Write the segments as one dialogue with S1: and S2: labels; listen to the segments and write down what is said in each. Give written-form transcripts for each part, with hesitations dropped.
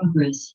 S1: Oh, Chris.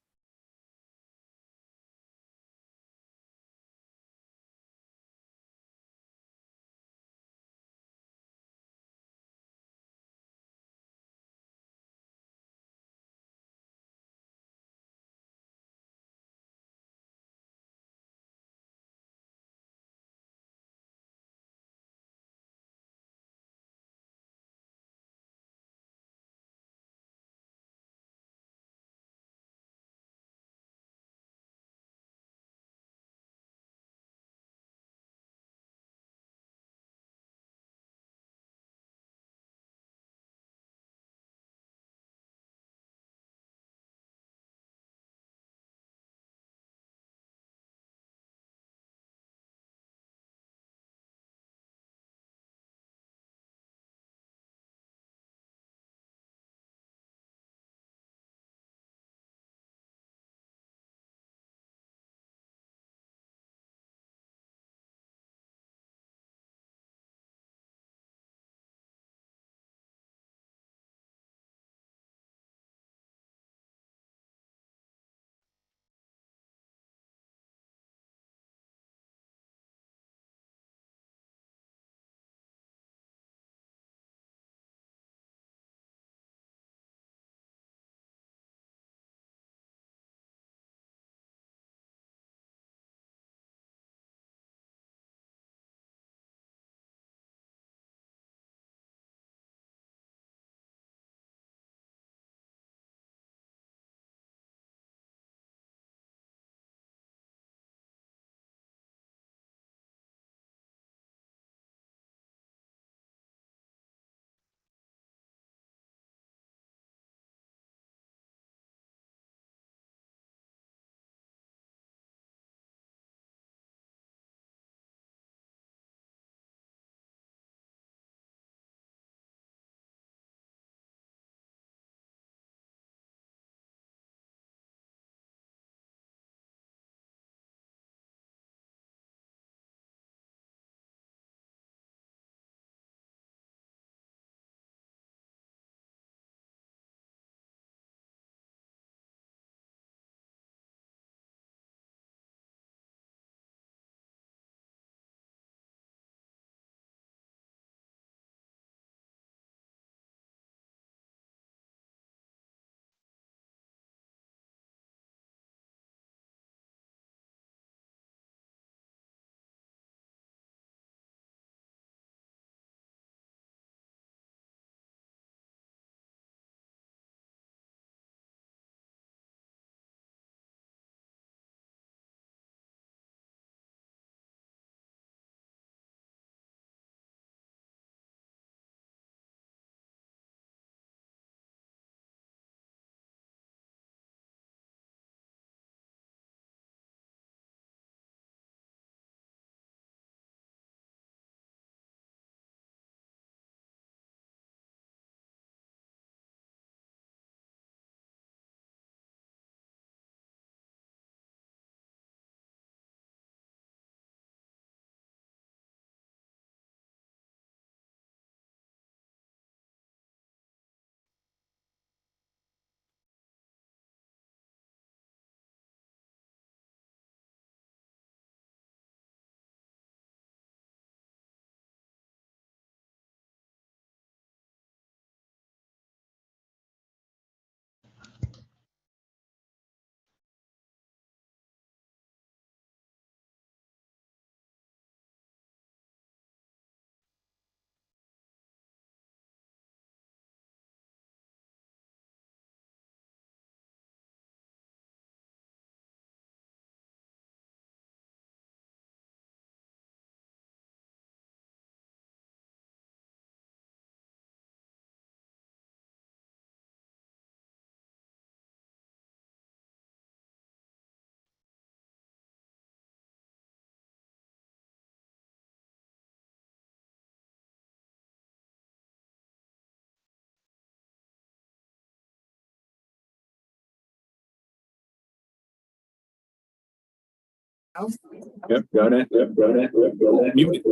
S2: Yep, got it. Yep, got it. Yep, got it. Mute.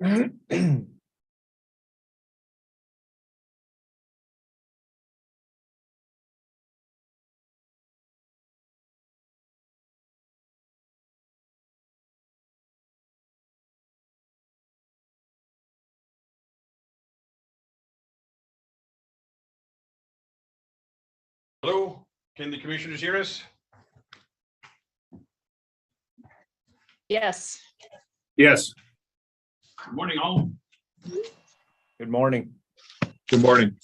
S1: Hello, can the commissioners hear us?
S3: Yes.
S2: Yes.
S1: Good morning, all.
S4: Good morning.
S2: Good morning.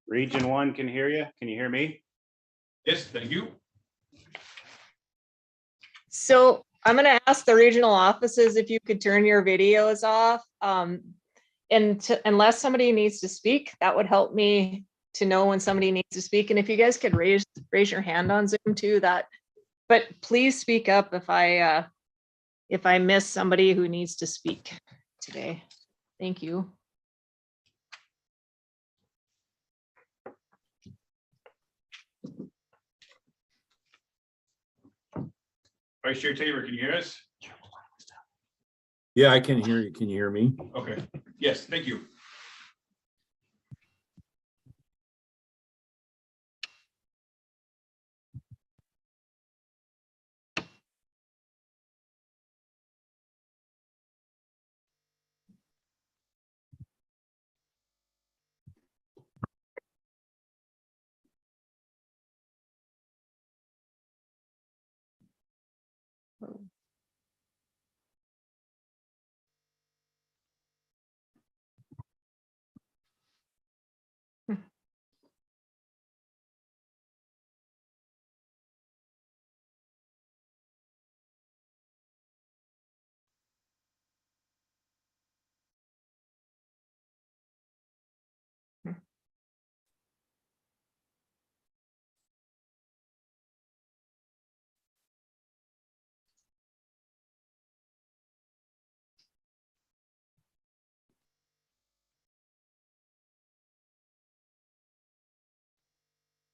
S4: Region 1 can hear you. Can you hear me?
S1: Yes, thank you.
S3: So I'm going to ask the regional offices if you could turn your videos off. Unless somebody needs to speak, that would help me to know when somebody needs to speak. And if you guys could raise your hand on Zoom too, but please speak up if I miss somebody who needs to speak today. Thank you.
S1: Vice Chair Tabor, can you hear us?
S2: Yeah, I can hear you. Can you hear me?
S1: Okay, yes, thank you.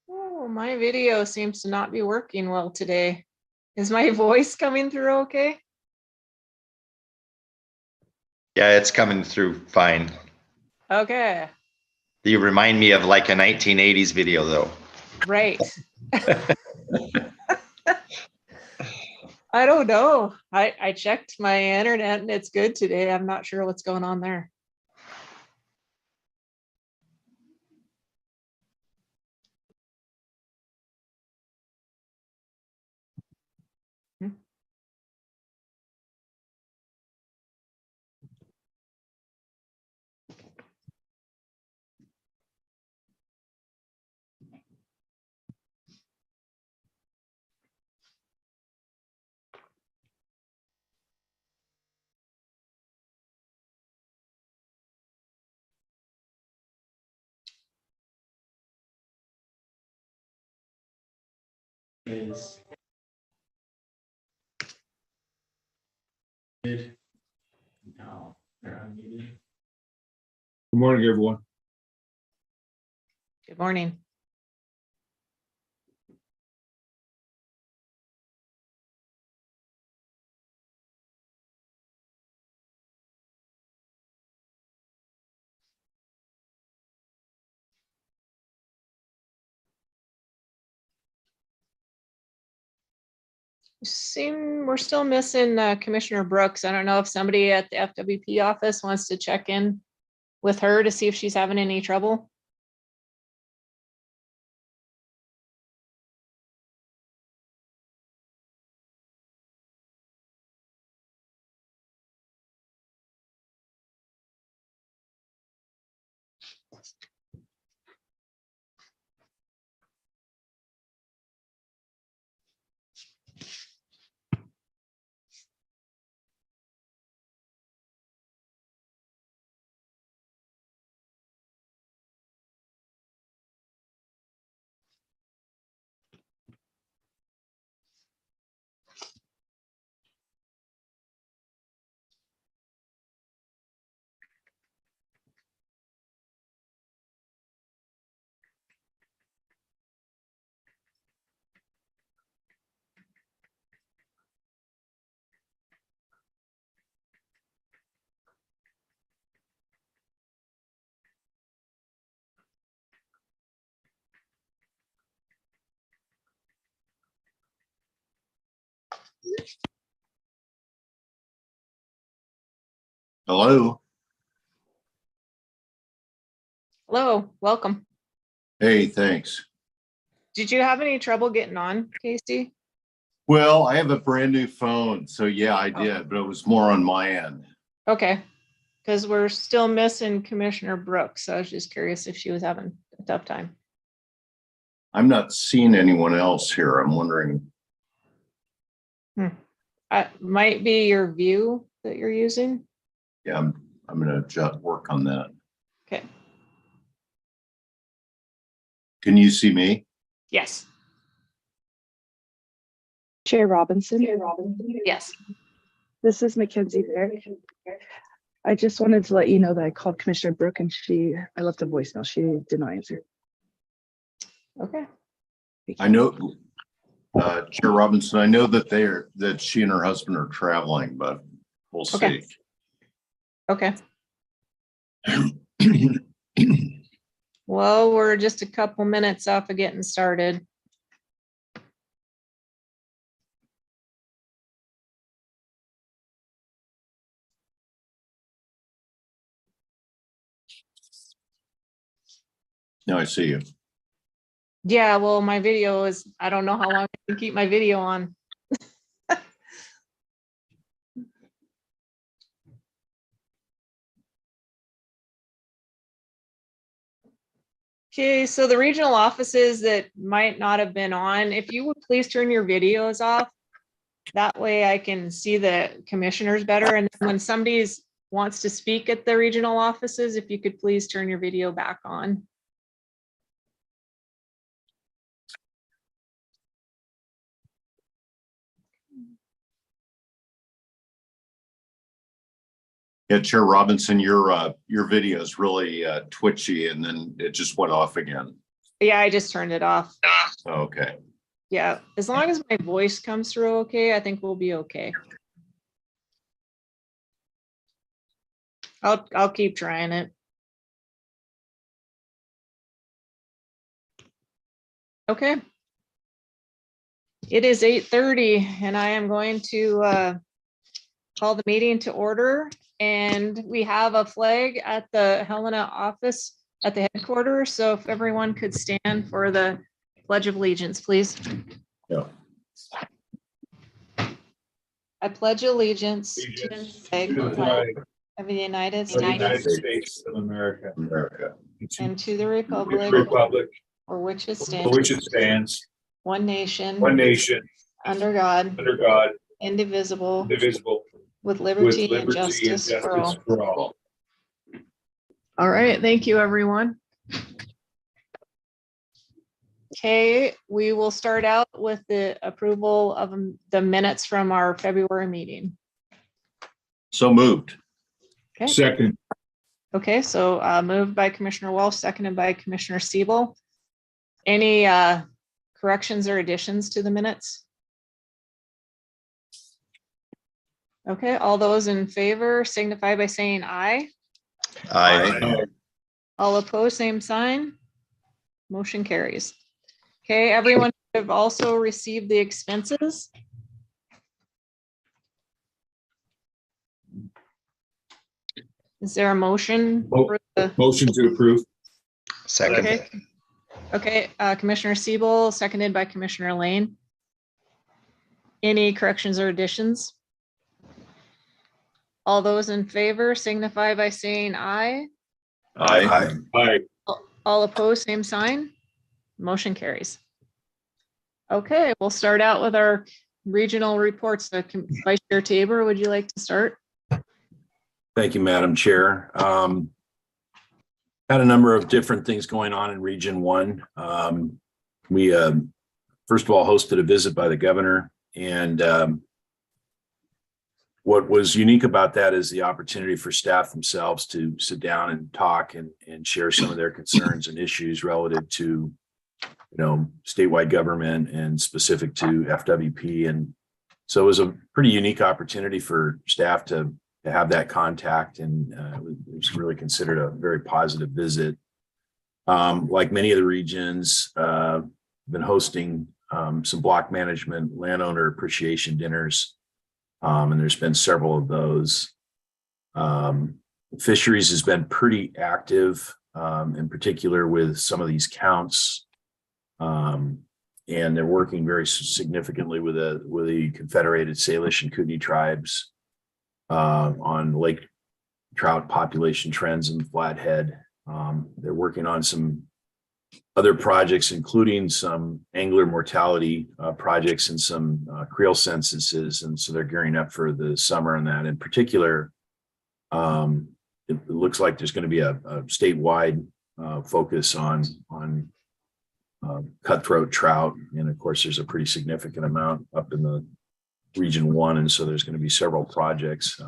S3: Oh, my video seems to not be working well today. Is my voice coming through okay?
S5: Yeah, it's coming through fine.
S3: Okay,
S5: You remind me of like a 1980s video though.
S3: right. I don't know. I checked my internet and it's good today. I'm not sure what's going on there.
S6: Is good. No, they're unmuted.
S2: Good morning, everyone.
S3: Good morning. We're still missing Commissioner Brooks. I don't know if somebody at the FWP office wants to check in with her to see if she's having any trouble.
S7: Hello.
S3: Hello, welcome.
S7: Hey, thanks.
S3: Did you have any trouble getting on, Casey?
S7: Well, I have a brand new phone, so yeah, I did, but it was more on my end.
S3: Okay, because we're still missing Commissioner Brooks. So I was just curious if she was having a tough time.
S7: I'm not seeing anyone else here. I'm wondering.
S3: Might be your view that you're using.
S7: Yeah, I'm gonna just work on that.
S3: Okay,
S7: Can you see me?
S3: yes,
S8: Chair Robinson.
S3: yes.
S8: This is Mackenzie there. I just wanted to let you know that I called Commissioner Brooke and I left a voicemail. She did not answer.
S3: Okay,
S7: I know, Chair Robinson, I know that she and her husband are traveling, but we'll
S3: Okay.
S7: see.
S3: okay. Well, we're just a couple minutes off of getting started.
S7: Now I see you.
S3: Yeah, well, my video is, I don't know how long I can keep my video on. Okay, so the regional offices that might not have been on, if you would please turn your videos off. That way I can see the commissioners better. And when somebody wants to speak at the regional offices, if you could please turn your video back on.
S7: Yeah, Chair Robinson, your video is really twitchy and then it just went off again.
S3: Yeah, I just turned it off.
S7: Okay.
S3: Yeah, as long as my voice comes through okay, I think we'll be okay. I'll keep trying it. Okay. It is 8:30 and I am going to call the meeting to order. And we have a flag at the Helena office at the headquarters. So if everyone could stand for the Pledge of Allegiance, please.
S7: Yeah.
S3: I pledge allegiance to the flag of the United
S6: States of America.
S3: and to the republic for which it stands, one nation, under God, indivisible, with liberty and justice for all. All right, thank you, everyone. Okay, we will start out with the approval of the minutes from our February meeting.
S7: So moved.
S3: Okay.
S1: Second.
S3: Okay, so moved by Commissioner Walsh, seconded by Commissioner Siebel. Any corrections or additions to the minutes? Okay, all those in favor signify by saying aye.
S5: Aye.
S3: All opposed, same sign. Motion carries. Okay, everyone have also received the expenses. Is there a motion for the?
S1: Motion to approve.
S5: Second.
S3: Okay, okay, Commissioner Siebel, seconded by Commissioner Lane. Any corrections or additions? All those in favor signify by saying aye.
S1: Aye.
S3: All opposed, same sign. Motion carries. Okay, we'll start out with our regional reports. So Vice Chair Tabor, would you like to start?
S9: Thank you, Madam Chair. Had a number of different things going on in Region 1. We first of all hosted a visit by the governor, and what was unique about that is the opportunity for staff themselves to sit down and talk and share some of their concerns and issues relative to, statewide government and specific to FWP. And so it was a pretty unique opportunity for staff to have that contact, and it was really considered a very positive visit. Like many of the regions, been hosting some block management landowner appreciation dinners. And there's been several of those. Fisheries has been pretty active, in particular with some of these counts. And they're working very significantly with the Confederated Salish and Kootenai tribes on lake trout population trends in the Flathead. They're working on some other projects, including some angler mortality projects and some creel censuses. And so they're gearing up for the summer on that. In particular, it looks like there's going to be a statewide focus on cutthroat trout. And of course, there's a pretty significant amount up in the Region 1. And so there's going to be several projects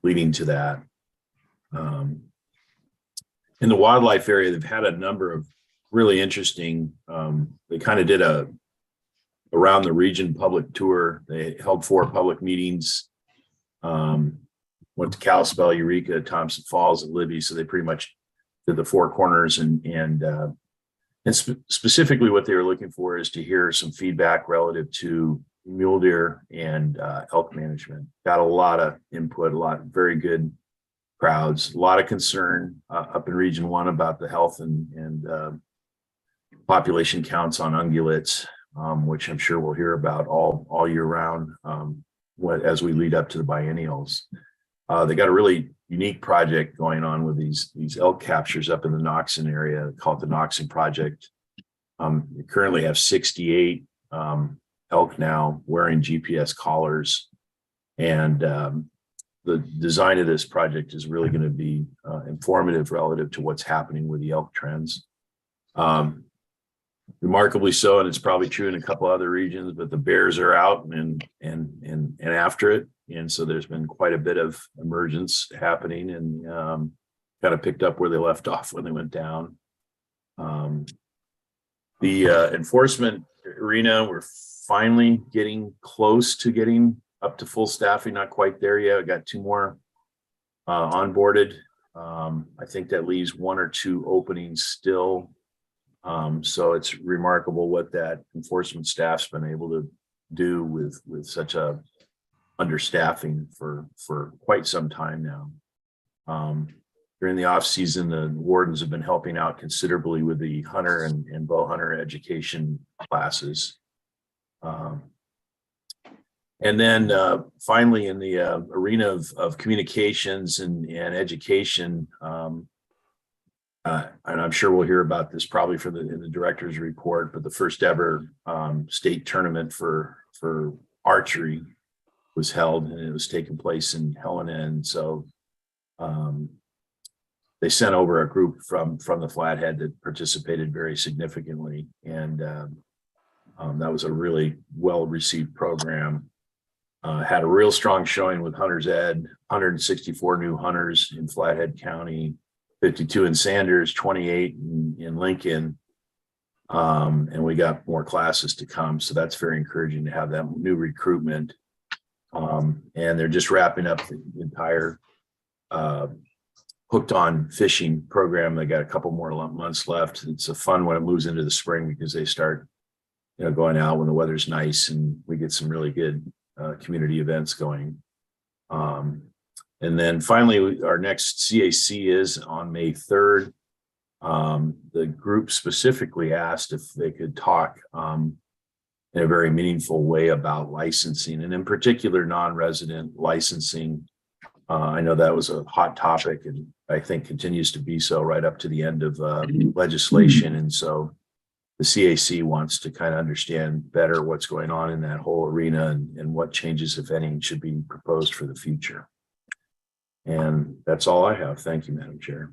S9: leading to that. In the wildlife area, they've had a number of really interesting, they kind of did a around the region public tour. They held 4 public meetings, went to Kalispell, Eureka, Thompson Falls, and Libby. So they pretty much did the 4 corners and specifically what they were looking for is to hear some feedback relative to mule deer and elk management. Got a lot of input, a lot of very good crowds, a lot of concern up in Region 1 about the health and population counts on ungulates, which I'm sure we'll hear about all year round as we lead up to the biennials. They got a really unique project going on with these elk captures up in the Noxon area called the Noxon Project. We currently have 68 elk now wearing GPS collars, and the design of this project is really going to be informative relative to what's happening with the elk trends. Remarkably so, and it's probably true in a couple other regions, but the bears are out and after it. And so there's been quite a bit of emergence happening, and kind of picked up where they left off when they went down. The enforcement arena, we're finally getting close to getting up to full staffing, not quite there yet. I got 2 more onboarded. I think that leaves 1 or 2 openings still. So it's remarkable what that enforcement staff's been able to do with such a understaffing for quite some time now. During the off season, the wardens have been helping out considerably with the hunter and bow hunter education classes. And then finally, in the arena of communications and education, and I'm sure we'll hear about this probably in the director's report, but the first ever state tournament for archery was held, and it was taking place in Helena. And so they sent over a group from the Flathead that participated very significantly. And that was a really well-received program. Had a real strong showing with Hunter's Ed, 164 new hunters in Flathead County, 52 in Sanders, 28 in Lincoln. And we got more classes to come. So that's very encouraging to have that new recruitment. And they're just wrapping up the entire Hooked On fishing program. They got a couple more months left. It's a fun when it moves into the spring, because they start, going out when the weather's nice, and we get some really good community events going. And then finally, our next CAC is on May 3rd. The group specifically asked if they could talk in a very meaningful way about licensing, and in particular, non-resident licensing. I know that was a hot topic, and I think continues to be so right up to the end of legislation. And so the CAC wants to kind of understand better what's going on in that whole arena, and what changes, if any, should be proposed for the future. And that's all I have. Thank you, Madam Chair.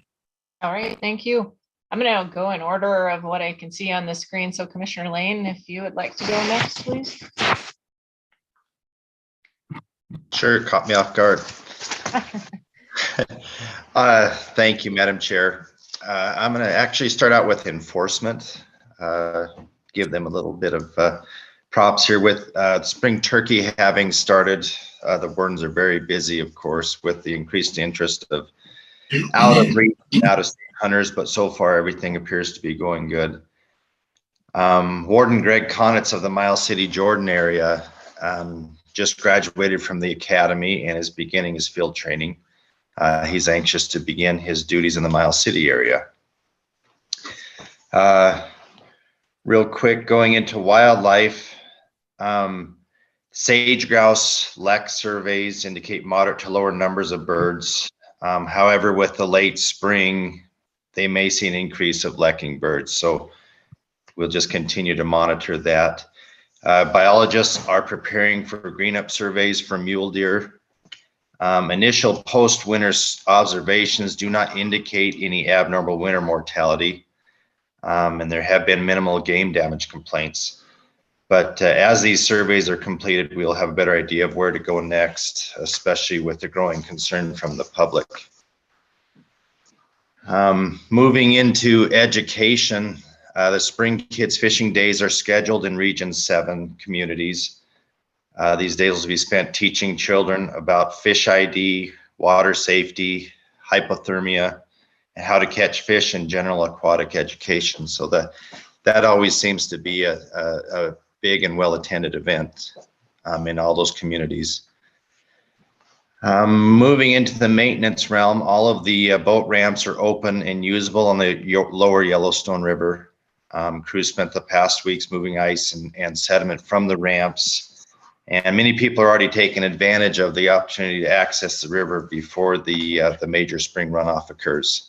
S3: All right, thank you. I'm going to go in order of what I can see on the screen. So Commissioner Lane, if you would like to go next, please.
S5: Sure, caught me off guard. Thank you, Madam Chair. I'm going to actually start out with enforcement. Give them a little bit of props here with spring turkey having started. The wardens are very busy, of course, with the increased interest of out-of-state hunters, but so far everything appears to be going good. Warden Greg Conitz of the Miles City, Jordan area just graduated from the academy and is beginning his field training. He's anxious to begin his duties in the Miles City area. Real quick, going into wildlife, sage grouse lek surveys indicate moderate to lower numbers of birds. However, with the late spring, they may see an increase of lekking birds. So we'll just continue to monitor that. Biologists are preparing for green up surveys for mule deer. Initial post-winter observations do not indicate any abnormal winter mortality. And there have been minimal game damage complaints. But as these surveys are completed, we'll have a better idea of where to go next, especially with the growing concern from the public. Moving into education, the Spring Kids Fishing Days are scheduled in Region 7 communities. These days will be spent teaching children about fish ID, water safety, hypothermia, and how to catch fish in general aquatic education. So that always seems to be a big and well-attended event in all those communities. Moving into the maintenance realm, all of the boat ramps are open and usable on the lower Yellowstone River. Crews spent the past weeks moving ice and sediment from the ramps, and many people are already taking advantage of the opportunity to access the river before the major spring runoff occurs.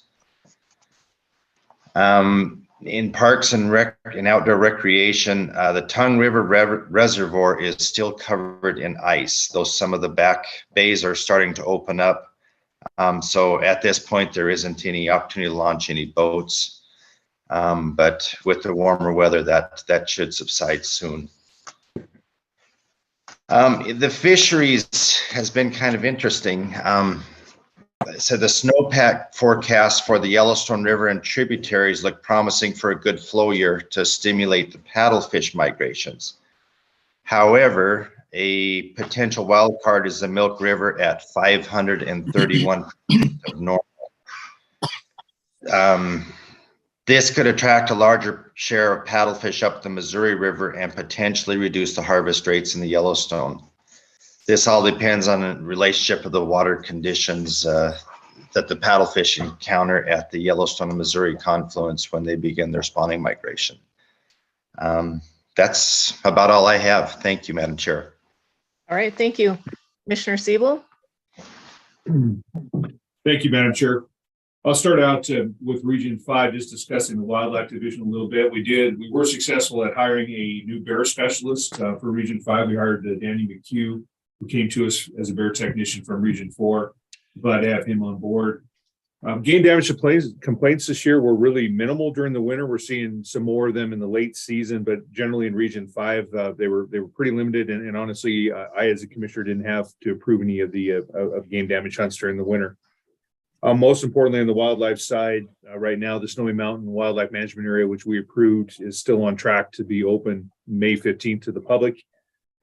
S5: In parks and outdoor recreation, the Tongue River Reservoir is still covered in ice, though some of the back bays are starting to open up. So at this point, there isn't any opportunity to launch any boats. But with the warmer weather, that should subside soon. The fisheries has been kind of interesting. So the snowpack forecast for the Yellowstone River and tributaries look promising for a good flow year to stimulate the paddlefish migrations. However, a potential wild card is the Milk River at 531 of normal. This could attract a larger share of paddlefish up the Missouri River and potentially reduce the harvest rates in the Yellowstone. This all depends on the relationship of the water conditions that the paddlefish encounter at the Yellowstone and Missouri confluence when they begin their spawning migration. That's about all I have. Thank you, Madam Chair.
S3: All right, thank you. Commissioner Siebel?
S1: Thank you, Madam Chair. I'll start out with Region 5, just discussing the Wildlife Division a little bit. We were successful at hiring a new bear specialist for Region 5. We hired Danny McHugh, who came to us as a bear technician from Region 4, but have him on board. Game damage complaints this year were really minimal during the winter. We're seeing some more of them in the late season, but generally in Region 5, they were pretty limited. And honestly, I as a commissioner didn't have to approve any of the of game damage hunts during the winter. Most importantly, on the wildlife side, right now, the Snowy Mountain Wildlife Management Area, which we approved, is still on track to be open May 15th to the public.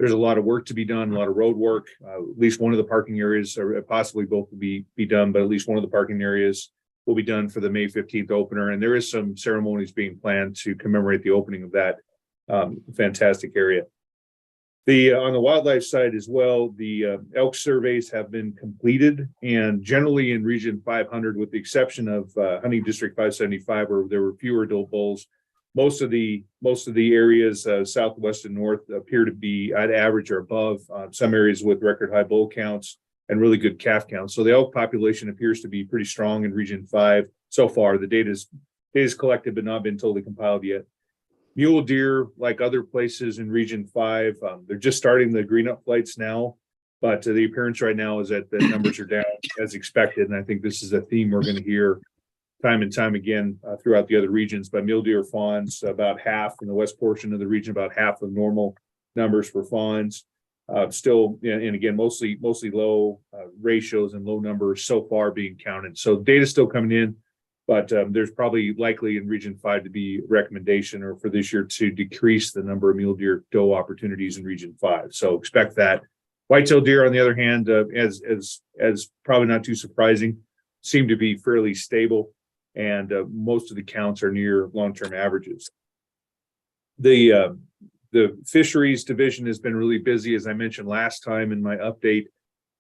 S1: There's a lot of work to be done, a lot of road work. At least one of the parking areas, or possibly both will be done, but at least one of the parking areas will be done for the May 15th opener. And there is some ceremonies being planned to commemorate the opening of that fantastic area. On the wildlife side as well, the elk surveys have been completed, and generally in Region 500, with the exception of Hunting District 575, where there were fewer adult bulls, most of the areas southwest and north appear to be at average or above. Some areas with record high bull counts and really good calf counts. So the elk population appears to be pretty strong in Region 5 so far. The data is collected but not been totally compiled yet. Mule deer, like other places in Region 5, they're just starting the green up flights now, but the appearance right now is that the numbers are down as expected. And I think this is a theme we're going to hear time and time again throughout the other regions. But mule deer, fawns, about half in the west portion of the region, about half of normal numbers for fawns. Still, and again, mostly low ratios and low numbers so far being counted. So data still coming in, but there's probably likely in Region 5 to be recommendation or for this year to decrease the number of mule deer doe opportunities in Region 5. So expect that. Whitetail deer, on the other hand, as probably not too surprising, seem to be fairly stable, and most of the counts are near long-term averages. The fisheries division has been really busy, as I mentioned last time in my update.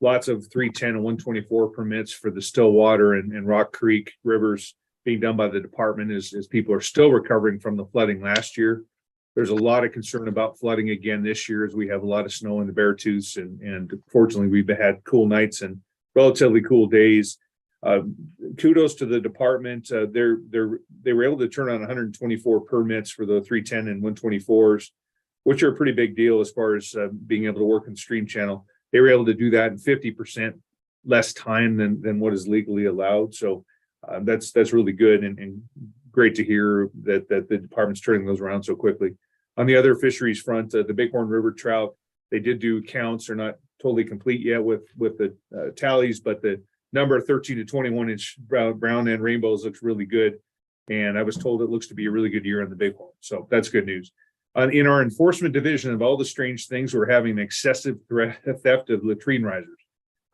S1: lots of 310 and 124 permits for the Stillwater and Rock Creek rivers being done by the department as people are still recovering from the flooding last year. There's a lot of concern about flooding again this year as we have a lot of snow in the Beartooths, and fortunately we've had cool nights and relatively cool days. Kudos to the department. They were able to turn on 124 permits for the 310 and 124s, which are a pretty big deal as far as being able to work in stream channel. They were able to do that in 50% less time than what is legally allowed. So that's really good and great to hear that the department's turning those around so quickly. On the other fisheries front, the Bighorn River trout, they did do counts. They're not totally complete yet with the tallies, but the number of 13 to 21 inch brown and rainbows looks really good. And I was told it looks to be a really good year on the Bighorn. So that's good news. In our enforcement division, of all the strange things, we're having an excessive theft of latrine risers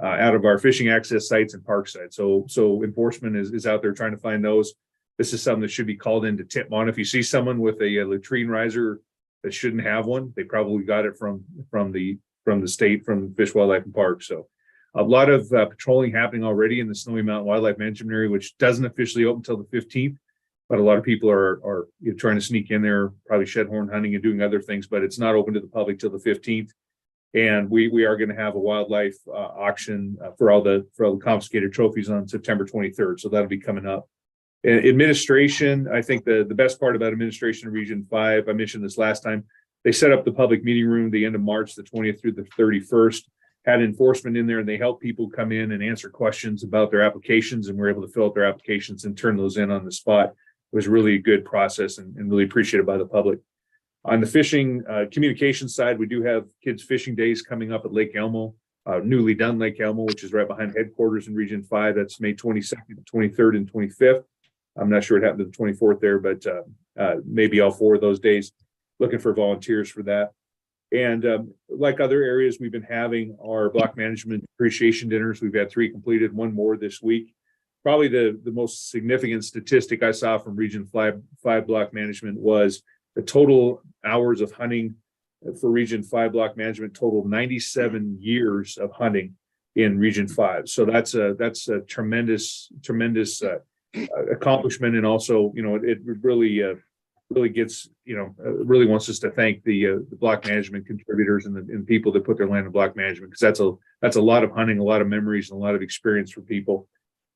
S1: out of our fishing access sites and park sites. So enforcement is out there trying to find those. This is something that should be called in to tip on. If you see someone with a latrine riser that shouldn't have one, they probably got it from the state, from Fish, Wildlife, and Parks. So a lot of patrolling happening already in the Snowy Mountain Wildlife Management Area, which doesn't officially open until the 15th. But a lot of people are trying to sneak in there, probably shedhorn hunting and doing other things, but it's not open to the public till the 15th. And we are going to have a wildlife auction for all the confiscated trophies on September 23rd. So that'll be coming up. Administration, I think the best part about administration in Region 5, I mentioned this last time, they set up the public meeting room the end of March, the 20th through the 31st, had enforcement in there, and they help people come in and answer questions about their applications, and we're able to fill out their applications and turn those in on the spot. It was really a good process and really appreciated by the public. On the fishing communication side, we do have kids fishing days coming up at Lake Elmo, newly done Lake Elmo, which is right behind headquarters in Region 5. That's May 22nd, 23rd, and 25th. I'm not sure what happened to the 24th there, but maybe all 4 of those days. Looking for volunteers for that. And like other areas, we've been having our block management appreciation dinners. We've had 3 completed, 1 more this week. Probably the most significant statistic I saw from Region 5 block management was the total hours of hunting for Region 5 block management totaled 97 years of hunting in Region 5. So that's a tremendous accomplishment. And also, it really gets, really wants us to thank the block management contributors and people that put their land in block management, because that's a lot of hunting, a lot of memories, and a lot of experience for people.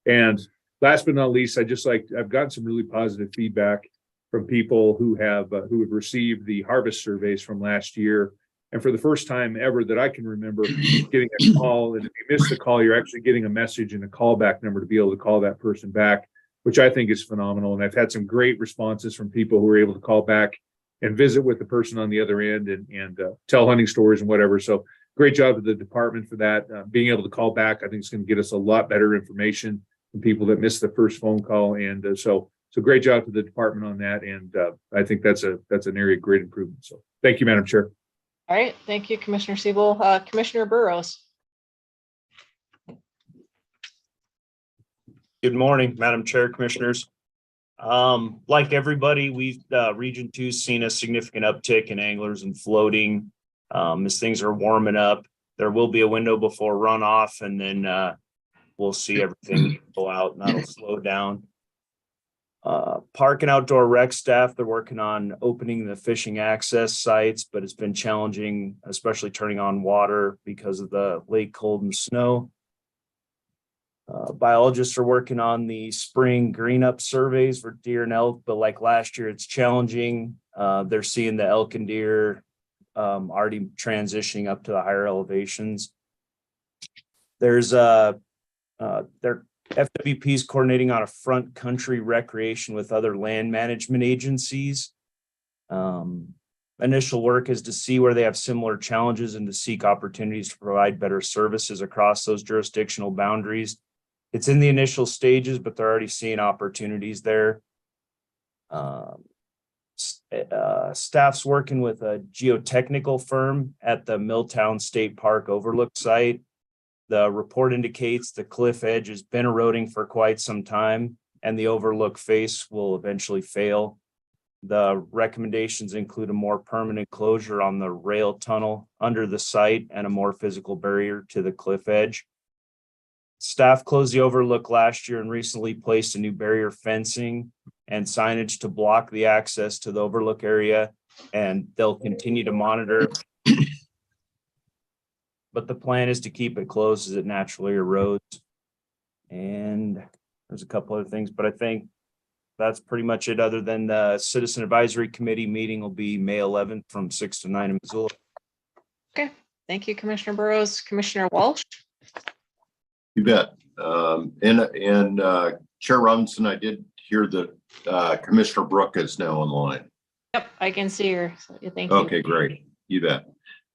S1: And last but not least, I've gotten some really positive feedback from people who have received the harvest surveys from last year. And for the first time ever that I can remember, getting a call, and if you miss the call, you're actually getting a message and a callback number to be able to call that person back, which I think is phenomenal. And I've had some great responses from people who are able to call back and visit with the person on the other end and tell hunting stories and whatever. So great job to the department for that. Being able to call back, I think it's going to get us a lot better information from people that missed the first phone call. And so great job to the department on that. And I think that's an area of great improvement. So thank you, Madam Chair.
S3: All right. Thank you, Commissioner Siebel. Commissioner Burrows.
S4: Good morning, Madam Chair, Commissioners. Like everybody, we've Region 2's seen a significant uptick in anglers and floating as things are warming up. There will be a window before runoff, and then we'll see everything go out, and that'll slow down. Park and outdoor rec staff, they're working on opening the fishing access sites, but it's been challenging, especially turning on water because of the late cold and snow. Biologists are working on the spring green up surveys for deer and elk, but like last year, it's challenging. They're seeing the elk and deer already transitioning up to the higher elevations. There's their FWP is coordinating on a front country recreation with other land management agencies. Initial work is to see where they have similar challenges and to seek opportunities to provide better services across those jurisdictional boundaries. It's in the initial stages, but they're already seeing opportunities there. Staff's working with a geotechnical firm at the Milltown State Park Overlook site. The report indicates the cliff edge has been eroding for quite some time, and the overlook face will eventually fail. The recommendations include a more permanent closure on the rail tunnel under the site and a more physical barrier to the cliff edge. Staff closed the overlook last year and recently placed a new barrier fencing and signage to block the access to the overlook area, and they'll continue to monitor. But the plan is to keep it closed as it naturally erodes. And there's a couple other things, but I think that's pretty much it, other than the Citizen Advisory Committee meeting will be May 11th from 6 to 9 in Missoula.
S3: Okay, thank you, Commissioner Burrows. Commissioner Walsh?
S7: You bet. Chair Robinson, I did hear that Commissioner Brook is now online.
S3: Yep, I can see her. So thank you.
S7: Okay, great. You bet.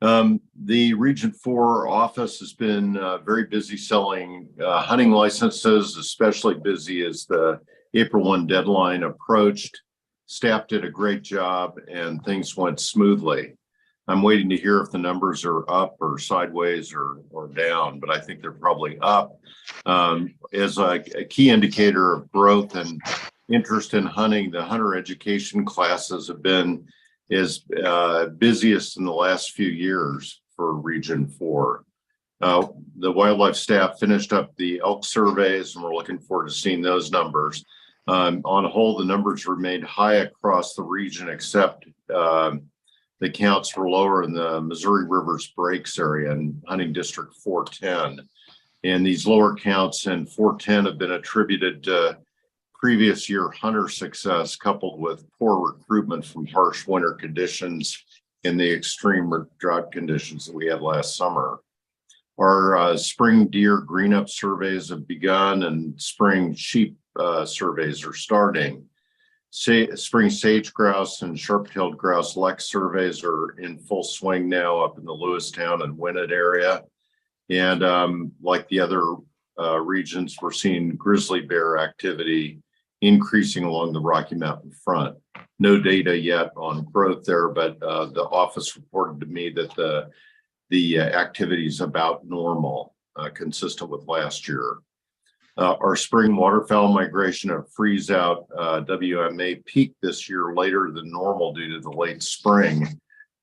S7: The Region 4 office has been very busy selling hunting licenses, especially busy as the April 1 deadline approached. Staff did a great job and things went smoothly. I'm waiting to hear if the numbers are up or sideways or down, but I think they're probably up. As a key indicator of growth and interest in hunting, the hunter education classes have been as busiest in the last few years for Region 4. The wildlife staff finished up the elk surveys and we're looking forward to seeing those numbers. On a whole, the numbers remained high across the region, except the counts were lower in the Missouri Rivers Breaks area and hunting district 410. And these lower counts in 410 have been attributed to previous year hunter success coupled with poor recruitment from harsh winter conditions and the extreme drought conditions that we had last summer. Our spring deer green-up surveys have begun and spring sheep surveys are starting. Spring sage grouse and sharp-tailed grouse lek surveys are in full swing now up in the Lewistown and Winnett area. And like the other regions, we're seeing grizzly bear activity increasing along the Rocky Mountain front. No data yet on growth there, but the office reported to me that the activity is about normal, consistent with last year. Our spring waterfowl migration of freeze out WMA peaked this year later than normal due to the late spring.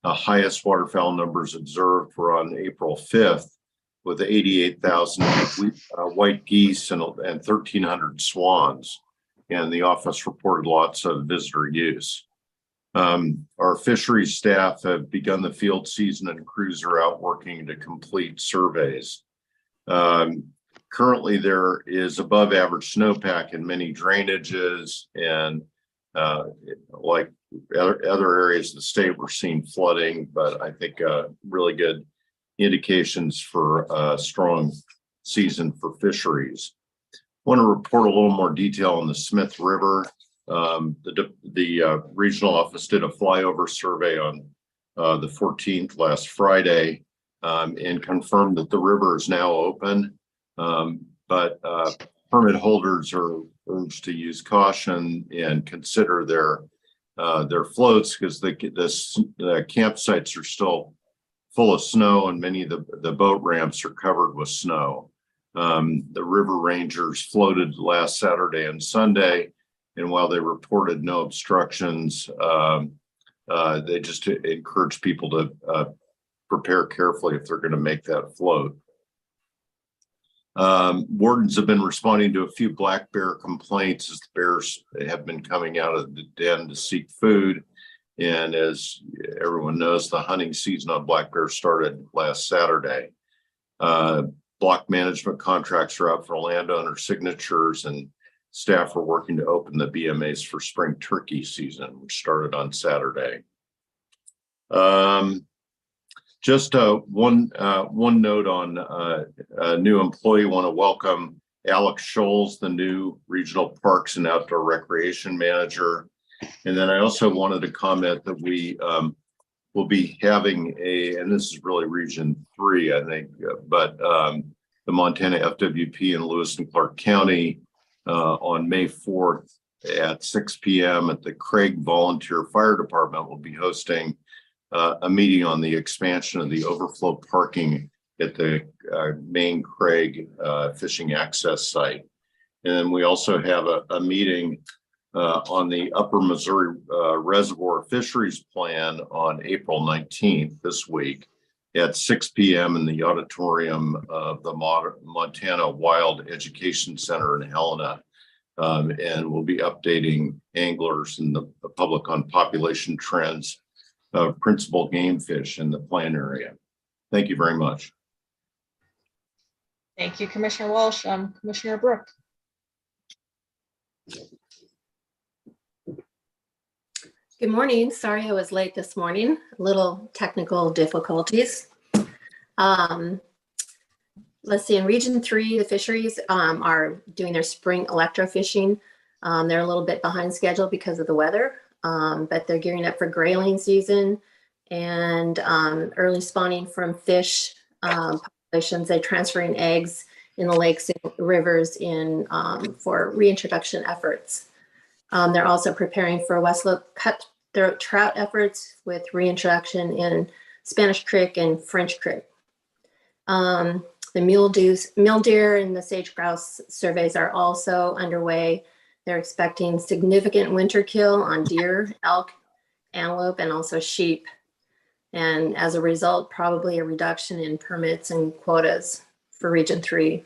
S7: Highest waterfowl numbers observed were on April 5th with 88,000 white geese and 1,300 swans. And the office reported lots of visitor use. Our fisheries staff have begun the field season and crews are out working to complete surveys. Currently, there is above average snowpack in many drainages and like other areas of the state, we're seeing flooding, but I think really good indications for a strong season for fisheries. I want to report a little more detail on the Smith River. The regional office did a flyover survey on the 14th last Friday and confirmed that the river is now open. But permit holders are urged to use caution and consider their floats because the campsites are still full of snow and many of the boat ramps are covered with snow. The river rangers floated last Saturday and Sunday, and while they reported no obstructions, they just encourage people to prepare carefully if they're going to make that float. Wardens have been responding to a few black bear complaints as the bears have been coming out of the den to seek food. And as everyone knows, the hunting season on black bear started last Saturday. Block management contracts are out for landowner signatures and staff are working to open the BMAs for spring turkey season, which started on Saturday. Just one note on a new employee. Want to welcome Alex Scholes, the new regional parks and outdoor recreation manager. And then I also wanted to comment that we will be having and this is really Region 3, I think, but the Montana FWP in Lewis and Clark County on May 4th at 6 p.m. at the Craig Volunteer Fire Department will be hosting a meeting on the expansion of the overflow parking at the main Craig fishing access site. And then we also have a meeting on the Upper Missouri Reservoir Fisheries Plan on April 19th this week at 6 p.m. in the auditorium of the Montana Wild Education Center in Helena. And we'll be updating anglers and the public on population trends of principal game fish in the plan area. Thank you very much.
S3: Thank you, Commissioner Walsh. Commissioner Brook.
S10: Good morning. Sorry I was late this morning. A little technical difficulties. Let's see, in Region 3, the fisheries are doing their spring electrofishing. They're a little bit behind schedule because of the weather, but they're gearing up for grayling season and early spawning from fish populations. They're transferring eggs in the lakes and rivers for reintroduction efforts. They're also preparing for Westlope cutthroat trout efforts with reintroduction in Spanish Creek and French Creek. The mule deer and the sage grouse surveys are also underway. They're expecting significant winter kill on deer, elk, antelope, and also sheep. And as a result, probably a reduction in permits and quotas for Region 3.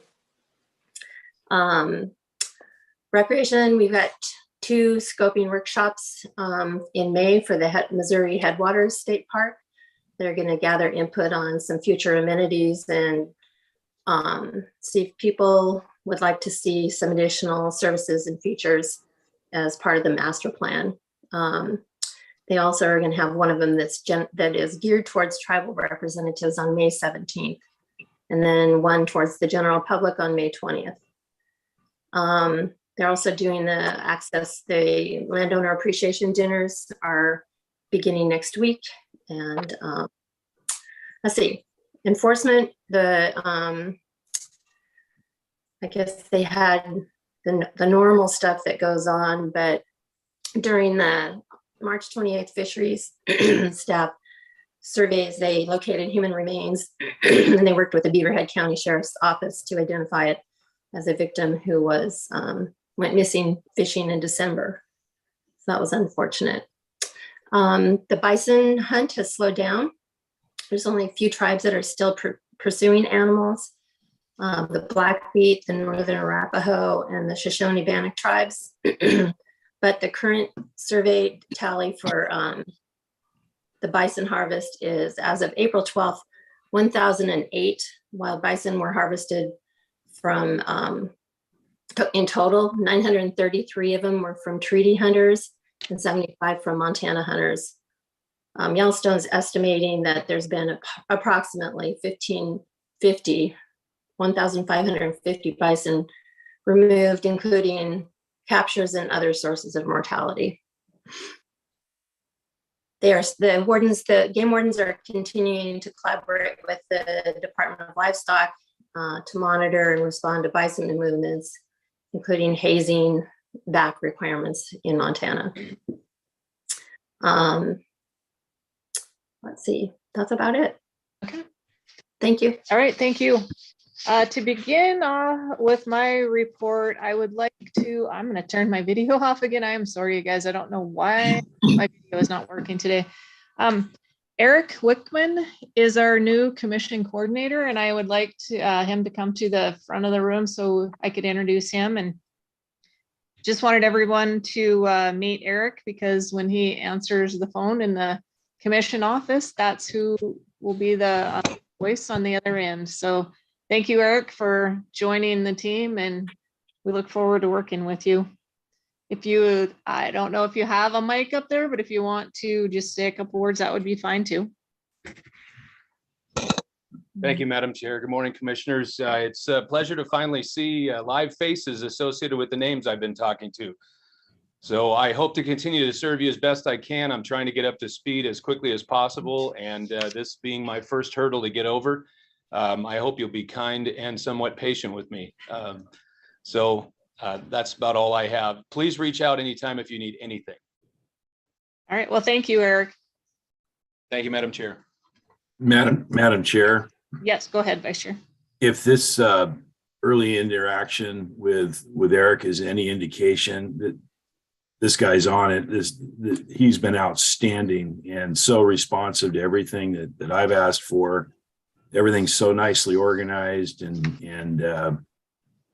S10: Recreation, we've got 2 scoping workshops in May for the Missouri Headwaters State Park. They're going to gather input on some future amenities and see if people would like to see some additional services and features as part of the master plan. They also are going to have one of them that is geared towards tribal representatives on May 17th, and then one towards the general public on May 20th. They're also doing the landowner appreciation dinners are beginning next week. And let's see, enforcement, I guess they had the normal stuff that goes on, but during the March 28th fisheries staff surveys, they located human remains and they worked with the Beaverhead County Sheriff's Office to identify it as a victim who was went missing fishing in December. So that was unfortunate. The bison hunt has slowed down. There's only a few tribes that are still pursuing animals. The Blackfeet, the Northern Arapaho, and the Shoshone-Bannock tribes. But the current survey tally for the bison harvest is, as of April 12th, 1,008 wild bison were harvested from, in total, 933 of them were from treaty hunters and 75 from Montana hunters. Yellowstone's estimating that there's been approximately 1,550 bison removed, including captures and other sources of mortality. The game wardens are continuing to collaborate with the Department of Livestock to monitor and respond to bison movements, including hazing back requirements in Montana. Let's see, that's about it.
S3: Okay.
S10: Thank you.
S3: All right, thank you. To begin with my report, I would like to, I'm going to turn my video off again. I am sorry, you guys. I don't know why my video is not working today. Eric Wickman is our new commission coordinator, and I would like him to come to the front of the room so I could introduce him. And just wanted everyone to meet Eric, because when he answers the phone in the commission office, that's who will be the voice on the other end. So thank you, Eric, for joining the team, and we look forward to working with you. I don't know if you have a mic up there, but if you want to just say a couple words, that would be fine too.
S6: Thank you, Madam Chair. Good morning, commissioners. It's a pleasure to finally see live faces associated with the names I've been talking to. So I hope to continue to serve you as best I can. I'm trying to get up to speed as quickly as possible, and this being my first hurdle to get over, I hope you'll be kind and somewhat patient with me. That's about all I have. Please reach out anytime if you need anything.
S3: All right. Well, thank you, Eric.
S6: Thank you, Madam Chair.
S9: Madam Chair,
S3: Yes, go ahead, Vice Chair.
S9: if this early interaction with Eric is any indication, this guy's on it. He's been outstanding and so responsive to everything that I've asked for. Everything's so nicely organized, and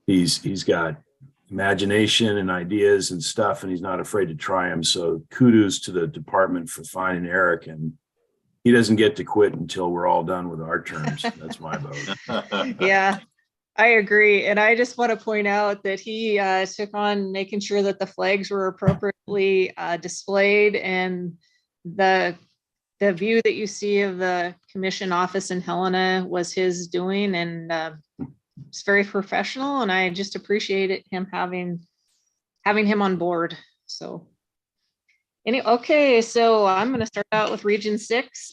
S9: he's got imagination and ideas and stuff, and he's not afraid to try them. So kudos to the department for finding Eric, and he doesn't get to quit until we're all done with our terms. That's my vote.
S3: Yeah, I agree. And I just want to point out that he took on making sure that the flags were appropriately displayed, and the view that you see of the commission office in Helena was his doing, and it's very professional, and I just appreciated him having him on board. So okay, so I'm going to start out with Region 6.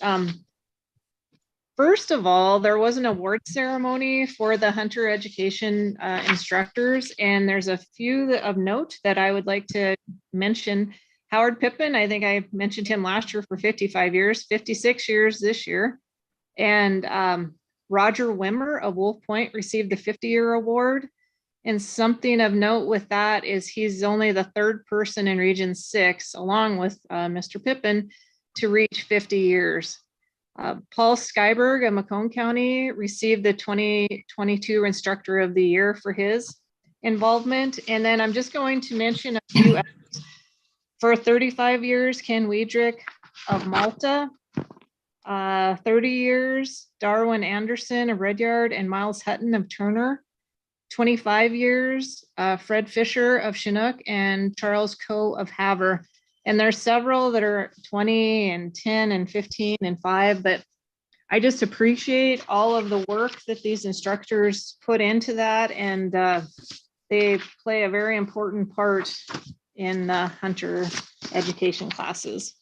S3: First of all, there was an award ceremony for the hunter education instructors, and there's a few of note that I would like to mention. Howard Pippin, I think I mentioned him last year, for 55 years, 56 years this year. And Roger Wimmer of Wolf Point received the 50-year award. And something of note with that is he's only the third person in Region 6, along with Mr. Pippin, to reach 50 years. Paul Skyberg of Macomb County received the 2022 Instructor of the Year for his involvement. And then I'm just going to mention a few others. For 35 years, Ken Wiedrich of Malta. 30 years, Darwin Anderson of Redyard and Miles Hutton of Turner. 25 years, Fred Fisher of Chinook and Charles Coe of Havre. And there's several that are 20 and 10 and 15 and 5, but I just appreciate all of the work that these instructors put into that, and they play a very important part in hunter education classes.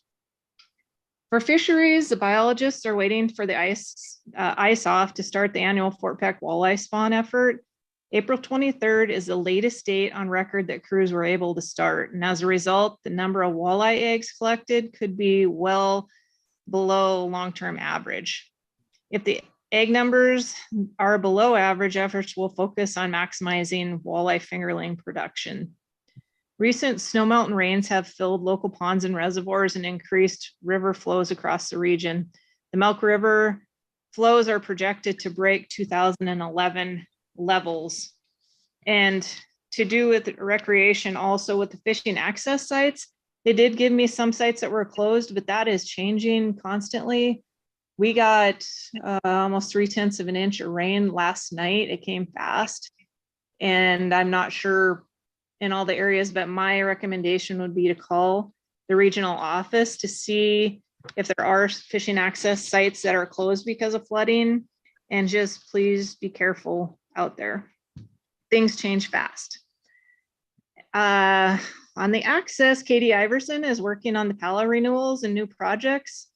S3: For fisheries, the biologists are waiting for the ice off to start the annual Fort Peck walleye spawn effort. April 23rd is the latest date on record that crews were able to start. And as a result, the number of walleye eggs collected could be well below long-term average. If the egg numbers are below average, efforts will focus on maximizing walleye fingerling production. Recent snowmelt and rains have filled local ponds and reservoirs and increased river flows across the region. The Milk River flows are projected to break 2011 levels. And to do with recreation, also with the fishing access sites, they did give me some sites that were closed, but that is changing constantly. We got almost 3/10 of an inch of rain last night. It came fast, and I'm not sure in all the areas, but my recommendation would be to call the regional office to see if there are fishing access sites that are closed because of flooding, and just please be careful out there. Things change fast. On the access, Katie Iverson is working on the PALA renewals and new projects.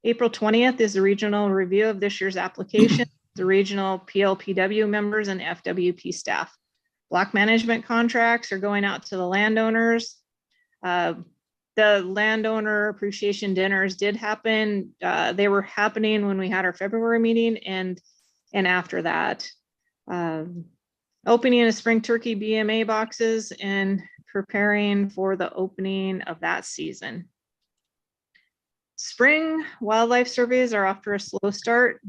S3: April 20th is the regional review of this year's application, the regional PLPW members and FWP staff. Block management contracts are going out to the landowners. The landowner appreciation dinners did happen. They were happening when we had our February meeting and after that. Opening of spring turkey BMA boxes and preparing for the opening of that season. Spring wildlife surveys are off to a slow start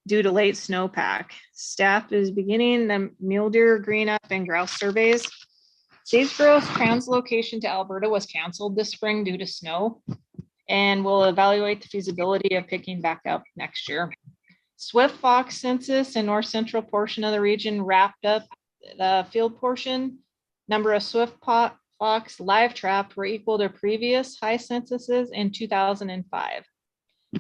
S3: due to late snowpack. Staff is beginning the mule deer, green up, and grouse surveys. Sage Grouse translocation to Alberta was canceled this spring due to snow, and we'll evaluate the feasibility of picking back up next year. Swift fox census in north central portion of the region wrapped up the field portion. Number of swift fox live trapped were equal to previous high censuses in 2005.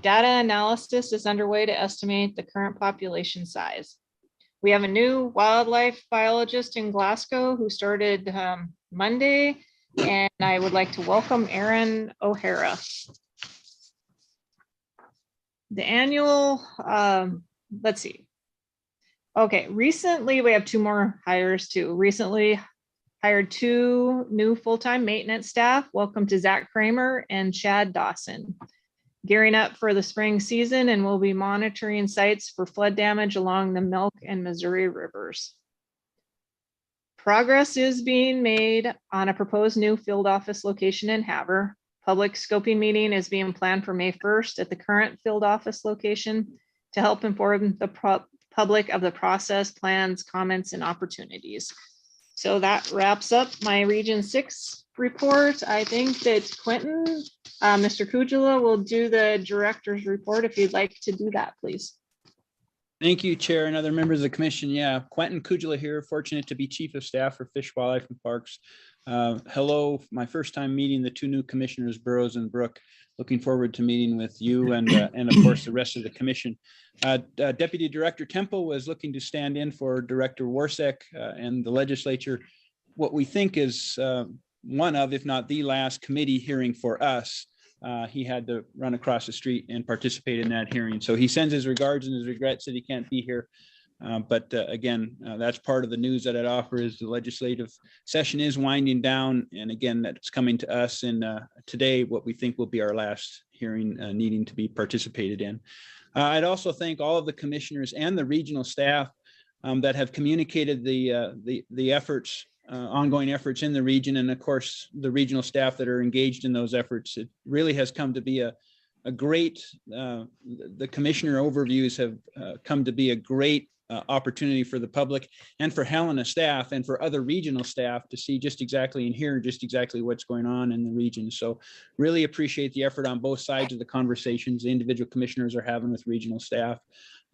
S3: Data analysis is underway to estimate the current population size. We have a new wildlife biologist in Glasgow who started Monday, and I would like to welcome Erin O'Hara. The annual, let's see. Okay, recently we have two more hires too. Recently hired two new full-time maintenance staff. Welcome to Zach Kramer and Chad Dawson. Gearing up for the spring season, and we'll be monitoring sites for flood damage along the Milk and Missouri rivers. Progress is being made on a proposed new field office location in Havre. Public scoping meeting is being planned for May 1st at the current field office location to help inform the public of the process, plans, comments, and opportunities. So that wraps up my Region 6 report. I think that Quentin, Mr. Kujala will do the director's report if you'd like to do that, please.
S11: Thank you, Chair, and other members of the commission. Yeah, Quentin Kujala here, fortunate to be Chief of Staff for Fish, Wildlife, and Parks. Hello, my first time meeting the two new commissioners, Burrows and Brook. Looking forward to meeting with you and of course the rest of the commission. Deputy Director Temple was looking to stand in for Director Warsek and the legislature. What we think is one of, if not the last committee hearing for us. He had to run across the street and participate in that hearing. So he sends his regards and his regrets that he can't be here. But again, that's part of the news that I'd offer is the legislative session is winding down. And again, that's coming to us. And today, what we think will be our last hearing needing to be participated in. I'd also thank all of the commissioners and the regional staff that have communicated the efforts, ongoing efforts in the region. And of course, the regional staff that are engaged in those efforts. It really has come to be a great, the commissioner overviews have come to be a great opportunity for the public and for Helena staff and for other regional staff to see just exactly and hear just exactly what's going on in the region. So really appreciate the effort on both sides of the conversations the individual commissioners are having with regional staff.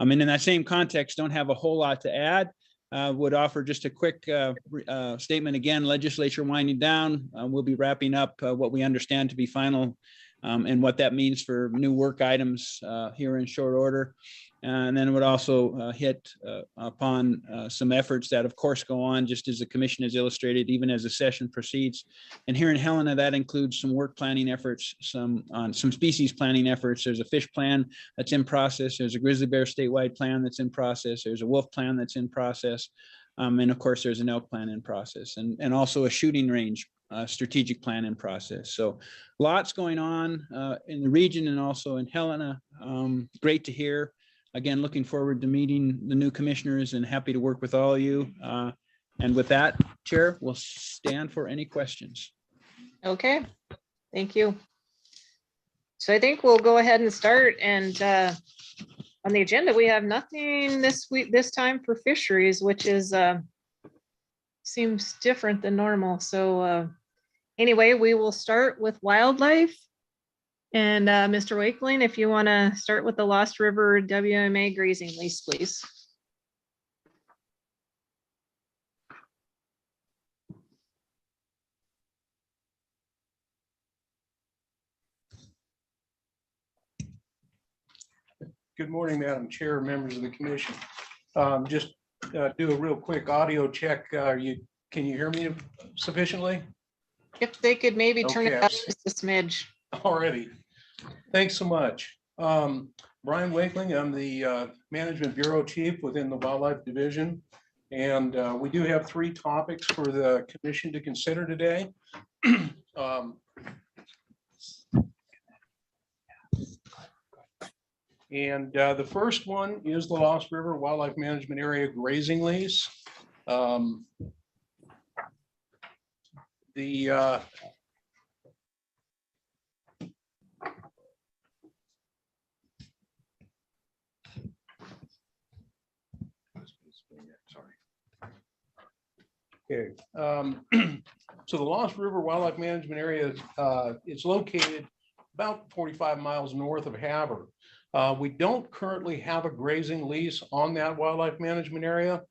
S11: I mean, in that same context, don't have a whole lot to add. Would offer just a quick statement again, legislature winding down. We'll be wrapping up what we understand to be final and what that means for new work items here in short order. And then it would also hit upon some efforts that of course go on just as the commission has illustrated, even as the session proceeds. And here in Helena, that includes some work planning efforts, some species planning efforts. There's a fish plan that's in process. There's a grizzly bear statewide plan that's in process. There's a wolf plan that's in process. And of course, there's an elk plan in process and also a shooting range strategic plan in process. So lots going on in the region and also in Helena. Great to hear. Again, looking forward to meeting the new commissioners and happy to work with all of you. And with that, Chair, we'll stand for any questions.
S3: Okay, thank you. So I think we'll go ahead and start. And on the agenda, we have nothing this week, this time for fisheries, which is seems different than normal. So anyway, we will start with wildlife. And Mr. Wakeling, if you want to start with the Lost River WMA grazing lease, please.
S12: Good morning, Madam Chair, members of the commission. Just do a real quick audio check. Can you hear me sufficiently?
S3: If they could maybe turn it
S12: Okay.
S3: up just a smidge.
S12: Already. Thanks so much. Brian Wakeling, I'm the Management Bureau Chief within the Wildlife Division. And we do have 3 topics for the commission to consider today. And the first one is the Lost River Wildlife Management Area grazing lease. Okay, so the Lost River Wildlife Management Area, it's located about 45 miles north of Havre. We don't currently have a grazing lease on that wildlife management area.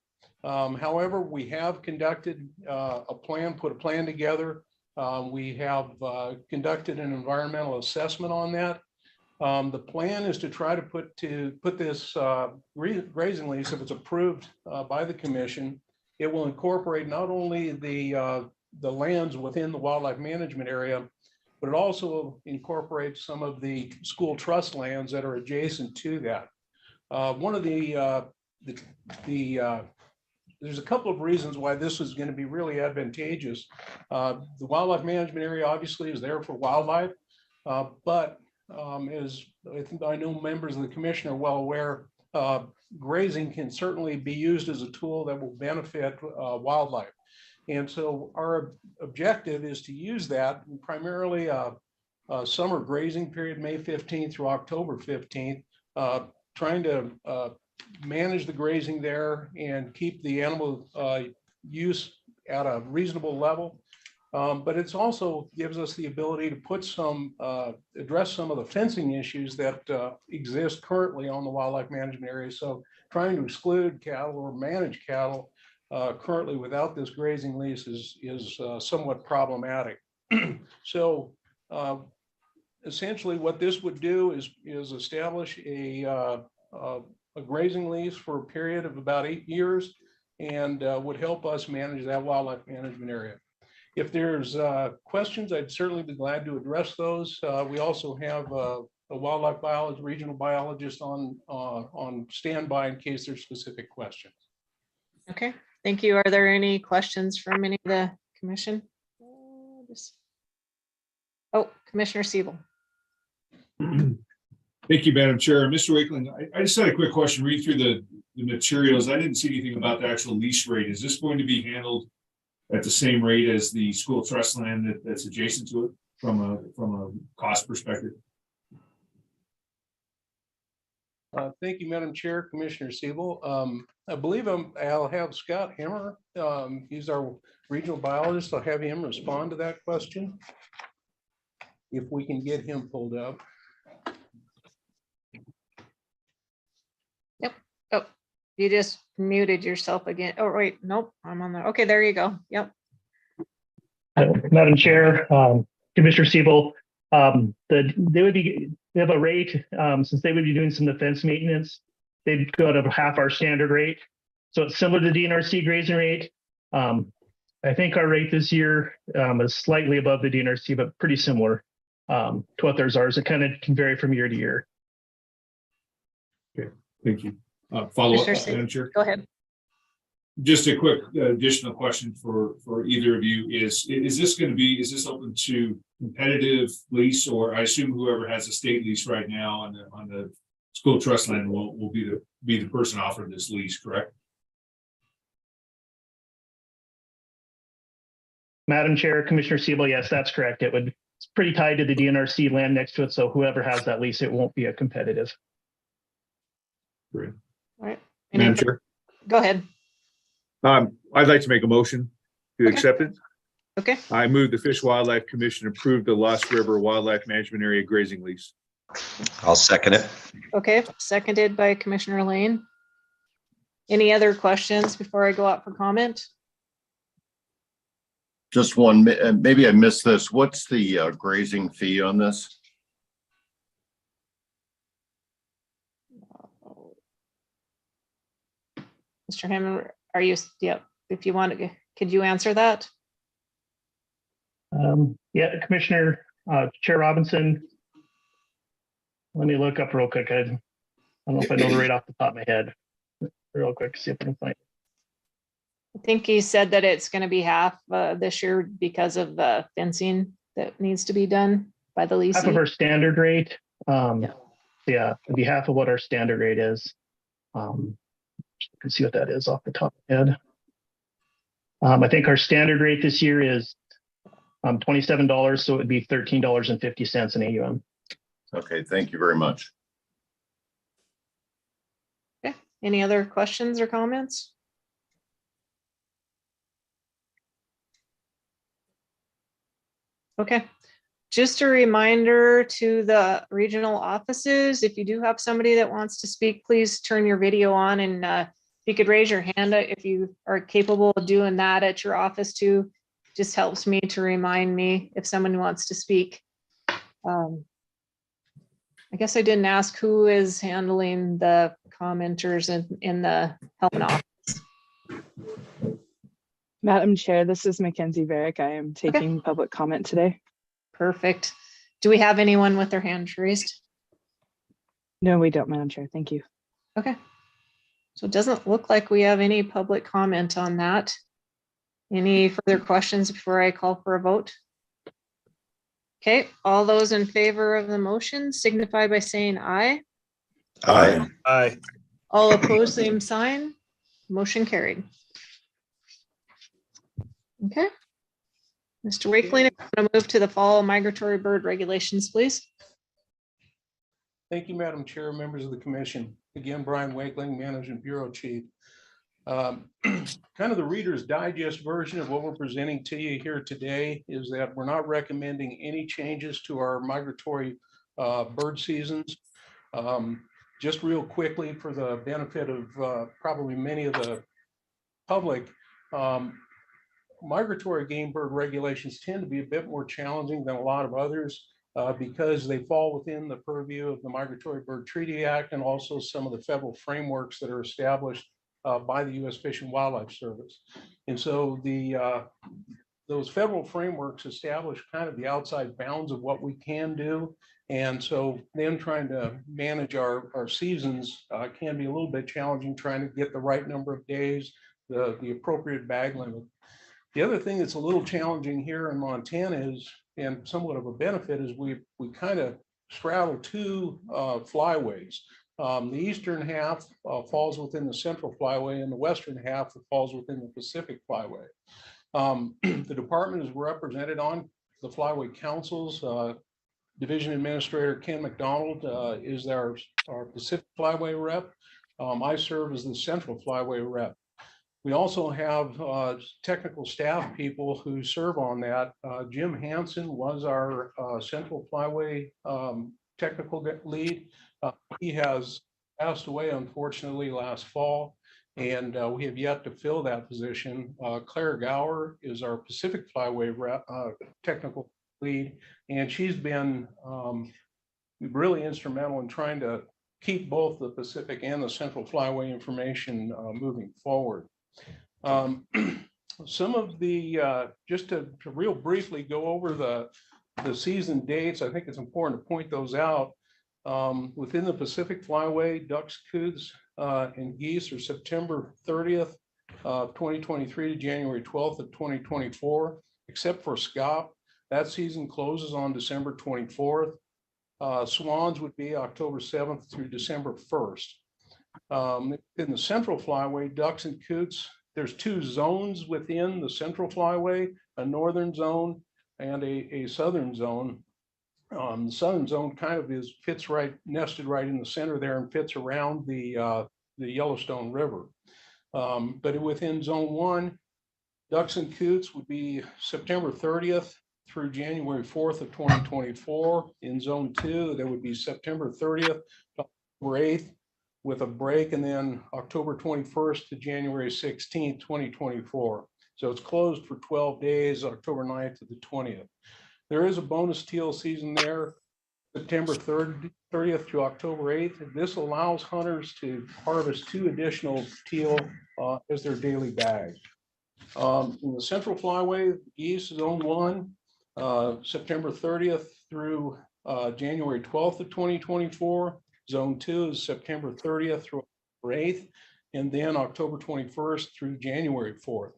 S12: However, we have conducted put a plan together. We have conducted an environmental assessment on that. The plan is to try to put this grazing lease, if it's approved by the commission, it will incorporate not only the lands within the wildlife management area, but it also incorporates some of the school trust lands that are adjacent to that. One of there's a couple of reasons why this is going to be really advantageous. The wildlife management area obviously is there for wildlife, but as I know members of the commission are well aware, grazing can certainly be used as a tool that will benefit wildlife. And so our objective is to use that primarily a summer grazing period, May 15th through October 15th, trying to manage the grazing there and keep the animal use at a reasonable level. But it's also gives us the ability to put some, address some of the fencing issues that exist currently on the wildlife management area. So trying to exclude cattle or manage cattle currently without this grazing lease is somewhat problematic. So essentially what this would do is establish a grazing lease for a period of about 8 years and would help us manage that wildlife management area. If there's questions, I'd certainly be glad to address those. We also have a wildlife biologist, regional biologist on standby in case there's specific questions.
S3: Okay, thank you. Are there any questions from any of the commission? Oh, Commissioner Siebel.
S1: Thank you, Madam Chair. Mr. Wakeling, I just had a quick question. Read through the materials. I didn't see anything about the actual lease rate. Is this going to be handled at the same rate as the school trust land that's adjacent to it from a cost perspective?
S12: Thank you, Madam Chair, Commissioner Siebel. I believe I'll have Scott Hammer. He's our regional biologist. I'll have him respond to that question if we can get him pulled up.
S3: Yep. Oh, you just muted yourself again. Oh, wait, nope, I'm on there. Okay, there you go. Yep.
S13: Madam Chair, Commissioner Siebel, they have a rate, since they would be doing some defense maintenance, they'd go to half our standard rate. So it's similar to the DNRC grazing rate. I think our rate this year is slightly above the DNRC, but pretty similar to what theirs are. It kind of can vary from year to year.
S1: Okay, thank you. Follow up, Madam Chair.
S3: Go ahead.
S1: Just a quick additional question for either of you is this open to competitive lease, or I assume whoever has a state lease right now on the school trust land will be the person offering this lease, correct?
S13: Madam Chair, Commissioner Siebel, yes, that's correct. It's pretty tied to the DNRC land next to it. So whoever has that lease, it won't be a competitive.
S1: Great.
S3: All right.
S1: Madam Chair.
S3: Go ahead.
S14: I'd like to make a motion to accept it.
S3: Okay.
S14: I move the Fish Wildlife Commission approve the Lost River Wildlife Management Area grazing lease.
S5: I'll second it.
S3: Okay, seconded by Commissioner Lane. Any other questions before I go out for comment?
S7: Just one, maybe I missed this. What's the grazing fee on this?
S3: Mr. Hammond, are you, yep, if you want to, could you answer that?
S13: Yeah, Commissioner, Chair Robinson. Let me look up real quick. I don't know if I know the rate off the top of my head. Real quick, see if I can find it.
S3: I think he said that it's going to be half this year because of the fencing that needs to be done by the lease.
S13: Half of our standard rate. Yeah, it'd be half of what our standard rate is. You can see what that is off the top of my head. I think our standard rate this year is $27, so it would be $13.50 in AUM.
S7: Okay, thank you very much.
S3: Okay, any other questions or comments? Okay, just a reminder to the regional offices, if you do have somebody that wants to speak, please turn your video on, and if you could raise your hand if you are capable of doing that at your office too. Just helps me to remind me if someone wants to speak. I guess I didn't ask who is handling the commenters in the Helena office.
S8: Madam Chair, this is Mackenzie Varick. I am taking public comment today.
S3: Perfect. Do we have anyone with their hand raised?
S8: No, we don't, Madam Chair. Thank you.
S3: Okay. So it doesn't look like we have any public comment on that. Any further questions before I call for a vote? Okay, all those in favor of the motion signify by saying aye.
S5: Aye.
S4: Aye.
S3: All opposed, same sign. Motion carried. Okay. Mr. Wakeling, I'm going to move to the fall migratory bird regulations, please.
S12: Thank you, Madam Chair, members of the commission. Again, Brian Wakeling, Management Bureau Chief. Kind of the Reader's Digest version of what we're presenting to you here today is that we're not recommending any changes to our migratory bird seasons. Just real quickly for the benefit of probably many of the public, migratory game bird regulations tend to be a bit more challenging than a lot of others because they fall within the purview of the Migratory Bird Treaty Act and also some of the federal frameworks that are established by the U.S. Fish and Wildlife Service. And so those federal frameworks establish kind of the outside bounds of what we can do. And so then trying to manage our seasons can be a little bit challenging, trying to get the right number of days, the appropriate bag limit. The other thing that's a little challenging here in Montana is, and somewhat of a benefit, is we kind of straddle two flyways. The eastern half falls within the Central Flyway, and the western half falls within the Pacific Flyway. The department is represented on the Flyway Councils. Division Administrator Ken McDonald is our Pacific Flyway rep. I serve as the Central Flyway rep. We also have technical staff people who serve on that. Jim Hansen was our Central Flyway technical lead. He has passed away, unfortunately, last fall, and we have yet to fill that position. Claire Gower is our Pacific Flyway technical lead, and she's been really instrumental in trying to keep both the Pacific and the Central Flyway information moving forward. Some of the, just to real briefly go over the season dates, I think it's important to point those out. Within the Pacific Flyway, ducks, coots, and geese are September 30th, 2023 to January 12th of 2024, except for scaup. That season closes on December 24th. Swans would be October 7th through December 1st. In the Central Flyway, ducks and coots, there's two zones within the Central Flyway, a northern zone and a southern zone. The southern zone kind of fits right, nested right in the center there and fits around the Yellowstone River. But within zone 1, ducks and coots would be September 30th through January 4th of 2024. In zone 2, there would be September 30th to October 8th with a break, and then October 21st to January 16th, 2024. So it's closed for 12 days, October 9th to the 20th. There is a bonus teal season there, September 30th to October 8th. This allows hunters to harvest 2 additional teal as their daily bag. In the Central Flyway, geese zone 1, September 30th through January 12th of 2024. Zone 2 is September 30th through October 8th, and then October 21st through January 4th.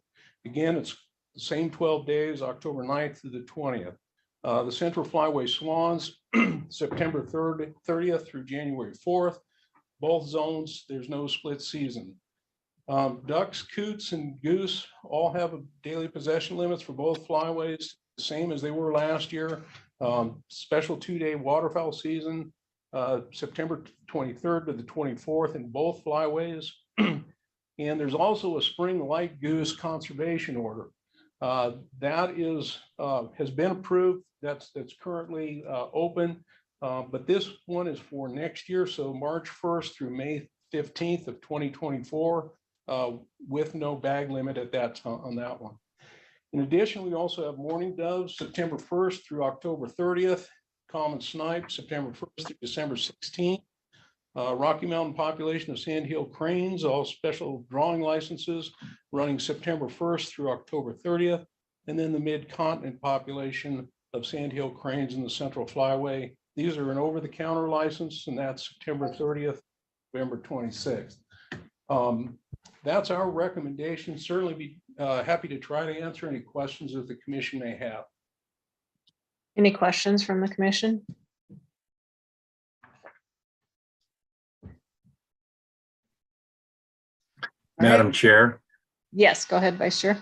S12: Again, it's the same 12 days, October 9th through the 20th. The Central Flyway swans, September 30th through January 4th. Both zones, there's no split season. Ducks, coots, and goose all have daily possession limits for both flyways, the same as they were last year. Special 2-day waterfowl season, September 23rd to the 24th in both flyways. And there's also a spring light goose conservation order. That has been approved. That's currently open, but this one is for next year. So March 1st through May 15th of 2024 with no bag limit at that time on that one. In addition, we also have mourning doves, September 1st through October 30th, common snipe, September 1st through December 16th. Rocky Mountain population of sandhill cranes, all special drawing licenses running September 1st through October 30th. And then the mid-continent population of sandhill cranes in the Central Flyway. These are an over-the-counter license, and that's September 30th, November 26th. That's our recommendation. Certainly be happy to try to answer any questions that the commission may have.
S3: Any questions from the commission?
S9: Madam Chair,
S3: Yes, go ahead, Vice Chair.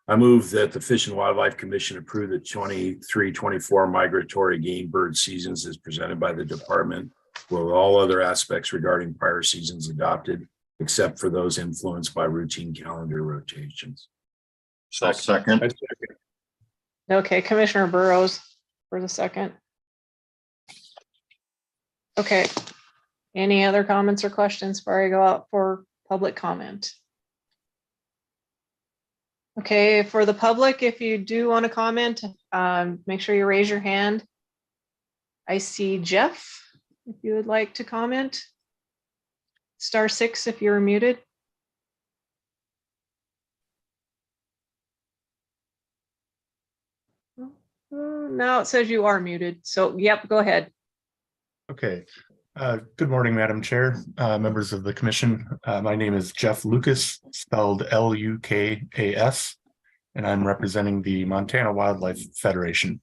S9: I move that the Fish and Wildlife Commission approve the 23-24 migratory game bird seasons as presented by the department, with all other aspects regarding prior seasons adopted, except for those influenced by routine calendar rotations.
S7: I'll second.
S3: Okay, Commissioner Burrows for the second. Okay. Any other comments or questions before I go out for public comment? Okay, for the public, if you do want to comment, make sure you raise your hand. I see Jeff, if you would like to comment. *6 if you're muted. Now it says you are muted, so yep, go ahead.
S15: Okay. Good morning, Madam Chair, members of the commission. My name is Jeff Lucas, spelled Lukas, and I'm representing the Montana Wildlife Federation.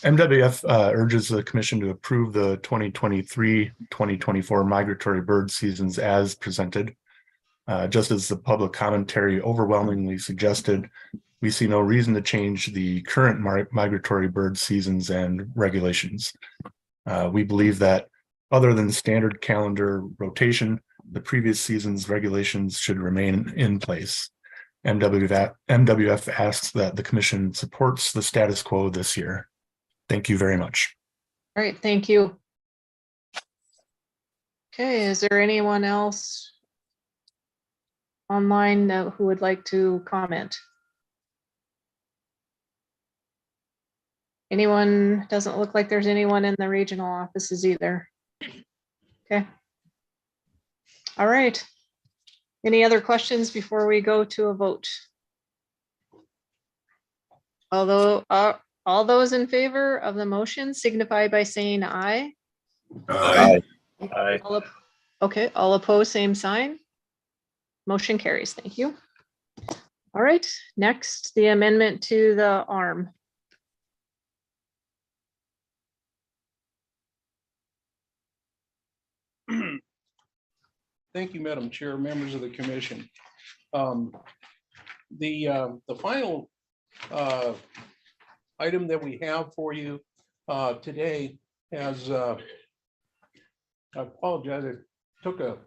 S15: MWF urges the commission to approve the 2023-2024 migratory bird seasons as presented. Just as the public commentary overwhelmingly suggested, we see no reason to change the current migratory bird seasons and regulations. We believe that other than standard calendar rotation, the previous season's regulations should remain in place. MWF asks that the commission supports the status quo this year. Thank you very much.
S3: All right, thank you. Okay, is there anyone else online who would like to comment? Anyone? Doesn't look like there's anyone in the regional offices either. Okay. All right. Any other questions before we go to a vote? Although all those in favor of the motion signify by saying aye.
S9: Aye.
S4: Aye.
S3: Okay, all opposed, same sign. Motion carries. Thank you. All right, next, the amendment to the ARM.
S12: Thank you, Madam Chair, members of the commission. The final item that we have for you today has, I apologize, I took a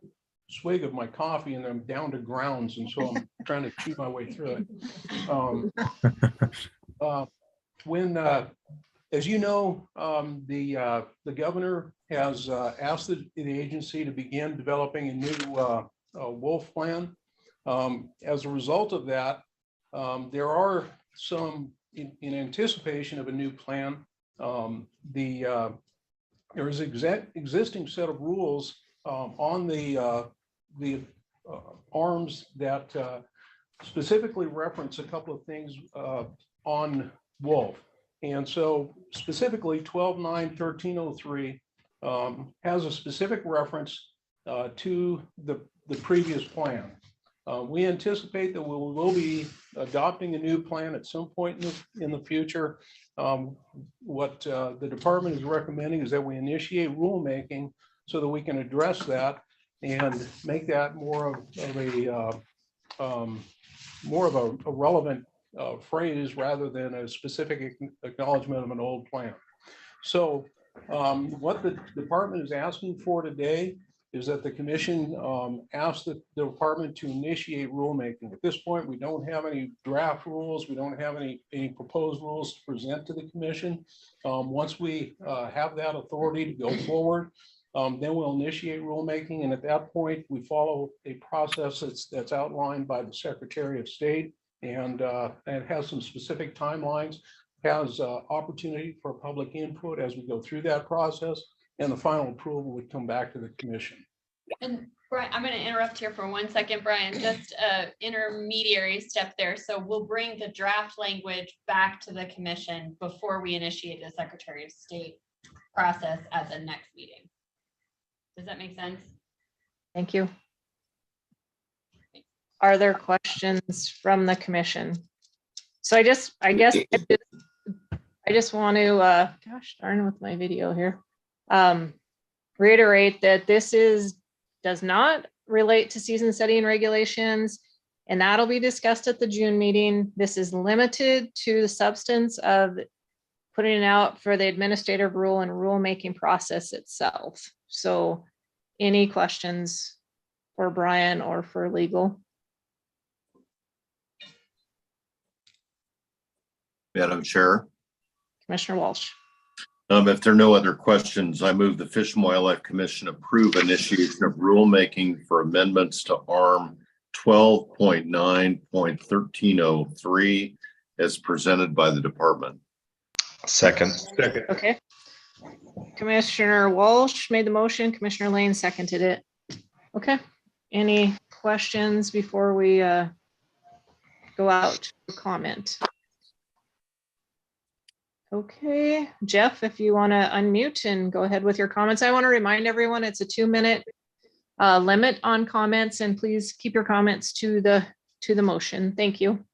S12: swig of my coffee and I'm down to grounds, and so I'm trying to chew my way through it. As you know, the governor has asked the agency to begin developing a new wolf plan. As a result of that, there are some, in anticipation of a new plan, there is existing set of rules on the arms that specifically reference a couple of things on wolf. And so specifically 12.9.1303 has a specific reference to the previous plan. We anticipate that we will be adopting a new plan at some point in the future. What the department is recommending is that we initiate rulemaking so that we can address that and make that more of a relevant phrase rather than a specific acknowledgement of an old plan. So what the department is asking for today is that the commission ask the department to initiate rulemaking. At this point, we don't have any draft rules. We don't have any proposed rules to present to the commission. Once we have that authority to go forward, then we'll initiate rulemaking. And at that point, we follow a process that's outlined by the Secretary of State, and it has some specific timelines, has opportunity for public input as we go through that process, and the final approval would come back to the commission.
S16: And Brian, I'm going to interrupt here for 1 second, Brian, just an intermediary step there. So we'll bring the draft language back to the commission before we initiate the Secretary of State process at the next meeting. Does that make sense?
S3: Thank you. Are there questions from the commission? So I guess I just want to, gosh darn with my video here, reiterate that this does not relate to season setting regulations, And that'll be discussed at the June meeting. This is limited to the substance of putting it out for the administrative rule and rulemaking process itself. So any questions for Brian or for legal?
S7: Madam Chair,
S3: Commissioner Walsh.
S7: if there are no other questions, I move the Fish and Wildlife Commission approve initiation of rulemaking for amendments to ARM 12.9.1303 as presented by the department.
S5: Second.
S14: Second.
S3: Okay. Commissioner Walsh made the motion, Commissioner Lane seconded it. Okay, any questions before we go out for comment? Okay, Jeff, if you want to unmute and go ahead with your comments. I want to remind everyone it's a 2-minute limit on comments, and please keep your comments to the motion. Thank you.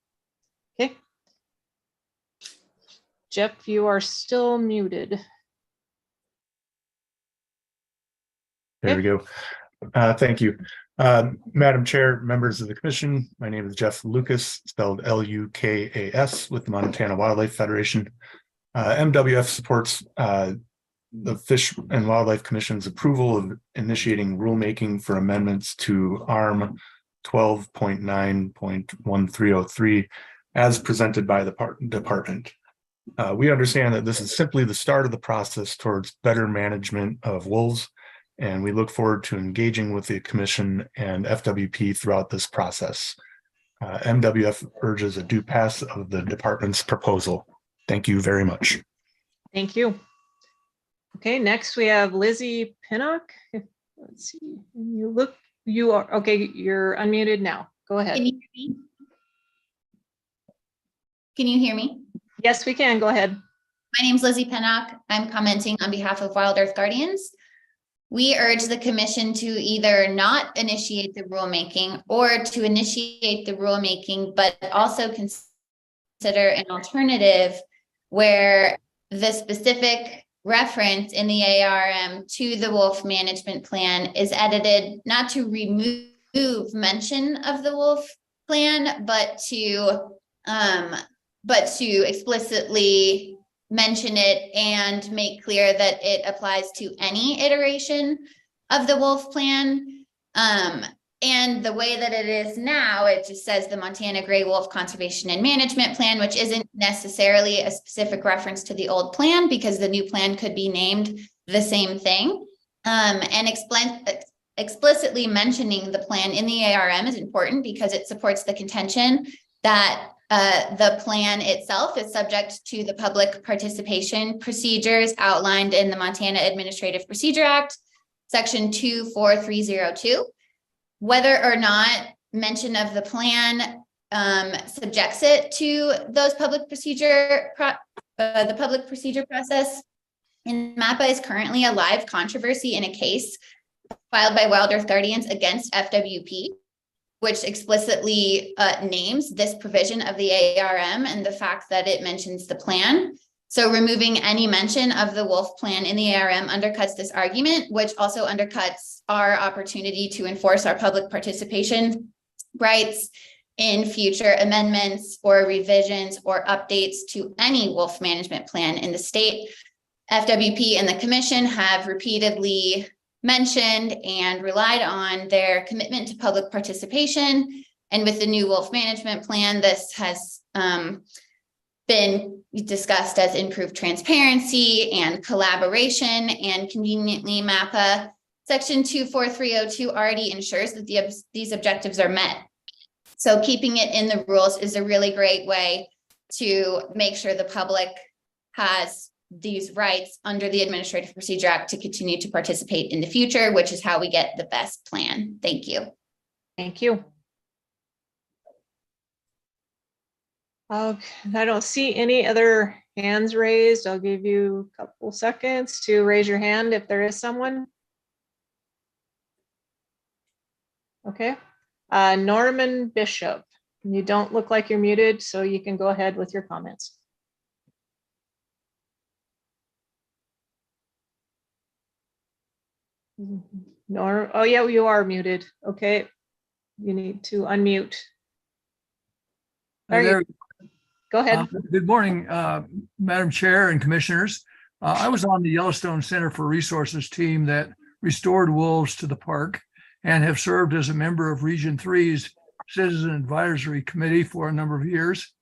S3: Okay. Jeff, you are still muted.
S15: There we go. Thank you. Madam Chair, members of the commission, my name is Jeff Lucas, spelled Lukas, with the Montana Wildlife Federation. MWF supports the Fish and Wildlife Commission's approval of initiating rulemaking for amendments to ARM 12.9.1303 as presented by the department. We understand that this is simply the start of the process towards better management of wolves, and we look forward to engaging with the commission and FWP throughout this process. MWF urges a due pass of the department's proposal. Thank you very much.
S3: Thank you. Okay, next we have Lizzie Pinnock. Let's see, you are, okay, you're unmuted now. Go ahead.
S17: Can you hear me? Can you hear me?
S3: Yes, we can. Go ahead.
S17: My name is Lizzie Pinnock. I'm commenting on behalf of Wild Earth Guardians. We urge the commission to either not initiate the rulemaking or to initiate the rulemaking, but also consider an alternative where the specific reference in the ARM to the wolf management plan is edited, not to remove mention of the wolf plan, but to explicitly mention it and make clear that it applies to any iteration of the wolf plan. And the way that it is now, it just says the Montana Gray Wolf Conservation and Management Plan, which isn't necessarily a specific reference to the old plan because the new plan could be named the same thing. And explicitly mentioning the plan in the ARM is important because it supports the contention that the plan itself is subject to the public participation procedures outlined in the Montana Administrative Procedure Act, Section 24302. Whether or not mention of the plan subjects it to those public procedure, the public procedure process in MAPPA is currently a live controversy in a case filed by Wild Earth Guardians against FWP, which explicitly names this provision of the ARM and the fact that it mentions the plan. So removing any mention of the wolf plan in the ARM undercuts this argument, which also undercuts our opportunity to enforce our public participation rights in future amendments or revisions or updates to any wolf management plan in the state. FWP and the commission have repeatedly mentioned and relied on their commitment to public participation. And with the new wolf management plan, this has been discussed as improved transparency and collaboration, and conveniently MAPPA Section 24302 already ensures that these objectives are met. So keeping it in the rules is a really great way to make sure the public has these rights under the Administrative Procedure Act to continue to participate in the future, which is how we get the best plan. Thank you.
S3: Thank you. Okay, I don't see any other hands raised. I'll give you a couple seconds to raise your hand if there is someone. Okay, Norman Bishop, you don't look like you're muted, so you can go ahead with your comments. Oh yeah, you are muted. Okay, you need to unmute. Are you-
S18: There-
S3: Go ahead.
S18: Good morning, Madam Chair and Commissioners. I was on the Yellowstone Center for Resources team that restored wolves to the park and have served as a member of Region 3's Citizen Advisory Committee for a number of years.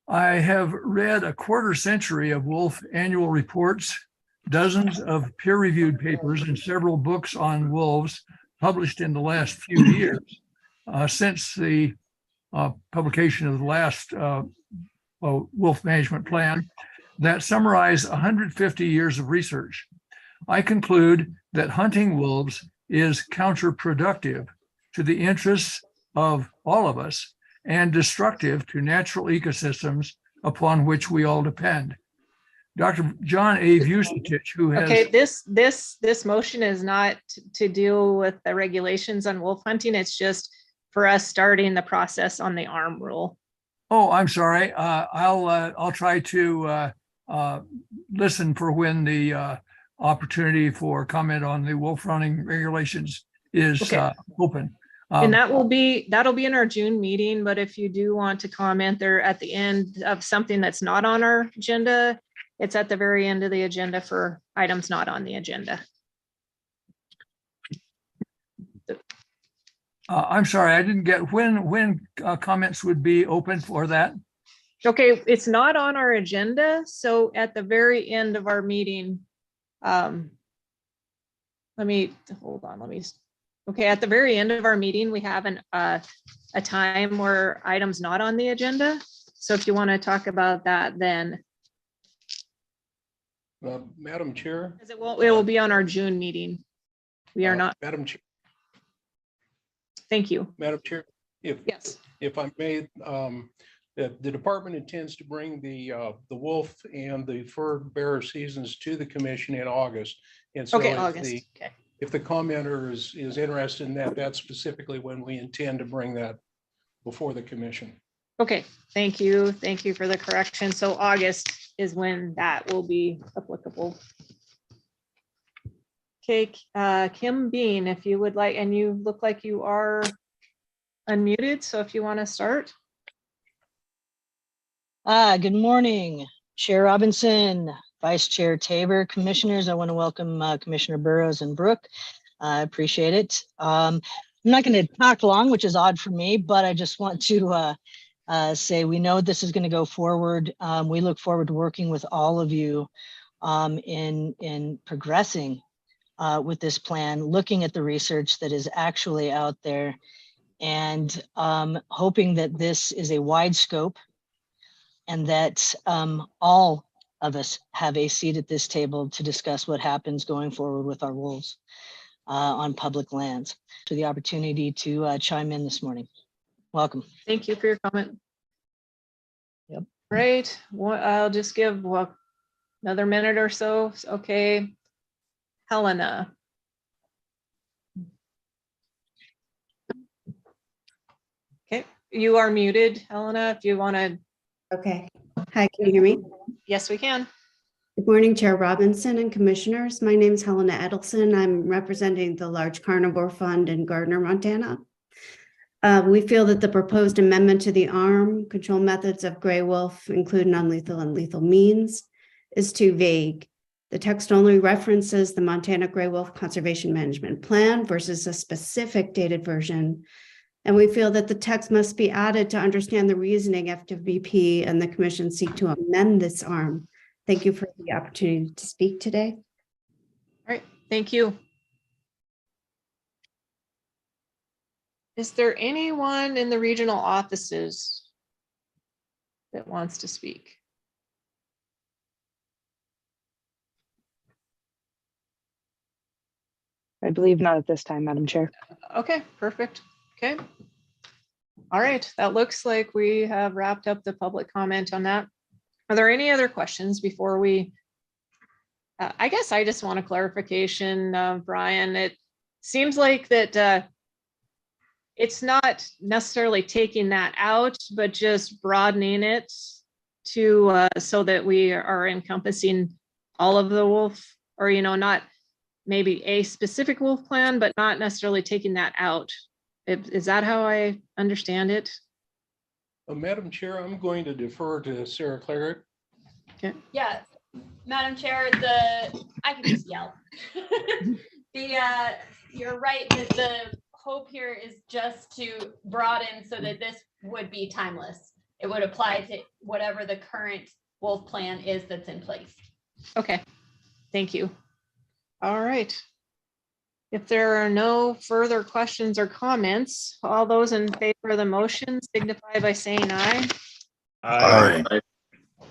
S18: I have read a quarter century of wolf annual reports, dozens of peer-reviewed papers, and several books on wolves published in the last few years. Since the publication of the last wolf management plan that summarize 150 years of research. I conclude that hunting wolves is counterproductive to the interests of all of us and destructive to natural ecosystems upon which we all depend. Dr. John A. Vucetich, who has—
S3: Okay, this motion is not to deal with the regulations on wolf hunting. It's just for us starting the process on the arm rule.
S18: Oh, I'm sorry. I'll try to listen for when the opportunity for comment on the wolf hunting regulations is
S3: Okay.
S18: open.
S3: And that'll be in our June meeting, but if you do want to comment there at the end of something that's not on our agenda, it's at the very end of the agenda for items not on the agenda.
S18: I'm sorry, I didn't get when comments would be open for that.
S3: Okay, it's not on our agenda, so at the very end of our meeting, let me, hold on, okay, at the very end of our meeting, we have a time where items not on the agenda. So if you want to talk about that, then.
S12: Madam Chair.
S3: Because it will be on our June meeting. We are not.
S12: Madam Chair.
S3: Thank you.
S12: Madam Chair,
S3: Yes.
S12: if I may, the department intends to bring the wolf and the fur bearer seasons to the commission in August. And so
S3: Okay,
S12: if
S3: August.
S12: the-
S3: Okay.
S12: If the commenter is interested in that, that's specifically when we intend to bring that before the commission.
S3: Okay, thank you. Thank you for the correction. So August is when that will be applicable. Okay, Kim Bean, if you would like, and you look like you are unmuted, so if you want to start.
S19: Good morning, Chair Robinson, Vice Chair Tabor, Commissioners. I want to welcome Commissioner Burrows and Brooke. I appreciate it. I'm not going to talk long, which is odd for me, but I just want to say we know this is going to go forward. We look forward to working with all of you in progressing with this plan, looking at the research that is actually out there, and hoping that this is a wide scope and that all of us have a seat at this table to discuss what happens going forward with our wolves on public lands. For the opportunity to chime in this morning. Welcome.
S3: Thank you for your comment.
S19: Yep.
S3: Right, I'll just give another minute or so. Okay. Helena. Okay, you are muted, Helena, if you want to.
S20: Okay. Hi, can you hear me?
S3: Yes, we can.
S20: Good morning, Chair Robinson and Commissioners. My name is Helena Edelson. I'm representing the Large Carnivore Fund in Gardner, Montana. We feel that the proposed amendment to the arm control methods of gray wolf, include non-lethal and lethal means, is too vague. The text only references the Montana Gray Wolf Conservation Management Plan versus a specific dated version. And we feel that the text must be added to understand the reasoning FWBP and the Commission seek to amend this arm. Thank you for the opportunity to speak today.
S3: All right, thank you. Is there anyone in the regional offices that wants to speak?
S8: I believe not at this time, Madam Chair.
S3: Okay, perfect. Okay. All right, that looks like we have wrapped up the public comment on that. Are there any other questions before we? I guess I just want a clarification, Brian. It seems like that it's not necessarily taking that out, but just broadening it to so that we are encompassing all of the wolf, or not maybe a specific wolf plan, but not necessarily taking that out. Is that how I understand it?
S12: Madam Chair, I'm going to defer to Sarah Claret.
S16: Yeah, Madam Chair, I can just yell. You're right, that the hope here is just to broaden so that this would be timeless. It would apply to whatever the current wolf plan is that's in place.
S3: Okay, thank you. All right. If there are no further questions or comments, all those in favor of the motion signify by saying aye.
S9: Aye.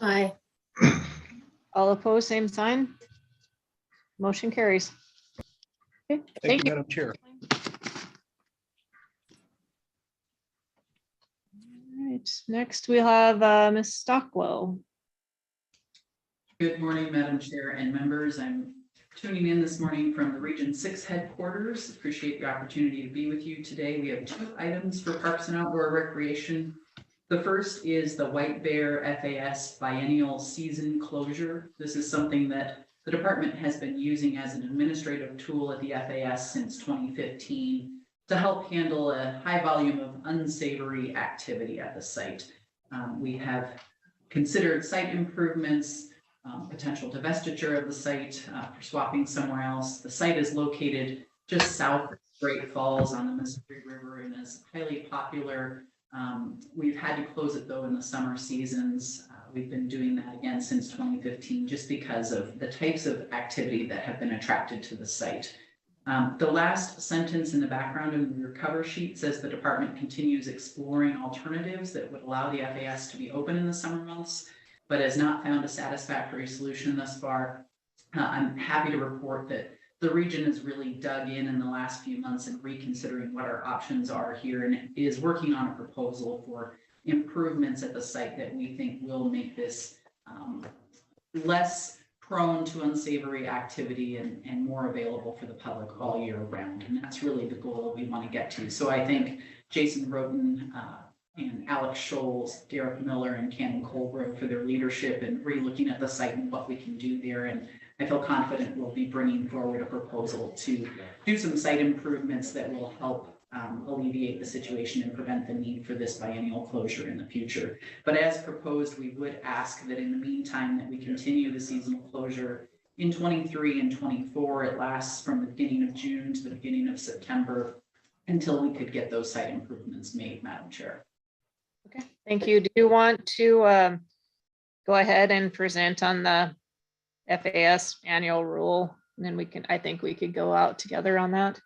S10: Aye.
S3: All opposed, same sign. Motion carries. Okay,
S12: Thank you, Madam Chair.
S3: All right, next we have Ms. Stockwell.
S21: Good morning, Madam Chair and members. I'm tuning in this morning from the Region 6 headquarters. Appreciate the opportunity to be with you today. We have 2 items for Parks and Outdoor Recreation. The first is the White Bear FAS biennial season closure. This is something that the department has been using as an administrative tool at the FAS since 2015 to help handle a high volume of unsavory activity at the site. We have considered site improvements, potential divestiture of the site for swapping somewhere else. The site is located just south of Great Falls on the Missouri River and is highly popular. We've had to close it though in the summer seasons. We've been doing that again since 2015 just because of the types of activity that have been attracted to the site. The last sentence in the background of your cover sheet says the department continues exploring alternatives that would allow the FAS to be open in the summer months, but has not found a satisfactory solution thus far. I'm happy to report that the region has really dug in the last few months and reconsidering what our options are here and is working on a proposal for improvements at the site that we think will make this less prone to unsavory activity and more available for the public all year round. And that's really the goal we want to get to. So I think Jason Roden and Alex Scholes, Derek Miller, and Cannon Colgrove for their leadership and re-looking at the site and what we can do there. And I feel confident we'll be bringing forward a proposal to do some site improvements that will help alleviate the situation and prevent the need for this biennial closure in the future. But as proposed, we would ask that in the meantime that we continue the seasonal closure in 23 and 24. It lasts from the beginning of June to the beginning of September until we could get those site improvements made, Madam Chair.
S3: Okay, thank you. Do you want to go ahead and present on the FAS annual rule? And then we can, I think we could go out together on that.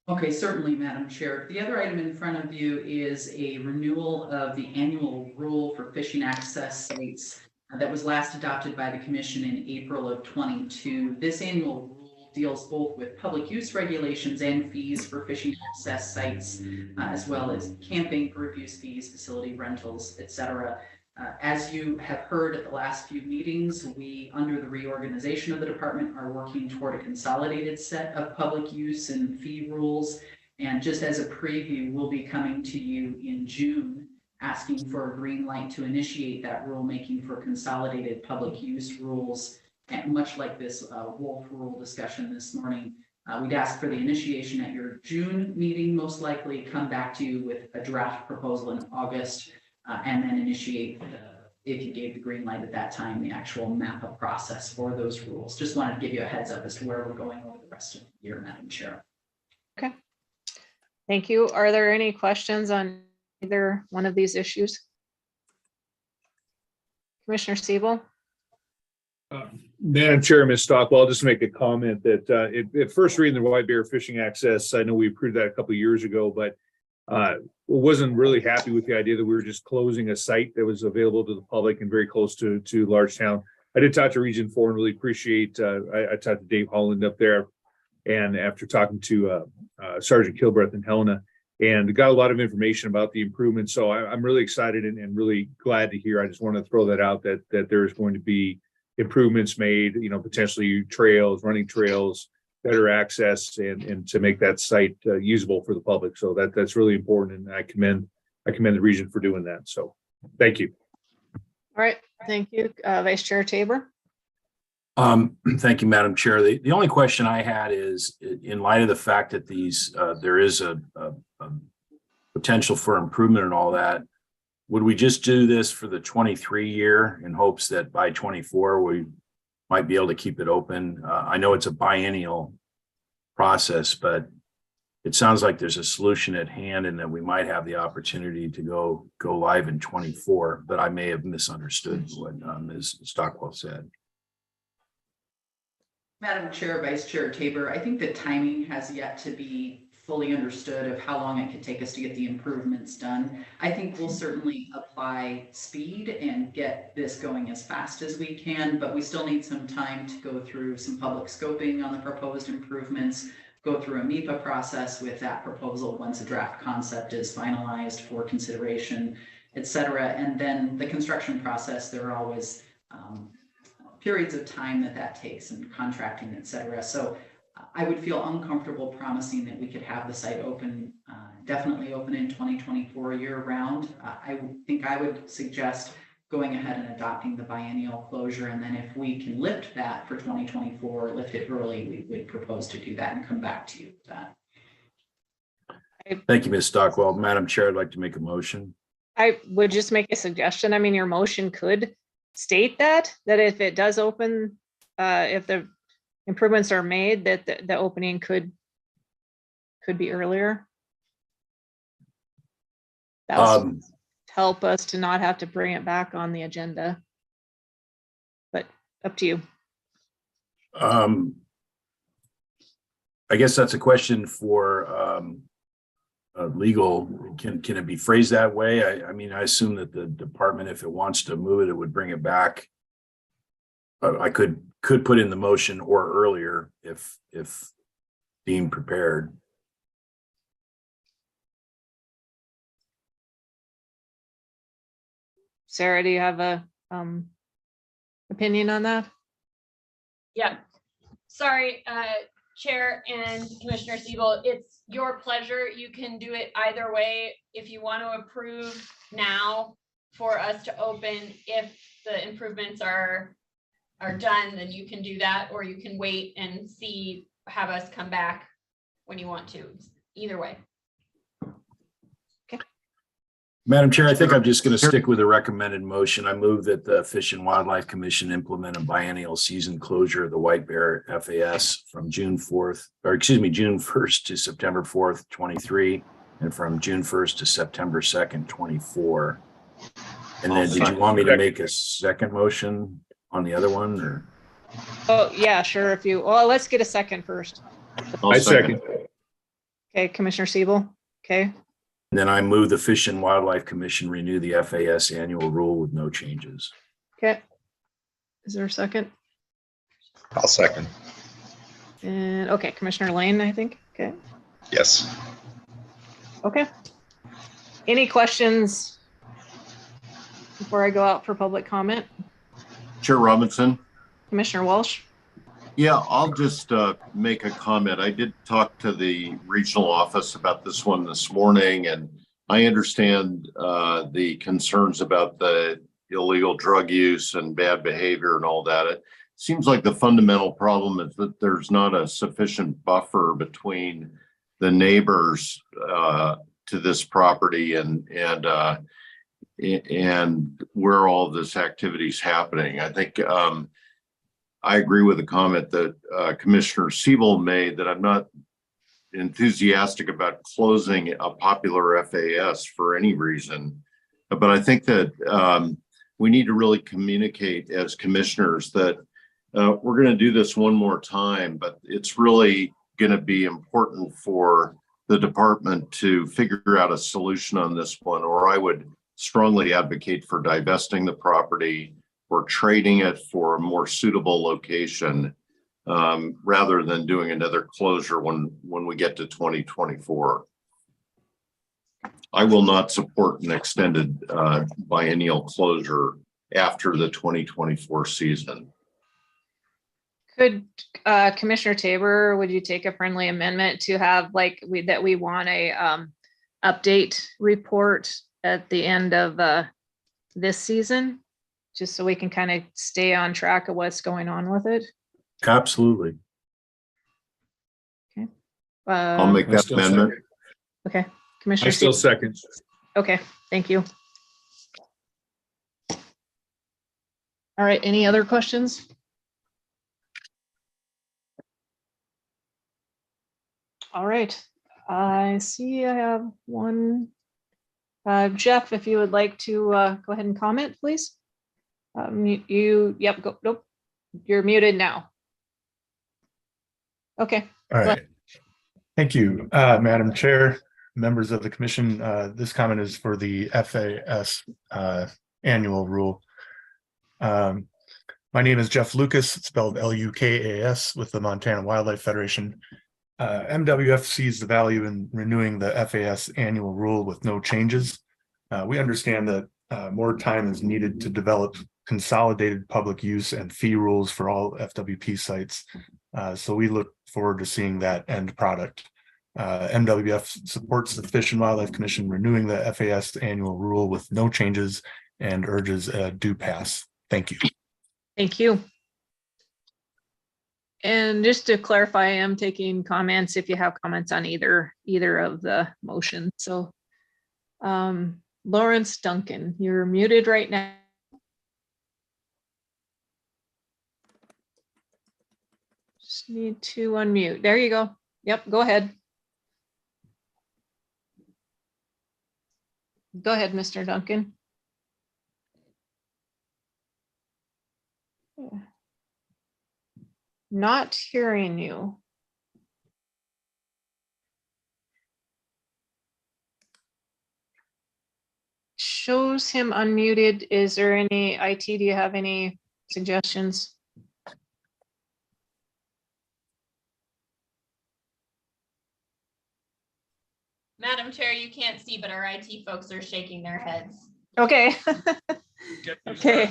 S21: Okay, certainly, Madam Chair. The other item in front of you is a renewal of the annual rule for fishing access sites that was last adopted by the Commission in April of 22. This annual rule deals both with public use regulations and fees for fishing access sites, as well as camping, group use fees, facility rentals, etc. As you have heard at the last few meetings, we, under the reorganization of the department, are working toward a consolidated set of public use and fee rules. And just as a preview, we'll be coming to you in June, asking for a green light to initiate that rulemaking for consolidated public use rules. And much like this wolf rule discussion this morning, we'd ask for the initiation at your June meeting, most likely come back to you with a draft proposal in August. And then initiate, if you gave the green light at that time, the actual MAPA process for those rules. Just wanted to give you a heads up as to where we're going over the rest of the year, Madam Chair.
S3: Okay. Thank you. Are there any questions on either one of these issues? Commissioner Siebel?
S14: Madam Chair, Ms. Stockwell, I'll just make a comment that at first reading the White Bear Fishing Access, I know we approved that a couple of years ago, but wasn't really happy with the idea that we were just closing a site that was available to the public and very close to Largetown. I did talk to Region 4 and really appreciate, I talked to Dave Holland up there, and after talking to Sergeant Kilbreth and Helena, and got a lot of information about the improvements. So I'm really excited and really glad to hear. I just want to throw that out that there's going to be improvements made, you know, potentially trails, running trails, better access, and to make that site usable for the public. So that's really important, and I commend the region for doing that. So thank you.
S3: All right, thank you, Vice Chair Tabor.
S9: Thank you, Madam Chair. The only question I had is, in light of the fact that these there is a potential for improvement and all that, would we just do this for the 23 year in hopes that by 24, we might be able to keep it open? I know it's a biennial process, but it sounds like there's a solution at hand and that we might have the opportunity to go live in 24, but I may have misunderstood what Ms. Stockwell said.
S21: Madam Chair, Vice Chair Tabor, I think the timing has yet to be fully understood of how long it could take us to get the improvements done. I think we'll certainly apply speed and get this going as fast as we can, but we still need some time to go through some public scoping on the proposed improvements, go through a MIPA process with that proposal once a draft concept is finalized for consideration, et cetera. And then the construction process, there are always periods of time that takes and contracting, et cetera. So I would feel uncomfortable promising that we could have the site open, definitely open in 2024 year round. I think I would suggest going ahead and adopting the biennial closure. And then if we can lift that for 2024, lift it early, we would propose to do that and come back to you with that.
S9: Thank you, Ms. Stockwell. Madam Chair, I'd like to make a motion.
S3: I would just make a suggestion. I mean, your motion could state that if it does open, if the improvements are made, that the opening could be earlier. That would help us to not have to bring it back on the agenda. But up to you.
S9: I guess that's a question for legal. Can it be phrased that way? I mean, I assume that the department, if it wants to move it, it would bring it back. I could put in the motion or earlier if deemed prepared.
S3: Sarah, do you have a opinion on that?
S16: Yeah, sorry, Chair and Commissioner Siebel, it's your pleasure. You can do it either way. If you want to approve now for us to open, if the improvements are done, then you can do that, or you can wait and see, have us come back when you want to. Either way.
S9: Madam Chair, I think I'm just going to stick with the recommended motion. I move that the Fish and Wildlife Commission implement a biennial season closure of the White Bear FAS from June 1st to September 4th, 23, and from June 1st to September 2nd, 24. And then did you want me to make a second motion on the other one, or?
S3: Oh, yeah, sure. Well, let's get a second first.
S14: I second.
S3: Okay, Commissioner Siebel. Okay.
S9: And then I move the Fish and Wildlife Commission renew the FAS annual rule with no changes.
S3: Okay. Is there a second?
S5: I'll second.
S3: And okay, Commissioner Lane, I think. Okay.
S5: Yes.
S3: Okay. Any questions before I go out for public comment?
S7: Chair Robinson.
S3: Commissioner Walsh.
S7: Yeah, I'll just make a comment. I did talk to the regional office about this one this morning, and I understand the concerns about the illegal drug use and bad behavior and all that. It seems like the fundamental problem is that there's not a sufficient buffer between the neighbors to this property and where all this activity is happening. I think I agree with the comment that Commissioner Siebel made, that I'm not enthusiastic about closing a popular FAS for any reason. But I think that we need to really communicate as commissioners that we're going to do this one more time, but it's really going to be important for the department to figure out a solution on this one, or I would strongly advocate for divesting the property or trading it for a more suitable location rather than doing another closure when we get to 2024. I will not support an extended biennial closure after the 2024 season.
S3: Could Commissioner Tabor, would you take a friendly amendment to have that we want a update report at the end of this season, just so we can kind of stay on track of what's going on with it?
S9: Absolutely.
S3: Okay.
S7: I'll make that amendment.
S3: Okay. Commissioner.
S14: I still second.
S3: Okay, thank you. All right, any other questions? All right, I see I have one. Jeff, if you would like to go ahead and comment, please. Yep, nope, you're muted now. Okay.
S15: All right. Thank you, Madam Chair, members of the commission. This comment is for the FAS annual rule. My name is Jeff Lucas, spelled Lukas, with the Montana Wildlife Federation. MWF sees the value in renewing the FAS annual rule with no changes. We understand that more time is needed to develop consolidated public use and fee rules for all FWP sites. So we look forward to seeing that end product. MWF supports the Fish and Wildlife Commission renewing the FAS annual rule with no changes and urges a due pass. Thank you.
S3: Thank you. And just to clarify, I am taking comments if you have comments on either of the motions. So Lawrence Duncan, you're muted right now. Just need to unmute. There you go. Yep, go ahead. Go ahead, Mr. Duncan. Not hearing you. Shows him unmuted. Is there any IT? Do you have any suggestions?
S16: Madam Chair, you can't see, but our IT folks are shaking their heads.
S3: Okay. Okay.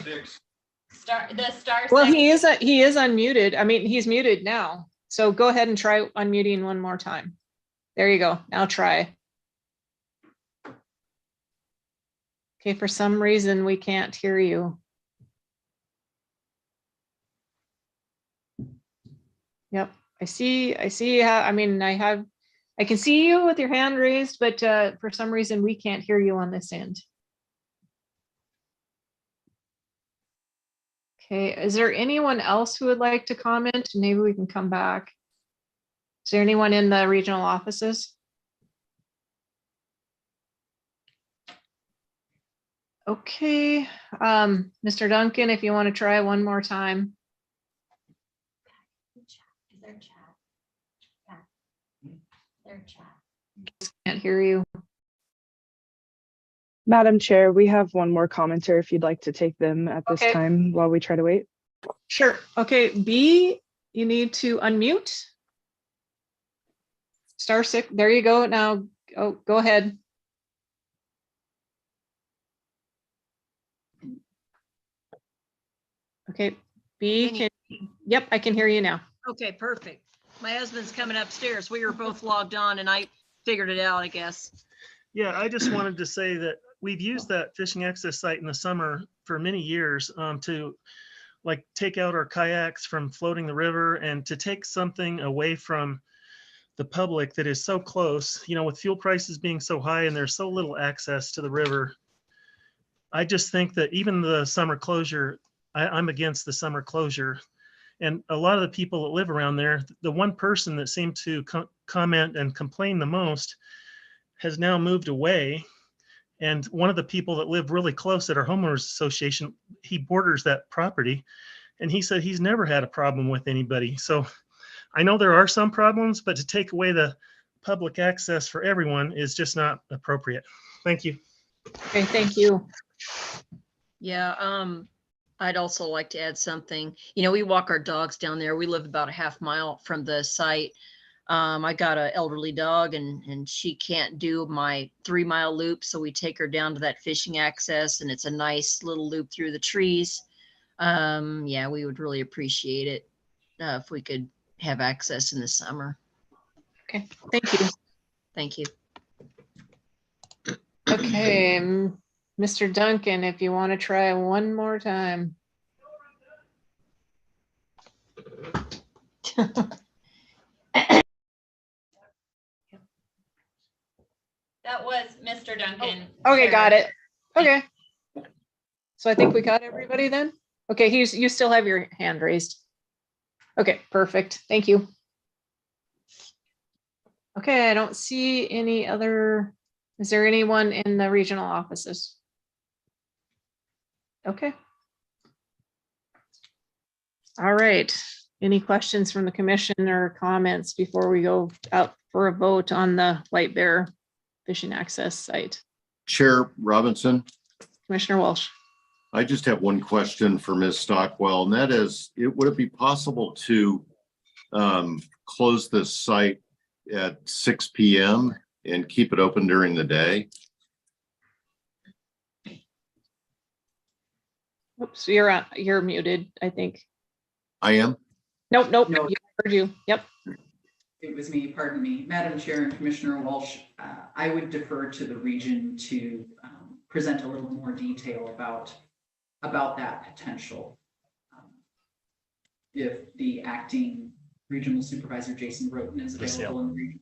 S16: The star.
S3: Well, he is unmuted. I mean, he's muted now. So go ahead and try unmuting one more time. There you go. Now try. Okay, for some reason we can't hear you. Yep, I see how, I mean, I can see you with your hand raised, but for some reason we can't hear you on this end. Okay, is there anyone else who would like to comment? Maybe we can come back. Is there anyone in the regional offices? Okay, Mr. Duncan, if you want to try one more time. Can't hear you.
S8: Madam Chair, we have one more commenter if you'd like to take them at this time while we try to wait.
S3: Sure. Okay, B, you need to unmute. *6. There you go. Now, go ahead. Okay, B, yep, I can hear you now.
S2: Okay, perfect. My husband's coming upstairs. We were both logged on and I figured it out, I guess.
S22: Yeah, I just wanted to say that we've used that fishing access site in the summer for many years to like take out our kayaks from floating the river and to take something away from the public that is so close, you know, with fuel prices being so high and there's so little access to the river. I just think that even the summer closure, I'm against the summer closure. And a lot of the people that live around there, the one person that seemed to comment and complain the most has now moved away. And one of the people that live really close at our homeowners association, he borders that property. And he said he's never had a problem with anybody. So I know there are some problems, but to take away the public access for everyone is just not appropriate. Thank you.
S3: Okay, thank you.
S2: Yeah, I'd also like to add something. You know, we walk our dogs down there. We live about a half mile from the site. I got an elderly dog and she can't do my 3-mile loop. So we take her down to that fishing access and it's a nice little loop through the trees. Yeah, we would really appreciate it if we could have access in the summer.
S3: Okay, thank you.
S2: Thank you.
S3: Okay, Mr. Duncan, if you want to try one more time.
S16: That was Mr. Duncan.
S3: Okay, got it. Okay. So I think we got everybody then? Okay, you still have your hand raised. Okay, perfect. Thank you. Okay, I don't see any other, is there anyone in the regional offices? Okay. All right. Any questions from the commission or comments before we go out for a vote on the White Bear Fishing Access Site?
S7: Chair Robinson,
S3: Commissioner Walsh.
S7: I just have one question for Ms. Stockwell, and that is, would it be possible to close this site at 6 p.m. and keep it open during the day?
S3: Oops, you're muted, I think.
S7: I am?
S3: Nope,
S21: No.
S3: you heard you. Yep.
S21: It was me, pardon me. Madam Chair and Commissioner Walsh, I would defer to the region to present a little more detail about that potential. If the acting regional supervisor, Jason Roten, is available in the region.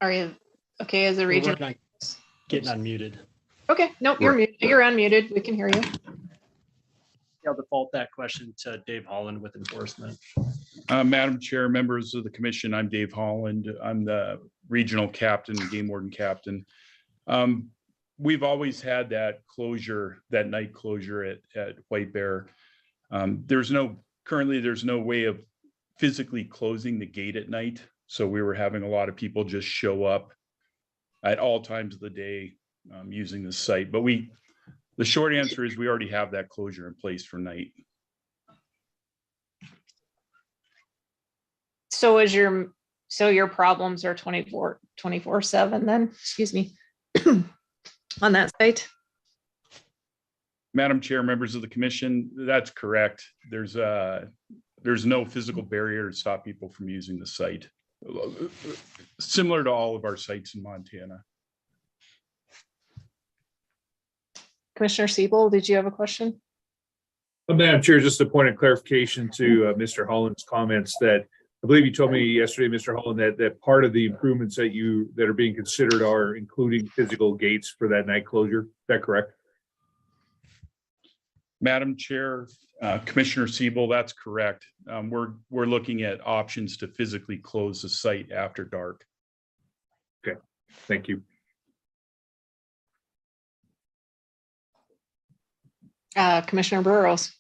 S3: Are you okay as a region?
S6: Getting unmuted.
S3: Okay, nope, you're muted. You're unmuted. We can hear you.
S6: I'll default that question to Dave Holland with enforcement.
S11: Madam Chair, members of the commission, I'm Dave Holland. I'm the regional captain, game warden captain. We've always had that closure, that night closure at White Bear. Currently there's no way of physically closing the gate at night. So we were having a lot of people just show up at all times of the day using the site. But the short answer is we already have that closure in place for night.
S3: So your problems are 24/7 then, excuse me, on that site?
S11: Madam Chair, members of the commission, that's correct. There's no physical barrier to stop people from using the site. Similar to all of our sites in Montana.
S3: Commissioner Siebel, did you have a question?
S14: Madam Chair, just a point of clarification to Mr. Holland's comments that I believe you told me yesterday, Mr. Holland, that part of the improvements that are being considered are including physical gates for that night closure. Is that correct?
S11: Madam Chair, Commissioner Siebel, that's correct. We're looking at options to physically close the site after dark.
S14: Okay, thank you.
S3: Commissioner Burrows.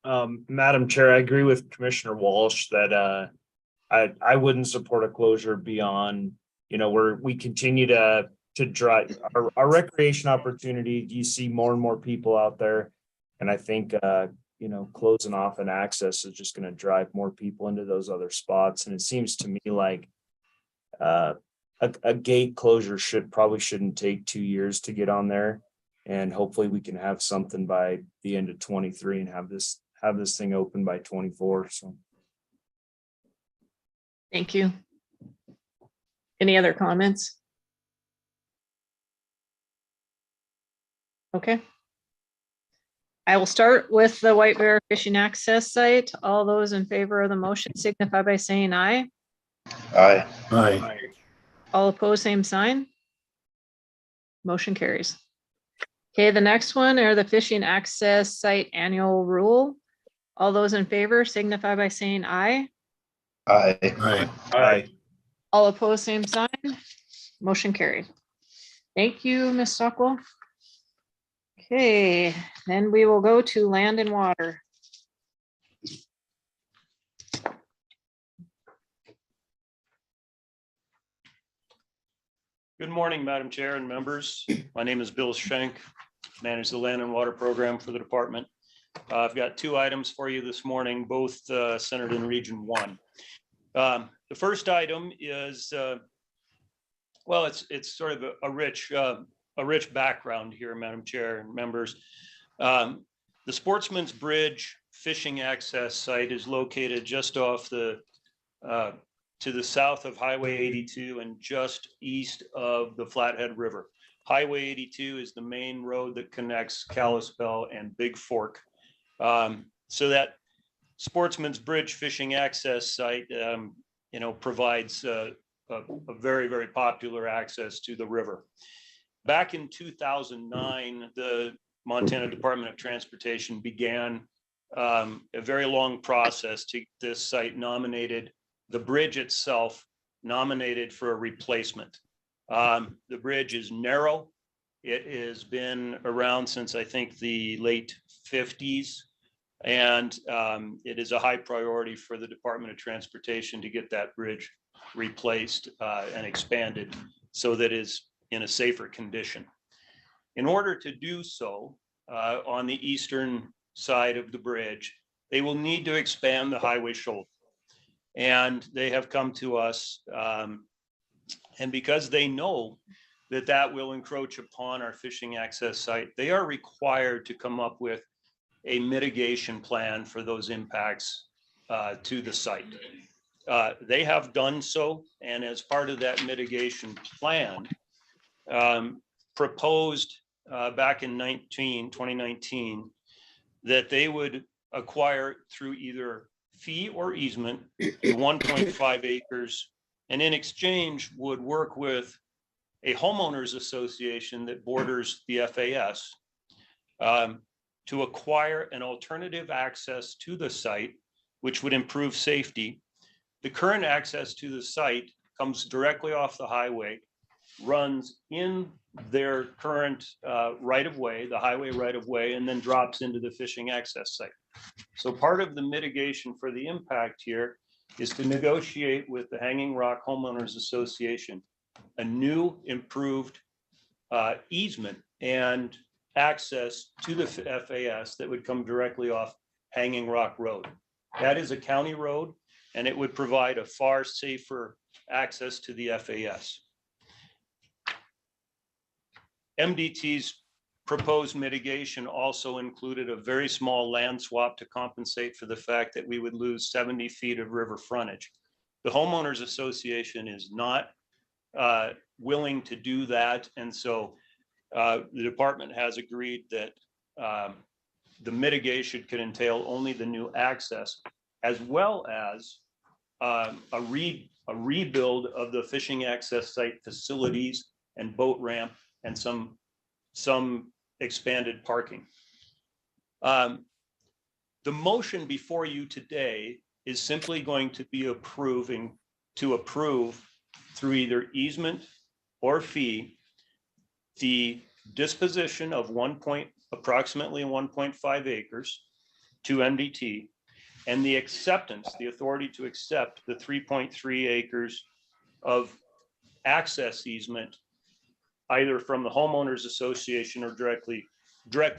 S4: Madam Chair, I agree with Commissioner Walsh that I wouldn't support a closure beyond, we continue to drive our recreation opportunity. You see more and more people out there. And I think, closing off an access is just going to drive more people into those other spots. And it seems to me like a gate closure shouldn't take 2 years to get on there. And hopefully we can have something by the end of 23 and have this thing open by 24. So.
S3: Thank you. Any other comments? Okay. I will start with the White Bear Fishing Access Site. All those in favor of the motion signify by saying aye.
S5: Aye.
S9: Aye.
S3: All opposed, same sign. Motion carries. Okay, the next one are the Fishing Access Site Annual Rule. All those in favor signify by saying aye.
S5: Aye.
S9: Aye.
S4: Aye.
S3: All opposed, same sign. Motion carried. Thank you, Ms. Stockwell. Okay, then we will go to Land and Water.
S6: Good morning, Madam Chair and members. My name is Bill Schenk, manage the Land and Water Program for the department. I've got 2 items for you this morning, both centered in Region 1. The first item is, it's sort of a rich background here, Madam Chair and members. The Sportsman's Bridge Fishing Access Site is located just off to the south of Highway 82 and just east of the Flathead River. Highway 82 is the main road that connects Kalispell and Big Fork. So that Sportsman's Bridge Fishing Access Site, provides a very, very popular access to the river. Back in 2009, the Montana Department of Transportation began a very long process to get this site nominated, the bridge itself nominated for a replacement. The bridge is narrow. It has been around since I think the late 50s. And it is a high priority for the Department of Transportation to get that bridge replaced and expanded so that it is in a safer condition. In order to do so, on the eastern side of the bridge, they will need to expand the highway shoulder. And they have come to us, and because they know that that will encroach upon our fishing access site, they are required to come up with a mitigation plan for those impacts to the site. They have done so, and as part of that mitigation plan, proposed back in 2019 that they would acquire through either fee or easement 1.5 acres, and in exchange would work with a homeowners association that borders the FAS to acquire an alternative access to the site, which would improve safety. The current access to the site comes directly off the highway, runs in their current right-of-way, the highway right-of-way, and then drops into the fishing access site. So part of the mitigation for the impact here is to negotiate with the Hanging Rock Homeowners Association a new improved easement and access to the FAS that would come directly off Hanging Rock Road. That is a county road, and it would provide a far safer access to the FAS. MDT's proposed mitigation also included a very small land swap to compensate for the fact that we would lose 70 feet of river frontage. The Homeowners Association is not willing to do that, and so the department has agreed that the mitigation could entail only the new access, as well as a rebuild of the fishing access site facilities and boat ramp and some expanded parking. The motion before you today is simply going to be approving to approve through either easement or fee the disposition of approximately 1.5 acres to MDT, and the acceptance, the authority to accept the 3.3 acres of access easement, either from the Homeowners Association or directly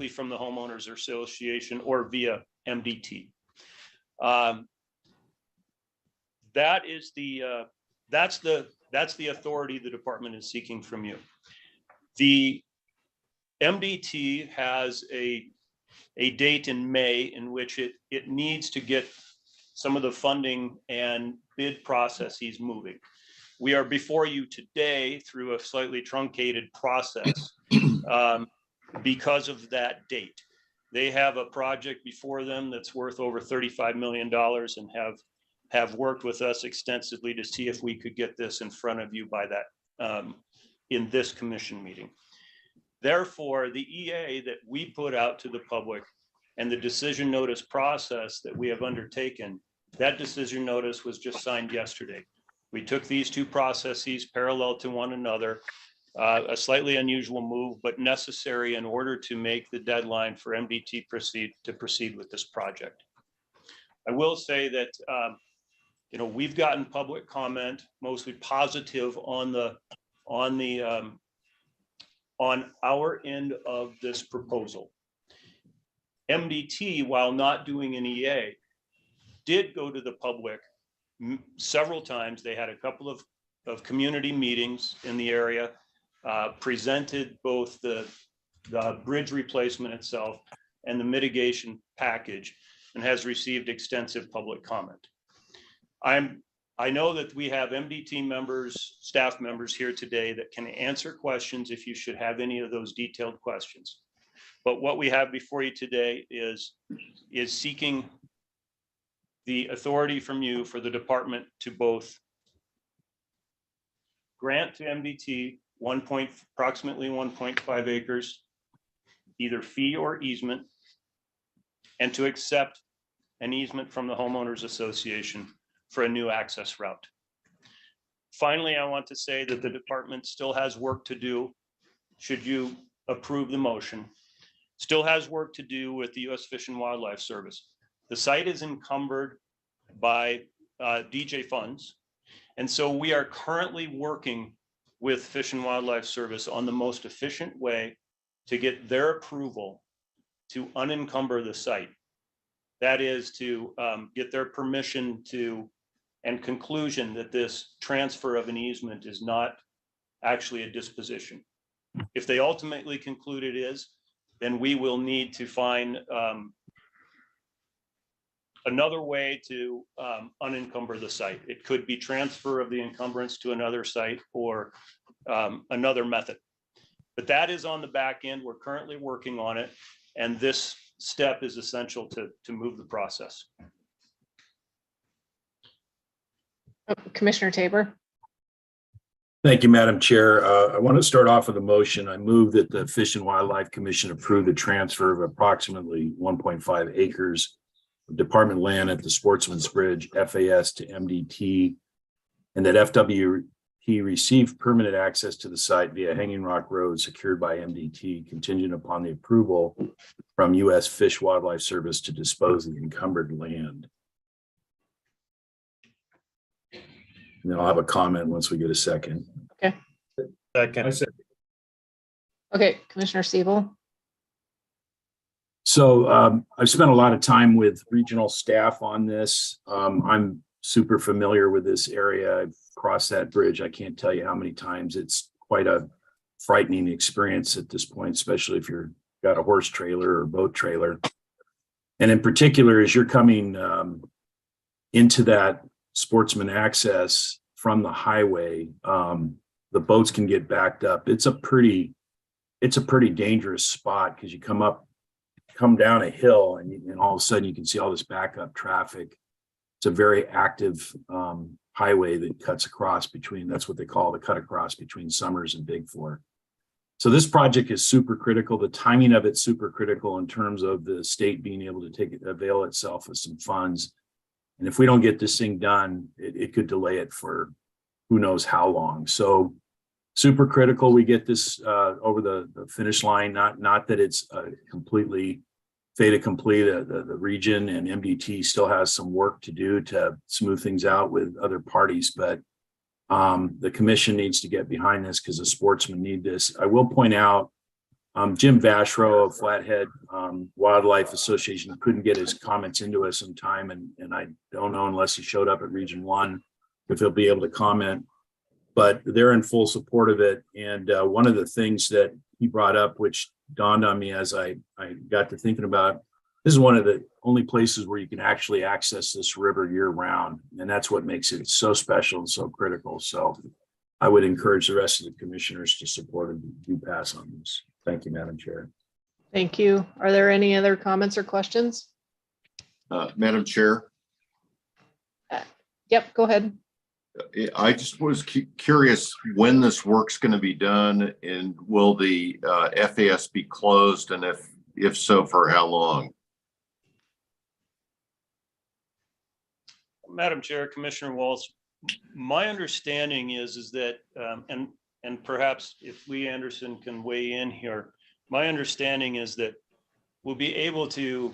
S6: from the Homeowners Association or via MDT. That is that's the authority the department is seeking from you. The MDT has a date in May in which it needs to get some of the funding and bid processes moving. We are before you today through a slightly truncated process because of that date. They have a project before them that's worth over $35 million and have worked with us extensively to see if we could get this in front of you by that in this commission meeting. Therefore, the EA that we put out to the public and the decision notice process that we have undertaken, that decision notice was just signed yesterday. We took these two processes parallel to one another, a slightly unusual move, but necessary in order to make the deadline for MDT to proceed with this project. I will say that we've gotten public comment, mostly positive on our end of this proposal. MDT, while not doing an EA, did go to the public several times. They had a couple of community meetings in the area, presented both the bridge replacement itself and the mitigation package, and has received extensive public comment. I know that we have MDT members, staff members here today that can answer questions if you should have any of those detailed questions. But what we have before you today is seeking the authority from you for the department to both grant to MDT approximately 1.5 acres, either fee or easement, and to accept an easement from the homeowners association for a new access route. Finally, I want to say that the department still has work to do, should you approve the motion, still has work to do with the U.S. Fish and Wildlife Service. The site is encumbered by DJ funds. And so we are currently working with Fish and Wildlife Service on the most efficient way to get their approval to unencumber the site. That is to get their permission to and conclusion that this transfer of an easement is not actually a disposition. If they ultimately conclude it is, then we will need to find another way to unencumber the site. It could be transfer of the encumbrance to another site or another method. But that is on the back end. We're currently working on it. And this step is essential to move the process.
S3: Commissioner Tabor.
S9: Thank you, Madam Chair. I want to start off with a motion. I move that the Fish and Wildlife Commission approve the transfer of approximately 1.5 acres of department land at the Sportsman's Bridge FAS to MDT, and that FWT receive permanent access to the site via Hanging Rock Road secured by MDT, contingent upon the approval from U.S. Fish Wildlife Service to dispose of the encumbered land. And then I'll have a comment once we get a second.
S3: Okay.
S4: Second.
S3: Okay, Commissioner Siebel.
S9: So I've spent a lot of time with regional staff on this. I'm super familiar with this area. I've crossed that bridge. I can't tell you how many times. It's quite a frightening experience at this point, especially if you've got a horse trailer or boat trailer. And in particular, as you're coming into that Sportsman access from the highway, the boats can get backed up. It's a pretty dangerous spot because you come down a hill and all of a sudden you can see all this backup traffic. It's a very active highway that cuts across between, that's what they call the cut across between Summers and Big Fork. So this project is super critical. The timing of it's super critical in terms of the state being able to avail itself of some funds. And if we don't get this thing done, it could delay it for who knows how long. So super critical we get this over the finish line. Not that it's completely fait accompli. The region and MDT still has some work to do to smooth things out with other parties, but the commission needs to get behind this because the sportsmen need this. I will point out Jim Vashro of Flathead Wildlife Association couldn't get his comments into us in time, and I don't know unless he showed up at Region 1 if he'll be able to comment, but they're in full support of it. And one of the things that he brought up, which dawned on me as I got to thinking about, this is one of the only places where you can actually access this river year round, and that's what makes it so special and so critical. So I would encourage the rest of the commissioners to support and do pass on this. Thank you, Madam Chair.
S3: Thank you. Are there any other comments or questions?
S7: Madam Chair.
S3: Yep, go ahead.
S7: I just was curious when this work's going to be done, and will the FAS be closed, and if so, for how long?
S6: Madam Chair, Commissioner Walsh, my understanding is that, and perhaps if Lee Anderson can weigh in here, my understanding is that we'll be able to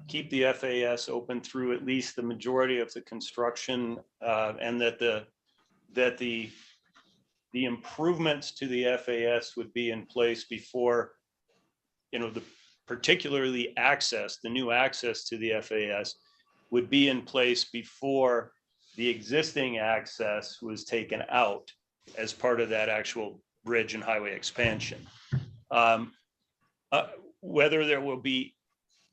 S6: keep the FAS open through at least the majority of the construction, and that the improvements to the FAS would be in place before, particularly the new access to the FAS would be in place before the existing access was taken out as part of that actual bridge and highway expansion. Whether there will be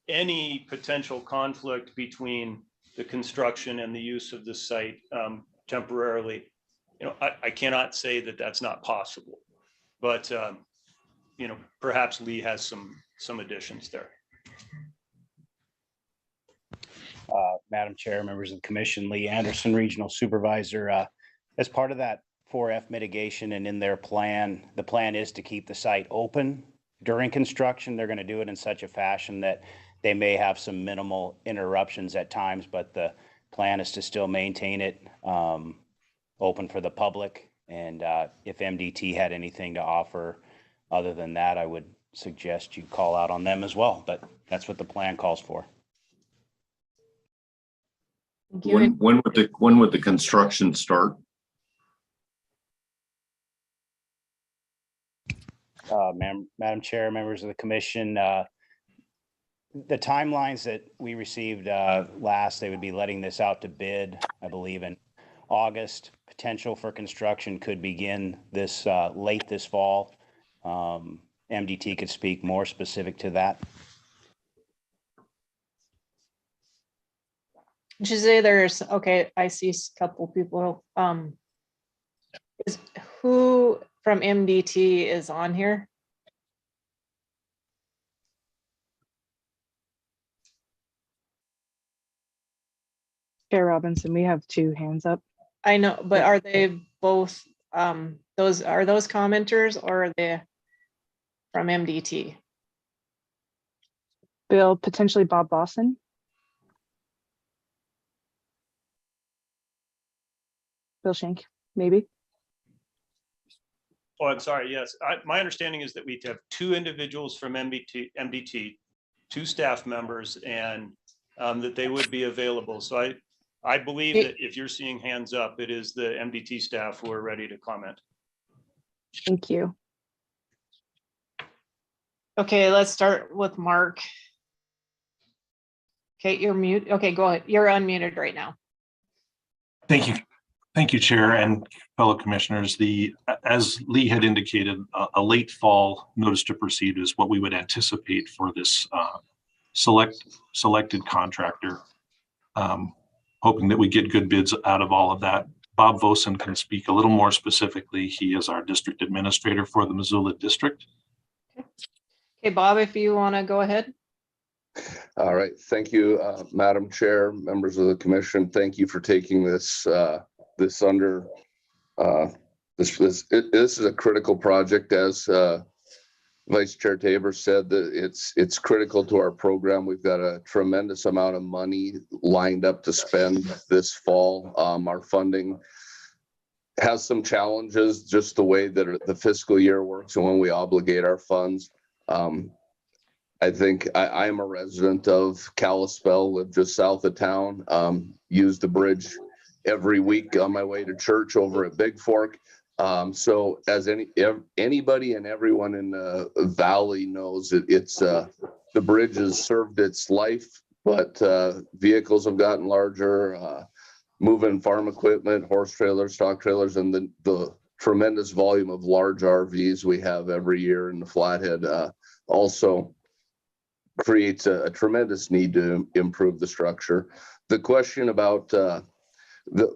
S6: any potential conflict between the construction and the use of the site temporarily, I cannot say that that's not possible, but perhaps Lee has some additions there.
S1: Madam Chair, members of the commission, Lee Anderson, Regional Supervisor. As part of that 4F mitigation and in their plan, the plan is to keep the site open during construction. They're going to do it in such a fashion that they may have some minimal interruptions at times, but the plan is to still maintain it open for the public. And if MDT had anything to offer other than that, I would suggest you call out on them as well, but that's what the plan calls for.
S7: When would the construction start?
S1: Madam Chair, members of the commission, the timelines that we received last, they would be letting this out to bid, I believe, in August. Potential for construction could begin this late this fall. MDT could speak more specific to that.
S3: Just say there's, okay, I see a couple people. Is who from MDT is on here?
S8: Chair Robinson, we have 2 hands up.
S3: I know, but are they both, are those commenters or are they from MDT?
S8: Bill, potentially Bob Bosson. Bill Shank, maybe.
S6: Oh, I'm sorry. Yes, my understanding is that we have 2 individuals from MDT, 2 staff members, and that they would be available. So I believe that if you're seeing hands up, it is the MDT staff who are ready to comment.
S8: Thank you.
S3: Okay, let's start with Mark. Okay, you're mute. Okay, go ahead. You're unmuted right now.
S13: Thank you. Thank you, Chair and fellow commissioners. As Lee had indicated, a late fall notice to proceed is what we would anticipate for this selected contractor. Hoping that we get good bids out of all of that. Bob Vosen can speak a little more specifically. He is our district administrator for the Missoula district.
S3: Okay, Bob, if you want to go ahead.
S23: All right. Thank you, Madam Chair, members of the commission. Thank you for taking this this is a critical project, as Vice Chair Tabor said, that it's critical to our program. We've got a tremendous amount of money lined up to spend this fall. Our funding has some challenges, just the way that the fiscal year works and when we obligate our funds. I think I am a resident of Kalispell, live just south of town, use the bridge every week on my way to church over at Big Fork. So as anybody and everyone in the valley knows, the bridge has served its life, but vehicles have gotten larger, moving farm equipment, horse trailers, stock trailers, and the tremendous volume of large RVs we have every year in the Flathead also creates a tremendous need to improve the structure. The question about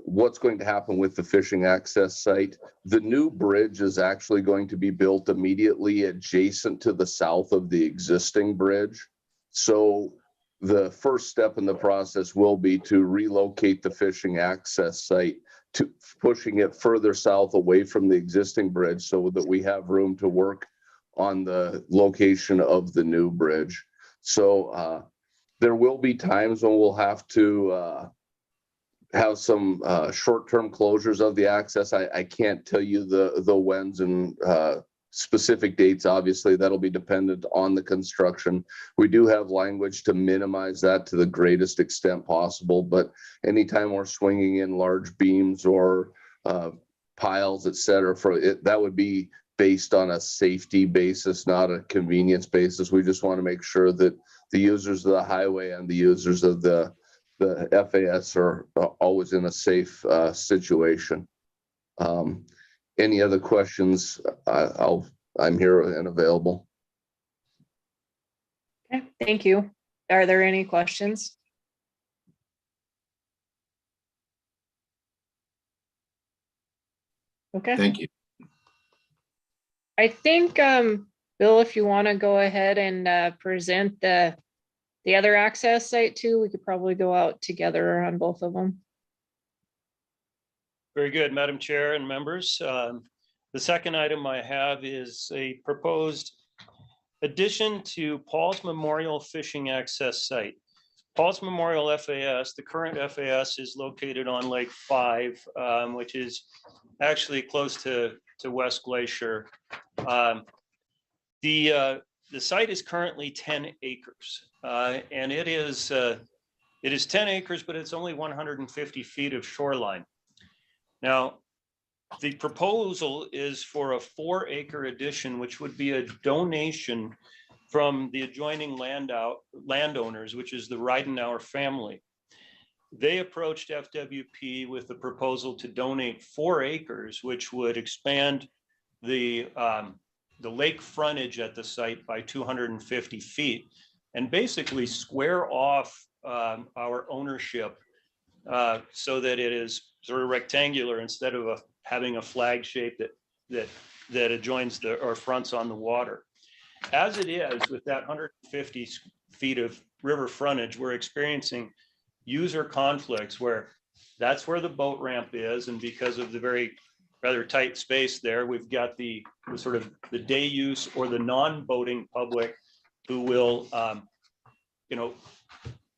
S23: what's going to happen with the fishing access site, the new bridge is actually going to be built immediately adjacent to the south of the existing bridge. So the first step in the process will be to relocate the fishing access site to pushing it further south away from the existing bridge so that we have room to work on the location of the new bridge. So there will be times when we'll have to have some short-term closures of the access. I can't tell you the whens and specific dates. Obviously, that'll be dependent on the construction. We do have language to minimize that to the greatest extent possible, but anytime we're swinging in large beams or piles, et cetera, that would be based on a safety basis, not a convenience basis. We just want to make sure that the users of the highway and the users of the FAS are always in a safe situation. Any other questions? I'm here and available.
S3: Okay, thank you. Are there any questions? Okay.
S7: Thank you.
S3: I think, Bill, if you want to go ahead and present the The other access site too, we could probably go out together on both of them.
S6: Very good, Madam Chair and members. The second item I have is a proposed addition to Paul's Memorial Fishing Access Site. Paul's Memorial FAS, the current FAS is located on Lake 5, which is actually close to West Glacier. The site is currently 10 acres, and it is 10 acres, but it's only 150 feet of shoreline. Now, the proposal is for a 4-acre addition, which would be a donation from the adjoining landowners, which is the Reidenauer family. They approached FWP with the proposal to donate 4 acres, which would expand the lake frontage at the site by 250 feet and basically square off our ownership so that it is sort of rectangular instead of having a flag shape that adjoins or fronts on the water. As it is, with that 150 feet of river frontage, we're experiencing user conflicts where that's where the boat ramp is, and because of the rather tight space there, we've got the sort of the day use or the non-boating public who will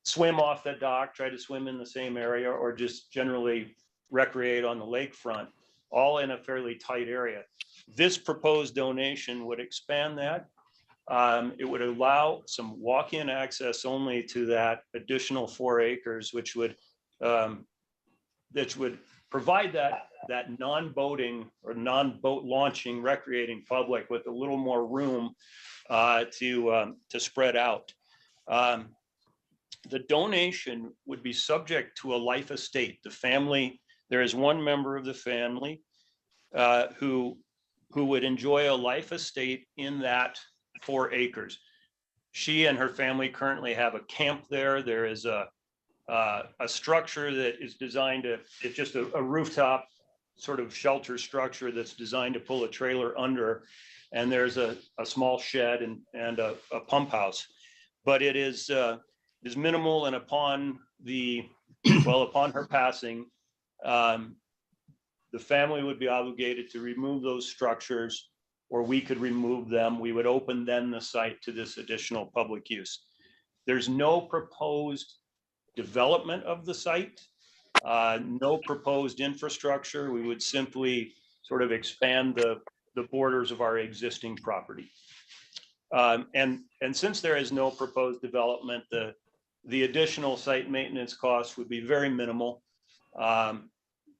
S6: swim off the dock, try to swim in the same area, or just generally recreate on the lakefront, all in a fairly tight area. This proposed donation would expand that. It would allow some walk-in access only to that additional 4 acres, which would provide that non-boating or non-boat launching recreating public with a little more room to spread out. The donation would be subject to a life estate. The family, there is one member of the family who would enjoy a life estate in that 4 acres. She and her family currently have a camp there. There is a structure that is designed to, it's just a rooftop sort of shelter structure that's designed to pull a trailer under. And there's a small shed and a pump house. But it is minimal, and upon her passing, the family would be obligated to remove those structures, or we could remove them. We would open then the site to this additional public use. There's no proposed development of the site, no proposed infrastructure. We would simply sort of expand the borders of our existing property. And since there is no proposed development, the additional site maintenance costs would be very minimal.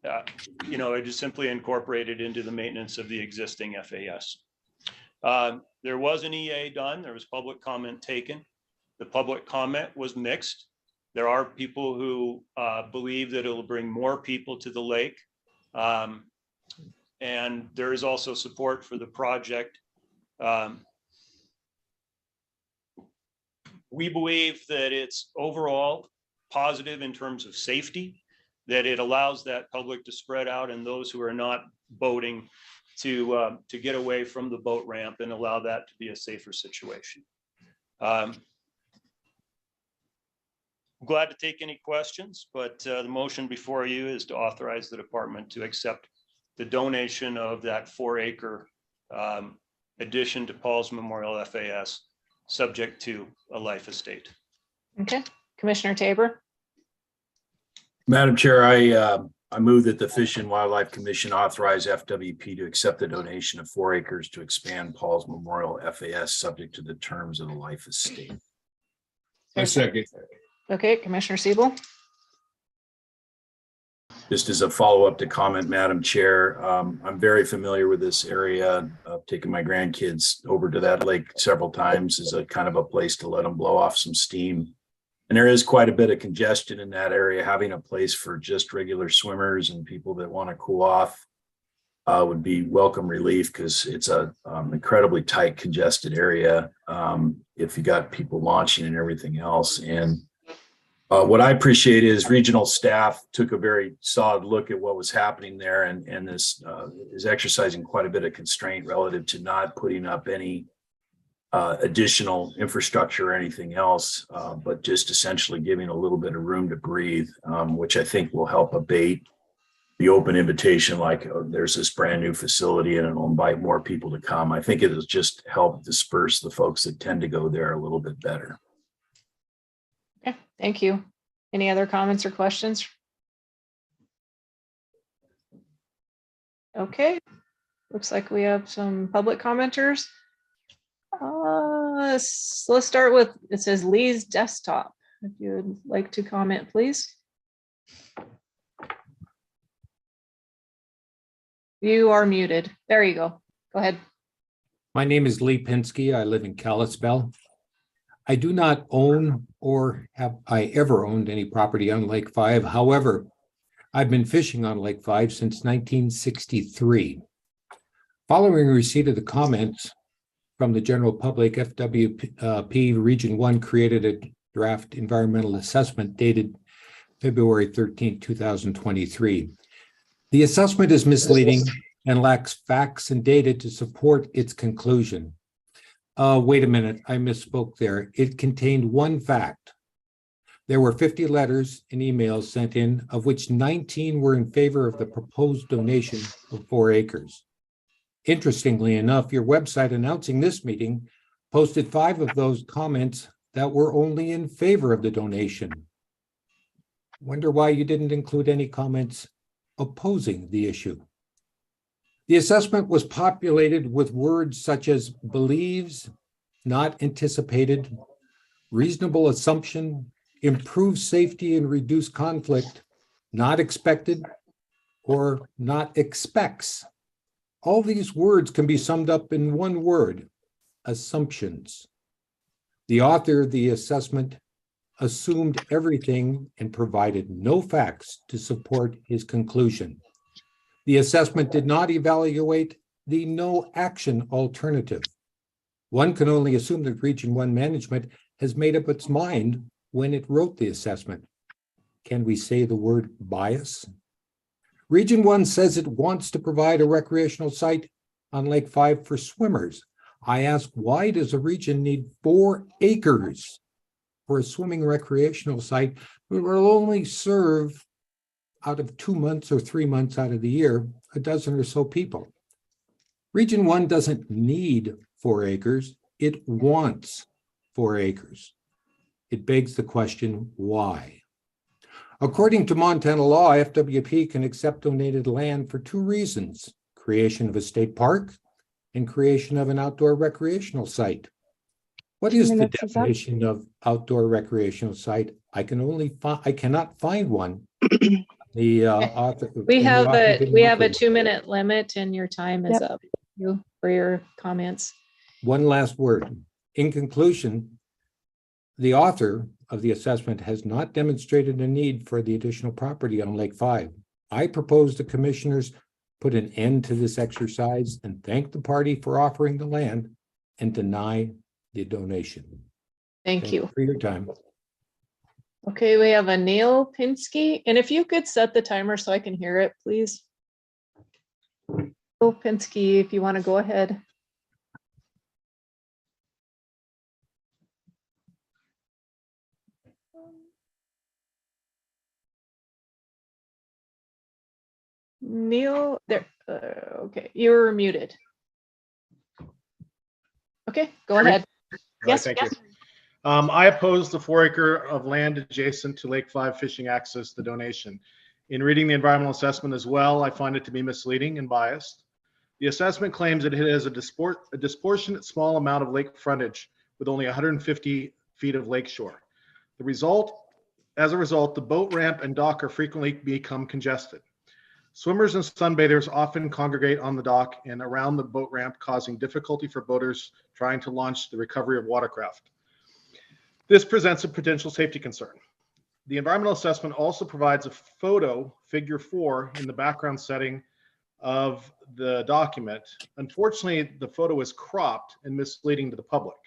S6: It just simply incorporated into the maintenance of the existing FAS. There was an EA done. There was public comment taken. The public comment was mixed. There are people who believe that it will bring more people to the lake. And there is also support for the project. We believe that it's overall positive in terms of safety, that it allows that public to spread out and those who are not boating to get away from the boat ramp and allow that to be a safer situation. I'm glad to take any questions, but the motion before you is to authorize the department to accept the donation of that 4-acre addition to Paul's Memorial FAS, subject to a life estate.
S3: Okay, Commissioner Tabor.
S9: Madam Chair, I move that the Fish and Wildlife Commission authorize FWP to accept the donation of 4 acres to expand Paul's Memorial FAS, subject to the terms of the life estate.
S14: I second.
S3: Okay, Commissioner Siebel.
S9: Just as a follow-up to comment, Madam Chair, I'm very familiar with this area. I've taken my grandkids over to that lake several times as a kind of a place to let them blow off some steam. And there is quite a bit of congestion in that area. Having a place for just regular swimmers and people that want to cool off would be welcome relief, because it's a incredibly tight, congested area if you got people launching and everything else. And what I appreciate is regional staff took a very solid look at what was happening there, and this is exercising quite a bit of constraint relative to not putting up any additional infrastructure or anything else, but just essentially giving a little bit of room to breathe, which I think will help abate the open invitation, like there's this brand new facility and it'll invite more people to come. I think it'll just help disperse the folks that tend to go there a little bit better.
S3: Okay, thank you. Any other comments or questions? Okay, looks like we have some public commenters. Let's start with, it says Lee's desktop. If you'd like to comment, please. You are muted. There you go. Go ahead.
S17: My name is Lee Pinsky. I live in Kalispell. I do not own or have I ever owned any property on Lake 5. However, I've been fishing on Lake 5 since 1963. Following receipt of the comments from the general public, FWP Region 1 created a draft environmental assessment dated February 13, 2023. The assessment is misleading and lacks facts and data to support its conclusion. Wait a minute, I misspoke there. It contained one fact. There were 50 letters and emails sent in, of which 19 were in favor of the proposed donation of 4 acres. Interestingly enough, your website announcing this meeting posted 5 of those comments that were only in favor of the donation. Wonder why you didn't include any comments opposing the issue. The assessment was populated with words such as believes, not anticipated, reasonable assumption, improve safety and reduce conflict, not expected, or not expects. All these words can be summed up in one word: assumptions. The author of the assessment assumed everything and provided no facts to support his conclusion. The assessment did not evaluate the no action alternative. One can only assume that Region 1 management has made up its mind when it wrote the assessment. Can we say the word bias? Region 1 says it wants to provide a recreational site on Lake 5 for swimmers. I ask, why does a region need 4 acres for a swimming recreational site that will only serve, out of 2 months or 3 months out of the year, a dozen or so people? Region 1 doesn't need 4 acres, it wants 4 acres. It begs the question, why? According to Montana law, FWP can accept donated land for 2 reasons: creation of a state park and creation of an outdoor recreational site. What is the definition of outdoor recreational site? I cannot find one. The author.
S3: We have a 2-minute limit and your time is up. You for your comments.
S17: One last word. In conclusion, the author of the assessment has not demonstrated a need for the additional property on Lake 5. I propose the commissioners put an end to this exercise and thank the party for offering the land and deny the donation.
S3: Thank you
S17: for your time.
S3: Okay, we have a Neil Pinsky, and if you could set the timer so I can hear it, please. Neil Pinsky, if you want to go ahead. Neil, there. Okay, you're muted. Okay, go ahead. Yes,
S18: Thank
S3: yes.
S18: you. I oppose the 4 acre of land adjacent to Lake 5 fishing access, the donation. In reading the environmental assessment as well, I find it to be misleading and biased. The assessment claims that it has a disproportionate small amount of lake frontage with only 150 feet of lakeshore. As a result, the boat ramp and dock are frequently become congested. Swimmers and sunbathers often congregate on the dock and around the boat ramp, causing difficulty for boaters trying to launch the recovery of watercraft. This presents a potential safety concern. The environmental assessment also provides a photo, figure 4, in the background setting of the document. Unfortunately, the photo is cropped and misleading to the public.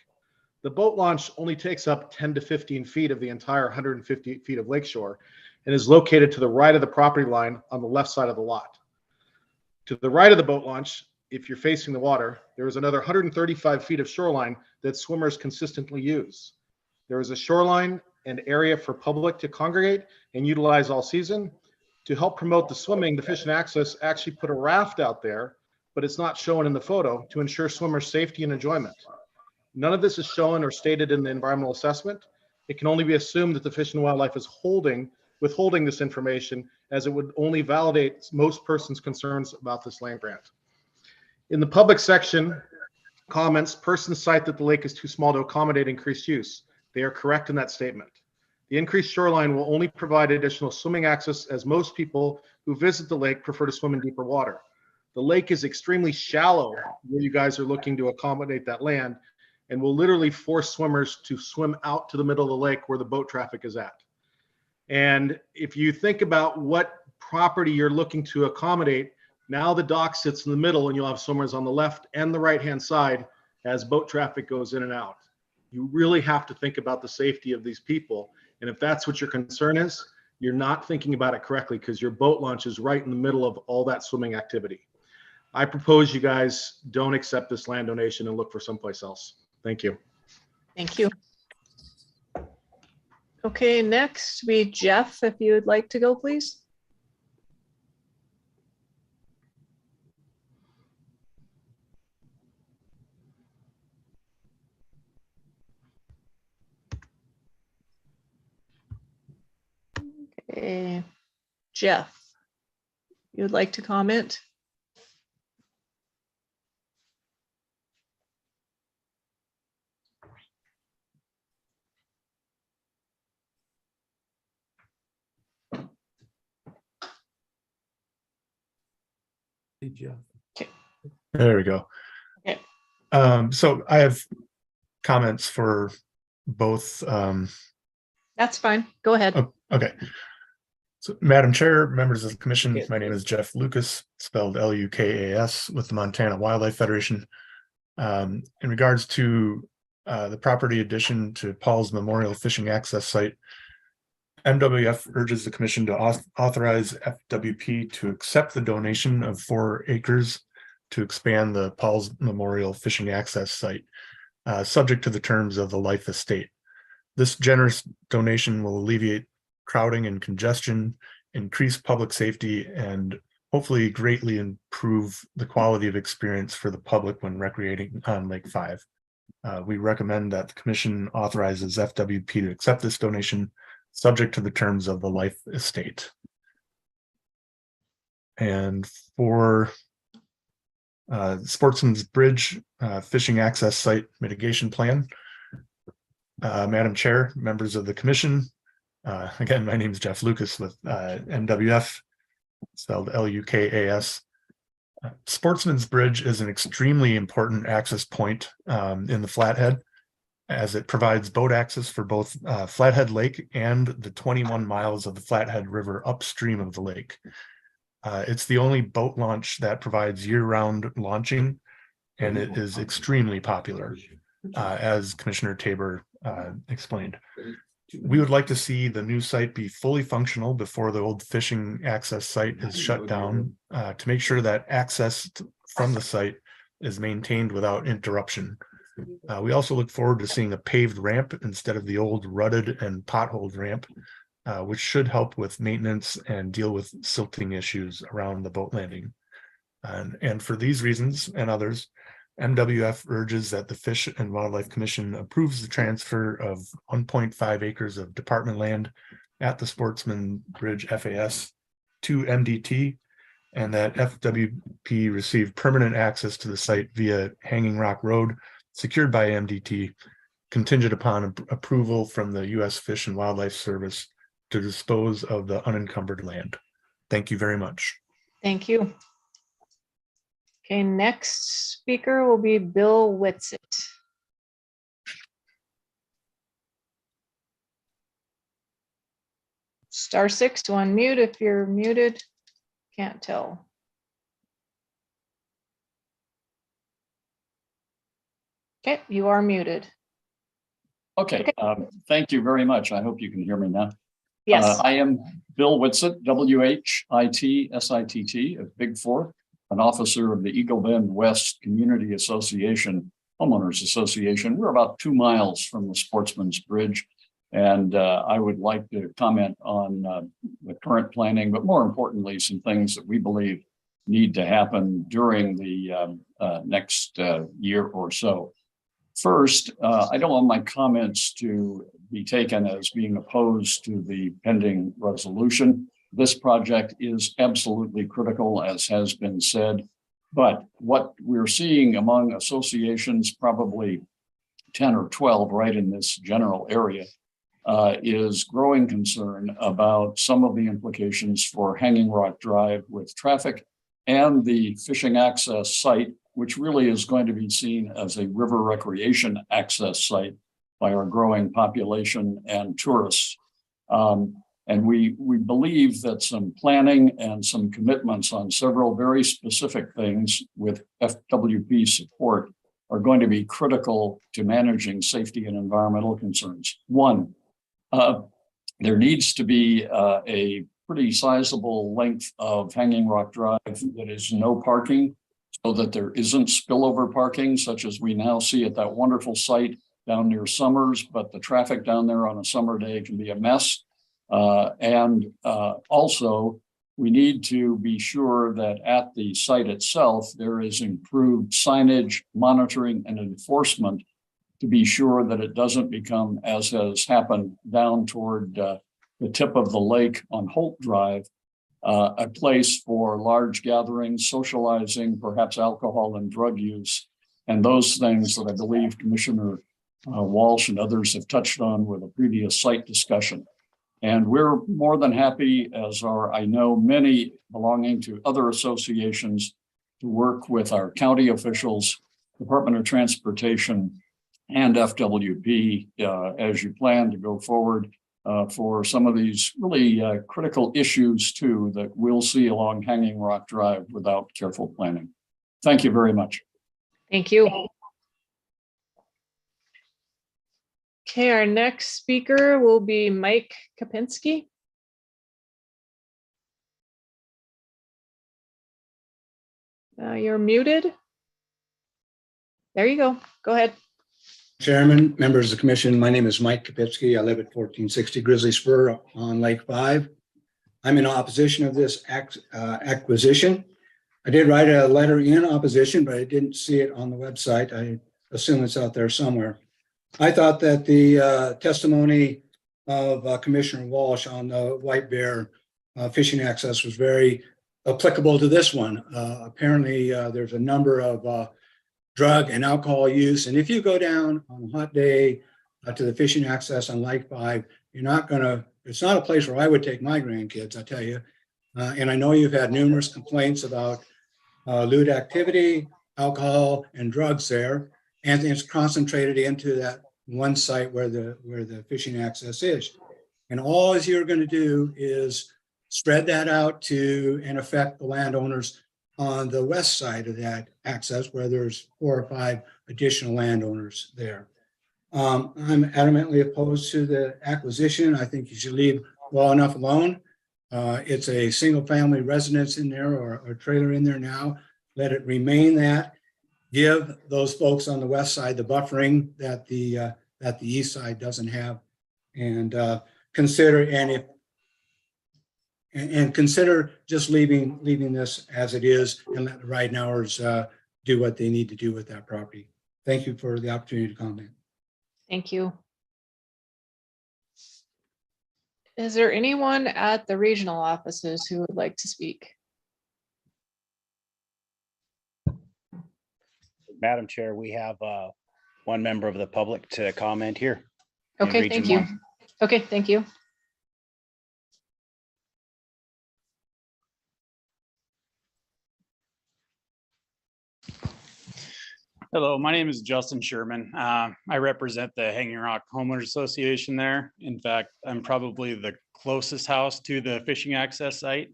S18: The boat launch only takes up 10 to 15 feet of the entire 150 feet of lakeshore and is located to the right of the property line on the left side of the lot. To the right of the boat launch if you're facing the water, there is another 135 feet of shoreline that swimmers consistently use. There is a shoreline and area for public to congregate and utilize all season. To help promote the swimming, the Fish and Access actually put a raft out there, but it's not shown in the photo to ensure swimmers' safety and enjoyment. None of this is shown or stated in the environmental assessment. It can only be assumed that the Fish and Wildlife is withholding this information, as it would only validate most persons' concerns about this land grant. In the public section, comments, persons cite that the lake is too small to accommodate increased use. They are correct in that statement. The increased shoreline will only provide additional swimming access, as most people who visit the lake prefer to swim in deeper water. The lake is extremely shallow where you guys are looking to accommodate that land, and will literally force swimmers to swim out to the middle of the lake where the boat traffic is at. And if you think about what property you're looking to accommodate, now the dock sits in the middle and you'll have swimmers on the left and the right-hand side as boat traffic goes in and out. You really have to think about the safety of these people. And if that's what your concern is, you're not thinking about it correctly, because your boat launch is right in the middle of all that swimming activity. I propose you guys don't accept this land donation and look for someplace else. Thank you.
S3: Thank you. Okay, next be Jeff, if you would like to go, please. Okay, Jeff, you would like to comment?
S17: Hey, Jeff.
S15: There we go.
S3: Okay.
S15: So I have comments for both.
S3: That's fine. Go ahead.
S15: Oh, okay. So, Madam Chair, members of the commission, my name is Jeff Lucas, spelled Lukas, with the Montana Wildlife Federation. In regards to the property addition to Paul's Memorial Fishing Access Site, MWF urges the commission to authorize FWP to accept the donation of 4 acres to expand the Paul's Memorial Fishing Access Site, subject to the terms of the Life Estate. This generous donation will alleviate crowding and congestion, increase public safety, and hopefully greatly improve the quality of experience for the public when recreating on Lake 5. We recommend that the commission authorizes FWP to accept this donation, subject to the terms of the Life Estate. And for Sportsman's Bridge Fishing Access Site Mitigation Plan, Madam Chair, members of the commission, again, my name is Jeff Lucas with MWF, spelled Lukas. Sportsman's Bridge is an extremely important access point in the Flathead, as it provides boat access for both Flathead Lake and the 21 miles of the Flathead River upstream of the lake. It's the only boat launch that provides year-round launching, and it is extremely popular, as Commissioner Tabor explained. We would like to see the new site be fully functional before the old fishing access site is shut down, to make sure that access from the site is maintained without interruption. We also look forward to seeing a paved ramp instead of the old rutted and potholed ramp, which should help with maintenance and deal with silting issues around the boat landing. And for these reasons and others, MWF urges that the Fish and Wildlife Commission approves the transfer of 1.5 acres of department land at the Sportsman Bridge FAS to MDT, and that FWP receive permanent access to the site via Hanging Rock Road, secured by MDT, contingent upon approval from the U.S. Fish and Wildlife Service to dispose of the unencumbered land. Thank you very much.
S3: Thank you. Okay, next speaker will be Bill Whitsitt. *6 to unmute if you're muted. Can't tell. Okay, you are muted.
S10: Okay, thank you very much. I hope you can hear me now.
S3: Yes.
S10: I am Bill Whitsitt, WHITSITT of Big 4. an officer of the Eagle Bend West Community Association, Homeowners Association. We're about 2 miles from the Sportsman's Bridge. And I would like to comment on the current planning, but more importantly, some things that we believe need to happen during the next year or so. First, I don't want my comments to be taken as being opposed to the pending resolution. This project is absolutely critical, as has been said. But what we're seeing among associations, probably 10 or 12 right in this general area, is growing concern about some of the implications for Hanging Rock Drive with traffic and the fishing access site, which really is going to be seen as a river recreation access site by our growing population and tourists. And we believe that some planning and some commitments on several very specific things with FWP support are going to be critical to managing safety and environmental concerns. One, there needs to be a pretty sizable length of Hanging Rock Drive that is no parking, so that there isn't spillover parking, such as we now see at that wonderful site down near Summers, but the traffic down there on a summer day can be a mess. Also, we need to be sure that at the site itself, there is improved signage, monitoring, and enforcement to be sure that it doesn't become, as has happened down toward the tip of the lake on Holt Drive, a place for large gatherings, socializing, perhaps alcohol and drug use, and those things that I believe Commissioner Walsh and others have touched on with a previous site discussion. And we're more than happy, as are, I know, many belonging to other associations, to work with our county officials, Department of Transportation, and FWP as you plan to go forward for some of these really critical issues too that we'll see along Hanging Rock Drive without careful planning. Thank you very much.
S3: Thank you. Okay, our next speaker will be Mike Kapinski. You're muted. There you go. Go ahead.
S12: Chairman, members of the commission, my name is Mike Kapinski. I live at 1460 Grizzly Spur on Lake 5. I'm in opposition of this acquisition. I did write a letter in opposition, but I didn't see it on the website. I assume it's out there somewhere. I thought that the testimony of Commissioner Walsh on the White Bear fishing access was very applicable to this one. Apparently, there's a number of drug and alcohol use. And if you go down on a hot day to the fishing access on Lake 5, it's not a place where I would take my grandkids, I tell you. And I know you've had numerous complaints about lewd activity, alcohol, and drugs there. And it's concentrated into that one site where the fishing access is. And all you're going to do is spread that out to and affect the landowners on the west side of that access, where there's 4 or 5 additional landowners there. I'm adamantly opposed to the acquisition. I think you should leave well enough alone. It's a single family residence in there or a trailer in there now. Let it remain that. Give those folks on the west side the buffering that the east side doesn't have, and consider consider just leaving this as it is and let the Ridenours do what they need to do with that property. Thank you for the opportunity to comment.
S3: Thank you. Is there anyone at the regional offices who would like to speak?
S1: Madam Chair, we have one member of the public to comment here.
S3: Okay, thank you. Okay, thank you.
S19: Hello, my name is Justin Sherman. I represent the Hanging Rock Homeowners Association there. In fact, I'm probably the closest house to the fishing access site.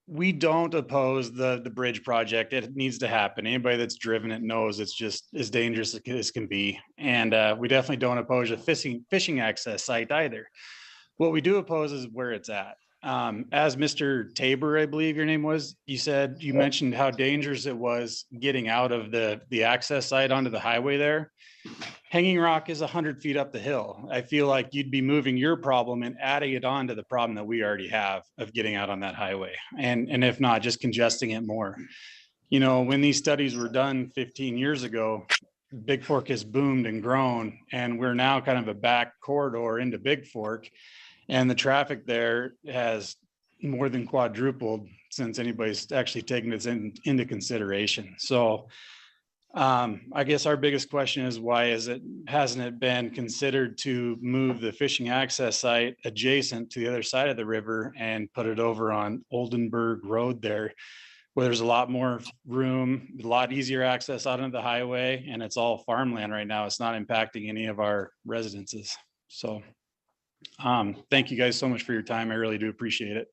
S19: We don't oppose the bridge project. It needs to happen. Anybody that's driven it knows it's just as dangerous as can be. And we definitely don't oppose a fishing access site either. What we do oppose is where it's at. As Mr. Tabor, I believe your name was, you mentioned how dangerous it was getting out of the access site onto the highway there. Hanging Rock is 100 feet up the hill. I feel like you'd be moving your problem and adding it on to the problem that we already have of getting out on that highway. And if not, just congesting it more. You know, when these studies were done 15 years ago, Big Fork has boomed and grown, and we're now kind of a back corridor into Big Fork. And the traffic there has more than quadrupled since anybody's actually taken this into consideration. So I guess our biggest question is, why hasn't it been considered to move the fishing access site adjacent to the other side of the river and put it over on Oldenburg Road there, where there's a lot more room, a lot easier access out onto the highway, and it's all farmland right now. It's not impacting any of our residences. So thank you guys so much for your time. I really do appreciate it.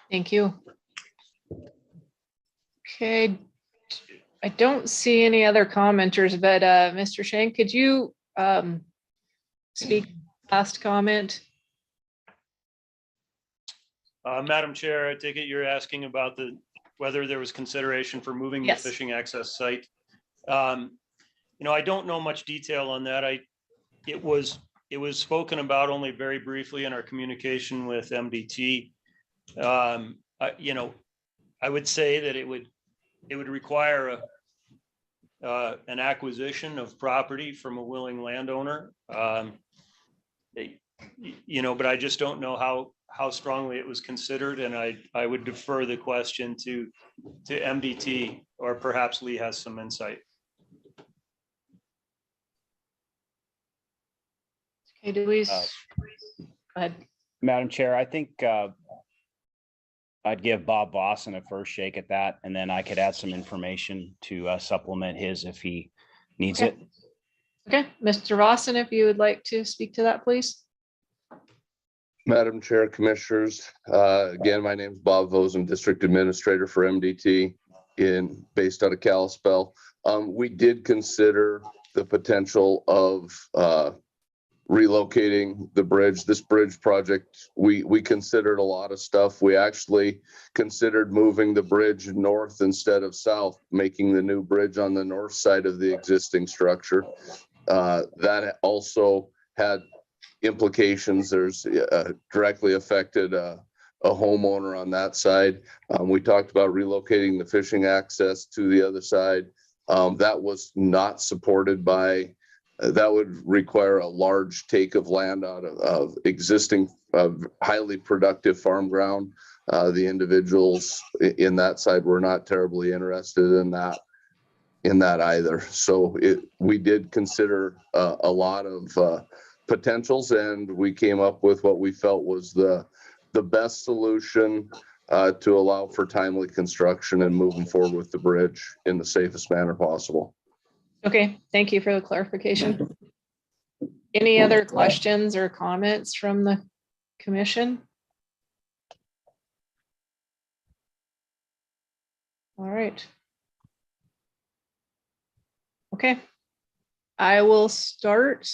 S3: Thank you. Okay. I don't see any other commenters, but Mr. Shank, could you speak last comment?
S6: Madam Chair, I take it you're asking about whether there was consideration for moving the fishing access site. You know, I don't know much detail on that. It was spoken about only very briefly in our communication with MDT. You know, I would say that it would require an acquisition of property from a willing landowner. You know, but I just don't know how strongly it was considered, and I would defer the question to MDT, or perhaps Lee has some insight.
S3: Okay, do we? Go ahead.
S1: Madam Chair, I think I'd give Bob Vossen a first shake at that, and then I could add some information to supplement his if he needs it.
S3: Okay, Mr. Vossen, if you would like to speak to that, please.
S23: Madam Chair, Commissioners, again, my name is Bob Vosen, District Administrator for MDT based out of Kalispell. We did consider the potential of relocating the bridge. This bridge project, we considered a lot of stuff. We actually considered moving the bridge north instead of south, making the new bridge on the north side of the existing structure. That also had implications. There's directly affected a homeowner on that side. We talked about relocating the fishing access to the other side. That was not supported by, that would require a large take of land out of existing highly productive farm ground. The individuals in that side were not terribly interested in that either. So we did consider a lot of potentials, and we came up with what we felt was the best solution to allow for timely construction and moving forward with the bridge in the safest manner possible.
S3: Okay, thank you for the clarification. Any other questions or comments from the commission? All right. Okay, I will start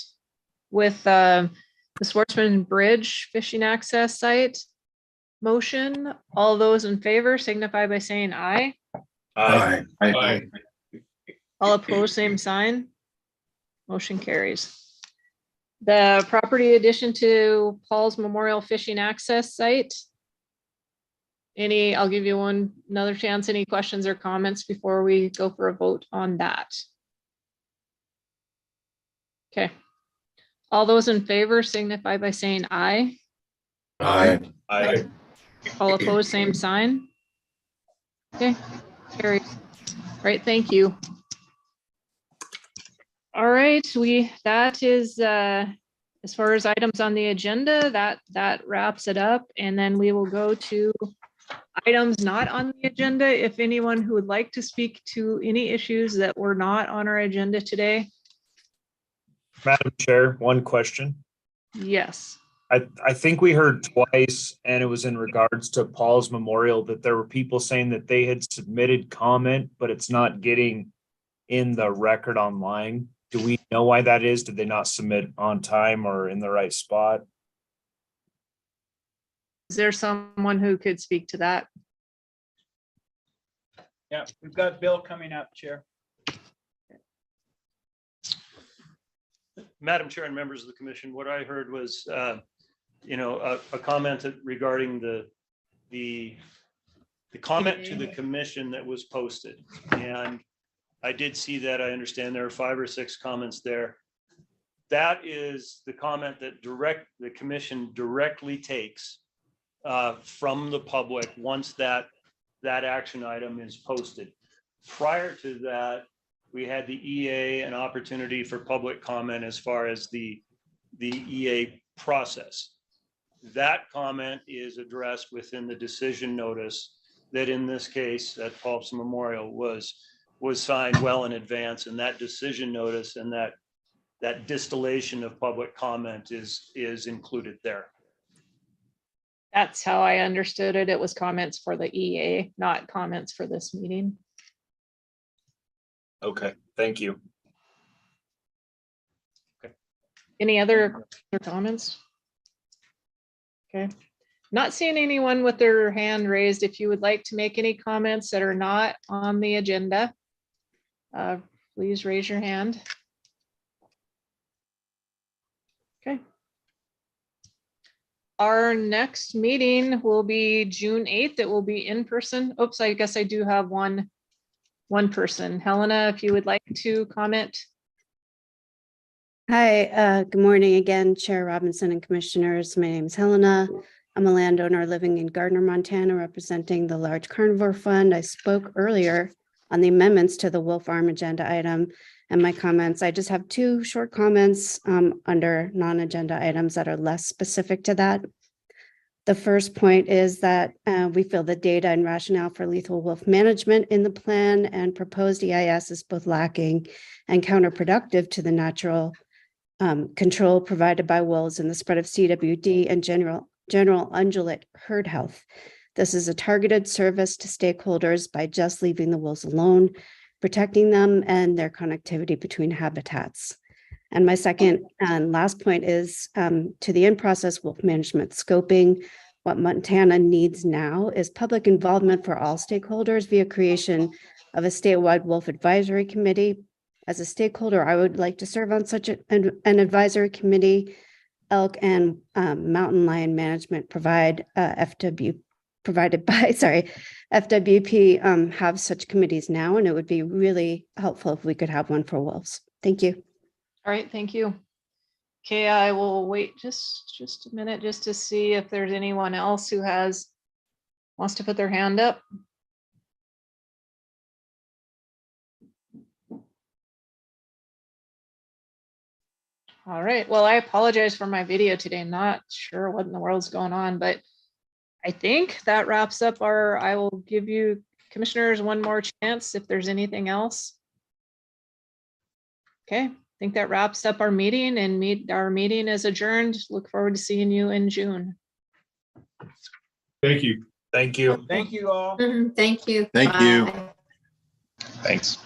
S3: with the Sportsman Bridge fishing access site motion. All those in favor signify by saying aye.
S7: Aye. Aye.
S3: All opposed, same sign. Motion carries. The property addition to Paul's Memorial Fishing Access Site. I'll give you another chance. Any questions or comments before we go for a vote on that? Okay. All those in favor signify by saying aye.
S7: Aye.
S3: Aye. All opposed, same sign. Okay, carries. Right, thank you. All right, that is as far as items on the agenda, that wraps it up, and then we will go to items not on the agenda. If anyone who would like to speak to any issues that were not on our agenda today.
S4: Madam Chair, one question.
S3: Yes.
S4: I think we heard twice, and it was in regards to Paul's Memorial, that there were people saying that they had submitted comment, but it's not getting in the record online. Do we know why that is? Did they not submit on time or in the right spot?
S3: Is there someone who could speak to that?
S2: Yeah, we've got Bill coming up, Chair.
S6: Madam Chair and members of the commission, what I heard was, a comment regarding the comment to the commission that was posted. And I did see that. I understand there are 5 or 6 comments there. That is the comment that the commission directly takes from the public once that action item is posted. Prior to that, we had the EA an opportunity for public comment as far as the EA process. That comment is addressed within the decision notice that in this case at Paulson Memorial was signed well in advance, and that decision notice and that distillation of public comment is included there.
S3: That's how I understood it. It was comments for the EA, not comments for this meeting.
S4: Okay, thank you.
S3: Any other comments? Okay, not seeing anyone with their hand raised. If you would like to make any comments that are not on the agenda, please raise your hand. Okay. Our next meeting will be June 8th. It will be in person. Oops, I guess I do have one person. Helena, if you would like to comment.
S20: Hi, good morning again, Chair Robinson and Commissioners. My name is Helena. I'm a landowner living in Gardner, Montana, representing the Large Carnivore Fund. I spoke earlier on the amendments to the Wolf Farm agenda item and my comments. I just have 2 short comments under non-agenda items that are less specific to that. The first point is that we feel the data and rationale for lethal wolf management in the plan and proposed EIS is both lacking and counterproductive to the natural control provided by wolves and the spread of CWD and general ungulate herd health. This is a targeted service to stakeholders by just leaving the wolves alone, protecting them and their connectivity between habitats. And my second and last point is to the in-process wolf management scoping. What Montana needs now is public involvement for all stakeholders via creation of a statewide wolf advisory committee. As a stakeholder, I would like to serve on such an advisory committee. Elk and mountain lion management provided by FWP have such committees now, and it would be really helpful if we could have one for wolves. Thank you.
S3: All right, thank you. Okay, I will wait just a minute just to see if there's anyone else who wants to put their hand up. All right, well, I apologize for my video today. Not sure what in the world's going on, but I think that wraps up I will give you commissioners one more chance if there's anything else. Okay, I think that wraps up our meeting, and our meeting is adjourned. Look forward to seeing you in June.
S14: Thank you.
S4: Thank you.
S2: Thank you all.
S16: Thank you.
S7: Thank you.
S16: Bye.
S5: Thanks.